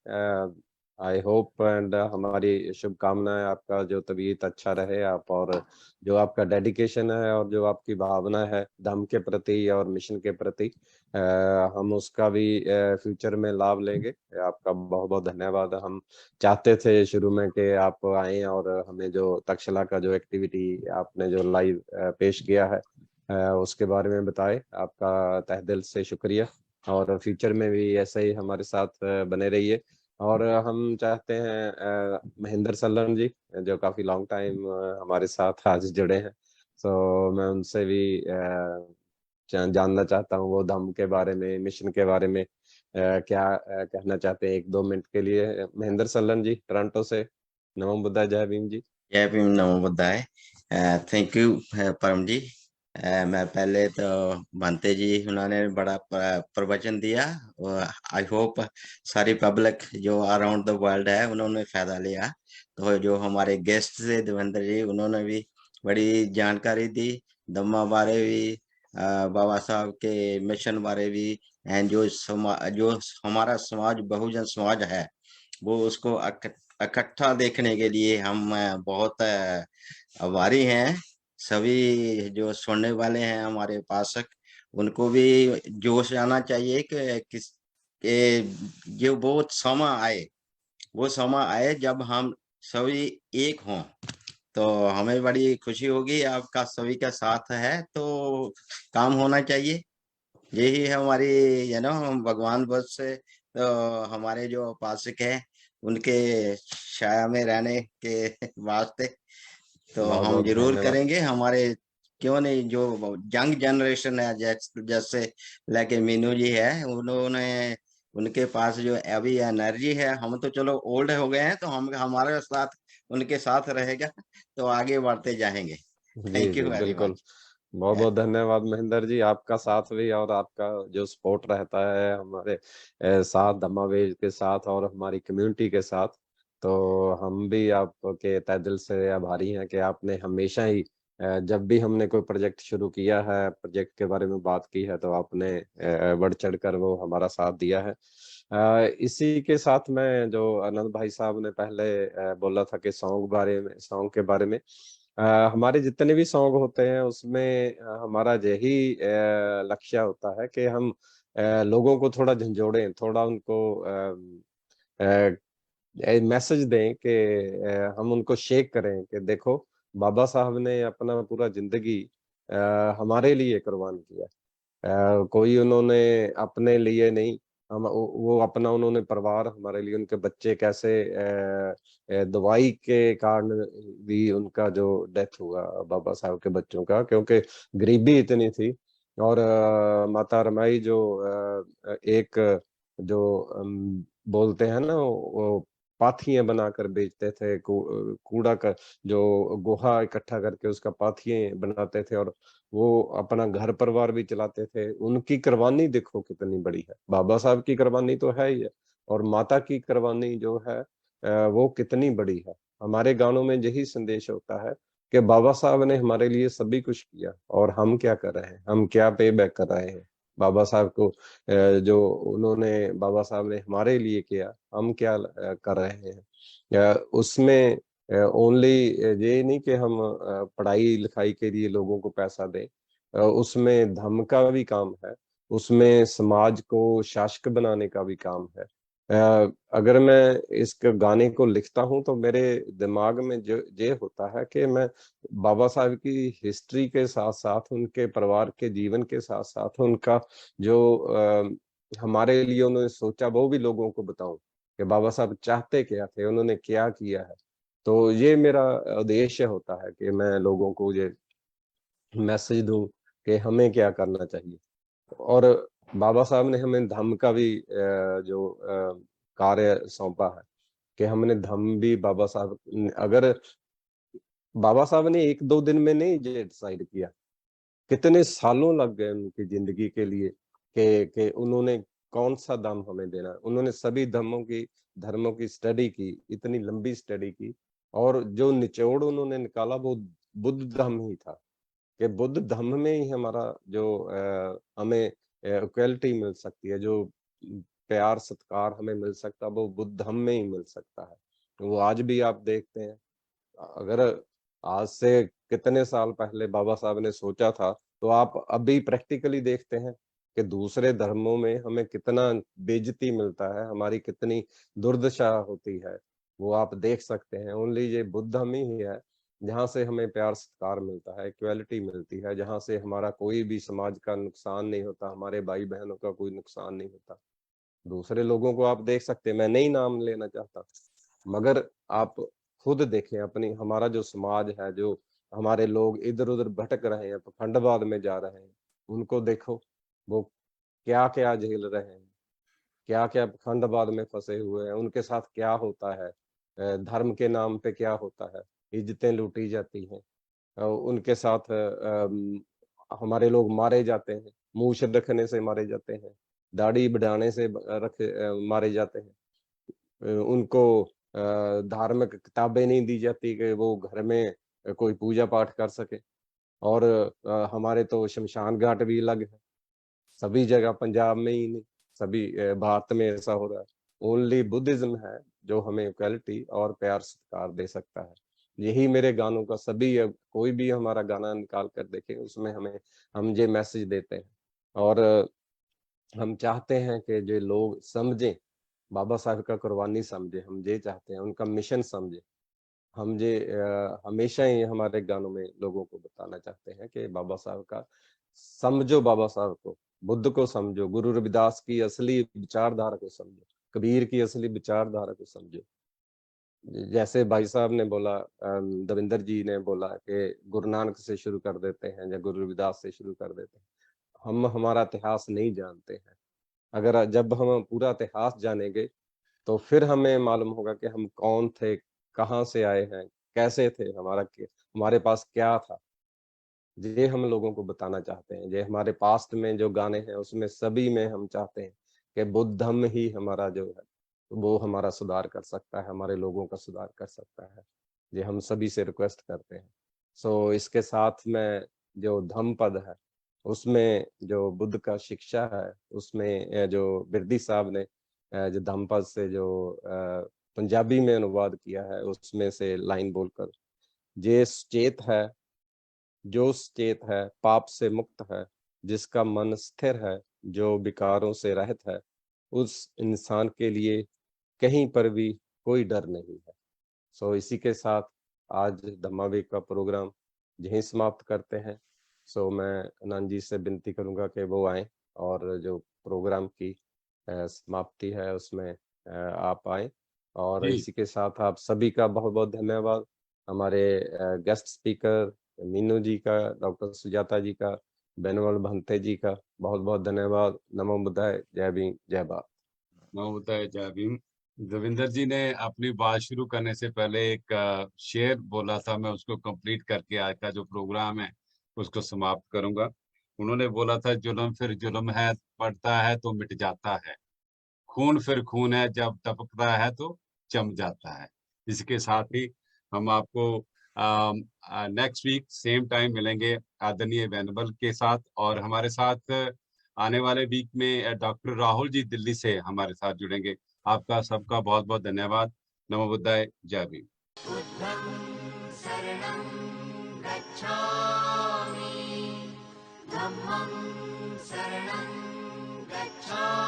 I hope and हमारी शुभकामनाएं आपका जो तबीयत अच्छा रहे आप, और जो आपका डेडिकेशन है और जो आपकी भावना है धम्म के प्रति और मिशन के प्रति हम उसका भी फ्यूचर में लाभ लेंगे। आपका बहुत बहुत धन्यवाद। हम चाहते थे शुरू में कि आप आए और हमें जो तक्षशिला का जो एक्टिविटी आपने जो लाइव पेश किया है उसके बारे में बताए। आपका तहे दिल से शुक्रिया, और फ्यूचर में भी ऐसे ही हमारे साथ बने रहिए। और हम चाहते हैं महेंद्र सल्लन जी जो काफी लॉन्ग टाइम हमारे साथ आज जुड़े हैं, तो मैं उनसे भी जानना चाहता हूँ वो धम्म के बारे में, मिशन के बारे में क्या कहना चाहते हैं 1-2 मिनट के लिए। महेंद्र सल्लन जी टोरंटो से। नमो बुद्धाय, जय भीम जी। जय भीम, नमो बुद्धाय। थैंक यू परम जी। मैं पहले तो भांते जी उन्होंने बड़ा प्रवचन दिया, आई होप सारी पब्लिक जो अराउंड द वर्ल्ड है उन्होंने फायदा लिया। तो जो हमारे गेस्ट थे देवेंद्र जी, उन्होंने भी बड़ी जानकारी दी धम्मा बारे भी, बाबा साहब के मिशन बारे भी, एंड जो हमारा समाज बहुजन समाज है वो उसको इकट्ठा देखने के लिए हम बहुत आभारी हैं। सभी जो सुनने वाले हैं हमारे उपासक, उनको भी जोश आना चाहिए कि जो वो समय आए जब हम सभी एक हों। तो हमें बड़ी खुशी होगी, आपका सभी का साथ है तो काम होना चाहिए। यही है हमारी हम भगवान बुद्ध से तो हमारे जो उपासक हैं उनके छाया में रहने के वास्ते तो बहुत हम बहुत जरूर धन्यवाद। करेंगे। हमारे क्यों नहीं, जो यंग जनरेशन है जैसे लेके मीनू जी है, उन्होंने उनके पास जो अभी एनर्जी है, हम तो चलो ओल्ड हो गए हैं तो हम हमारे साथ उनके साथ रहेगा तो आगे बढ़ते जाएंगे। जी थैंक यू जी वेरी बिल्कुल। मच। बहुत बहुत धन्यवाद महेंद्र जी, आपका साथ भी और आपका जो सपोर्ट रहता है हमारे साथ धम्मा वेव के साथ और हमारी कम्युनिटी के साथ। तो हम भी आपके तहे दिल से आभारी हैं कि आपने हमेशा ही जब भी हमने कोई प्रोजेक्ट शुरू किया है, प्रोजेक्ट के बारे में बात की है, तो आपने बढ़ चढ़ कर वो हमारा साथ दिया है। इसी के साथ में जो आनंद भाई साहब ने पहले बोला था कि सॉन्ग के बारे में हमारे जितने भी सॉन्ग होते हैं उसमें हमारा यही लक्ष्य होता है कि हम लोगों को थोड़ा झंझोड़ें, थोड़ा उनको मैसेज दें कि हम उनको शेक करें कि देखो बाबा साहब ने अपना पूरा जिंदगी हमारे लिए कुर्बान किया। कोई उन्होंने अपने लिए नहीं, हम वो अपना उन्होंने परिवार हमारे लिए, उनके बच्चे कैसे दवाई के कारण भी उनका जो डेथ हुआ बाबा साहब के बच्चों का, क्योंकि गरीबी इतनी थी। और माता रमाई जो एक जो बोलते हैं ना, वो पाथियां बनाकर बेचते थे, कूड़ा का जो गोहा इकट्ठा करके उसका पाथियां बनाते थे, और वो अपना घर परिवार भी चलाते थे। उनकी कुर्बानी देखो कितनी बड़ी है। बाबा साहब की कुर्बानी तो है ही है, और माता की कुर्बानी जो है वो कितनी बड़ी है। हमारे गानों में यही संदेश होता है कि बाबा साहब ने हमारे लिए सभी कुछ किया, और हम क्या कर रहे हैं, हम क्या पे बैक कर रहे हैं बाबा साहब को। जो उन्होंने बाबा साहब ने हमारे लिए किया, हम क्या कर रहे हैं उसमें। ओनली ये नहीं कि हम पढ़ाई लिखाई के लिए लोगों को पैसा दें, उसमें धर्म का भी काम है, उसमें समाज को शासक बनाने का भी काम है। अगर मैं इस गाने को लिखता हूं तो मेरे दिमाग में जो ये होता है कि मैं बाबा साहब की हिस्ट्री के साथ साथ, उनके परिवार के जीवन के साथ साथ, उनका जो हमारे लिए उन्होंने सोचा वो भी लोगों को बताऊं कि बाबा साहब चाहते क्या थे, उन्होंने क्या किया है। तो ये मेरा उद्देश्य होता है कि मैं लोगों को ये मैसेज दूं कि हमें क्या करना चाहिए। और बाबा साहब ने हमें धम्म का भी जो कार्य सौंपा है कि हमने धम्म भी बाबा साहब, अगर बाबा साहब ने एक दो दिन में नहीं ये डिसाइड किया, कितने सालों लग गए उनकी जिंदगी के लिए कि उन्होंने कौन सा धम्म हमें देना है। उन्होंने सभी धर्मों की स्टडी की, इतनी लंबी स्टडी की, और जो निचोड़ उन्होंने निकाला वो बुद्ध धम्म ही था, कि बुद्ध धम्म में ही हमारा जो हमें इक्वलिटी मिल सकती है, जो प्यार सत्कार हमें मिल सकता है, वो बुद्ध धम्म में ही मिल सकता है। वो आज भी आप देखते हैं, अगर आज से कितने साल पहले बाबा साहब ने सोचा था, तो आप अभी प्रैक्टिकली देखते हैं कि दूसरे धर्मों में हमें कितना बेइज्जती मिलता है, हमारी कितनी दुर्दशा होती है, वो आप देख सकते हैं। ओनली ये बुद्ध धर्म ही है जहाँ से हमें प्यार सत्कार मिलता है, इक्वालिटी मिलती है, जहाँ से हमारा कोई भी समाज का नुकसान नहीं होता, हमारे भाई बहनों का कोई नुकसान नहीं होता। दूसरे लोगों को आप देख सकते हैं, मैं नहीं नाम लेना चाहता, मगर आप खुद देखें अपनी, हमारा जो समाज है, जो हमारे लोग इधर उधर भटक रहे हैं, पखंडवाद में जा रहे हैं, उनको देखो वो क्या क्या झेल रहे हैं, क्या क्या पखंडवाद में फंसे हुए हैं, उनके साथ क्या होता है, धर्म के नाम पे क्या होता है, इज्जतें लूटी जाती हैं, उनके साथ हमारे लोग मारे जाते हैं, मूछ रखने से मारे जाते हैं, दाढ़ी बढ़ाने से मारे जाते हैं, उनको धार्मिक किताबें नहीं दी जाती कि वो घर में कोई पूजा पाठ कर सके। और हमारे तो शमशान घाट भी अलग है, सभी जगह, पंजाब में ही नहीं, सभी भारत में ऐसा हो रहा है। ओनली बुद्धिज्म है जो हमें इक्वालिटी और प्यार सत्कार दे सकता है। यही मेरे गानों का, सभी कोई भी हमारा गाना निकाल कर देखे, उसमें हम ये मैसेज देते हैं। और हम चाहते हैं कि जो लोग समझें, बाबा साहब का कुर्बानी समझे, हम ये चाहते हैं, उनका मिशन समझे। हम ये हमेशा ही हमारे गानों में लोगों को बताना चाहते हैं कि बाबा साहब का समझो, बाबा साहब को, बुद्ध को समझो, गुरु रविदास की असली विचारधारा को समझो, कबीर की असली विचारधारा को समझो। जैसे भाई साहब ने बोला, दविंदर जी ने बोला कि गुरु नानक से शुरू कर देते हैं या गुरु रविदास से शुरू कर देते हैं। हम हमारा इतिहास नहीं जानते हैं, अगर जब हम पूरा इतिहास जानेंगे तो फिर हमें मालूम होगा कि हम कौन थे, कहाँ से आए हैं, कैसे थे, हमारे पास क्या था। ये हम लोगों को बताना चाहते हैं। ये हमारे पास्ट में जो गाने हैं उसमें सभी में हम चाहते हैं कि बुद्ध धम्म ही हमारा जो है वो हमारा सुधार कर सकता है, हमारे लोगों का सुधार कर सकता है। ये हम सभी से रिक्वेस्ट करते हैं। सो इसके साथ में जो धम्म पद है उसमें जो बुद्ध का शिक्षा है, उसमें जो बिरदी साहब ने जो धम्म पद से जो पंजाबी में अनुवाद किया है, उसमें से लाइन बोलकर, जे सचेत है, जो सचेत है पाप से मुक्त है, जिसका मन स्थिर है, जो विकारों से रहित है, उस इंसान के लिए कहीं पर भी कोई डर नहीं है। सो इसी के साथ आज धम्मावीक का प्रोग्राम यहीं समाप्त करते हैं। सो मैं आनंद जी से विनती करूंगा कि वो आए और जो प्रोग्राम की समाप्ति है उसमें आप आए। और जी। इसी के साथ आप सभी का बहुत बहुत धन्यवाद। हमारे गेस्ट स्पीकर मीनू जी का, डॉक्टर सुजाता जी का, बेनवल भंते जी का बहुत बहुत धन्यवाद। नमो बुद्धाय, जय भीम, जय भारत। नमो बुद्धाय, जय भीम। देविंदर जी ने अपनी बात शुरू करने से पहले एक शेर बोला था, मैं उसको कंप्लीट करके आज का जो प्रोग्राम है उसको समाप्त करूंगा। उन्होंने बोला था, जुल्म फिर जुल्म है, पड़ता है तो मिट जाता है, खून फिर खून है, जब टपकता है तो जम जाता है। इसके साथ ही हम आपको नेक्स्ट वीक सेम टाइम मिलेंगे आदरणीय वेनेबल के साथ। और हमारे साथ आने वाले वीक में डॉक्टर राहुल जी दिल्ली से हमारे साथ जुड़ेंगे। आपका सबका बहुत बहुत धन्यवाद। नमो बुद्धाय, जय भीम। बुद्धं शरणं गच्छामि, धम्मं शरणं गच्छामि।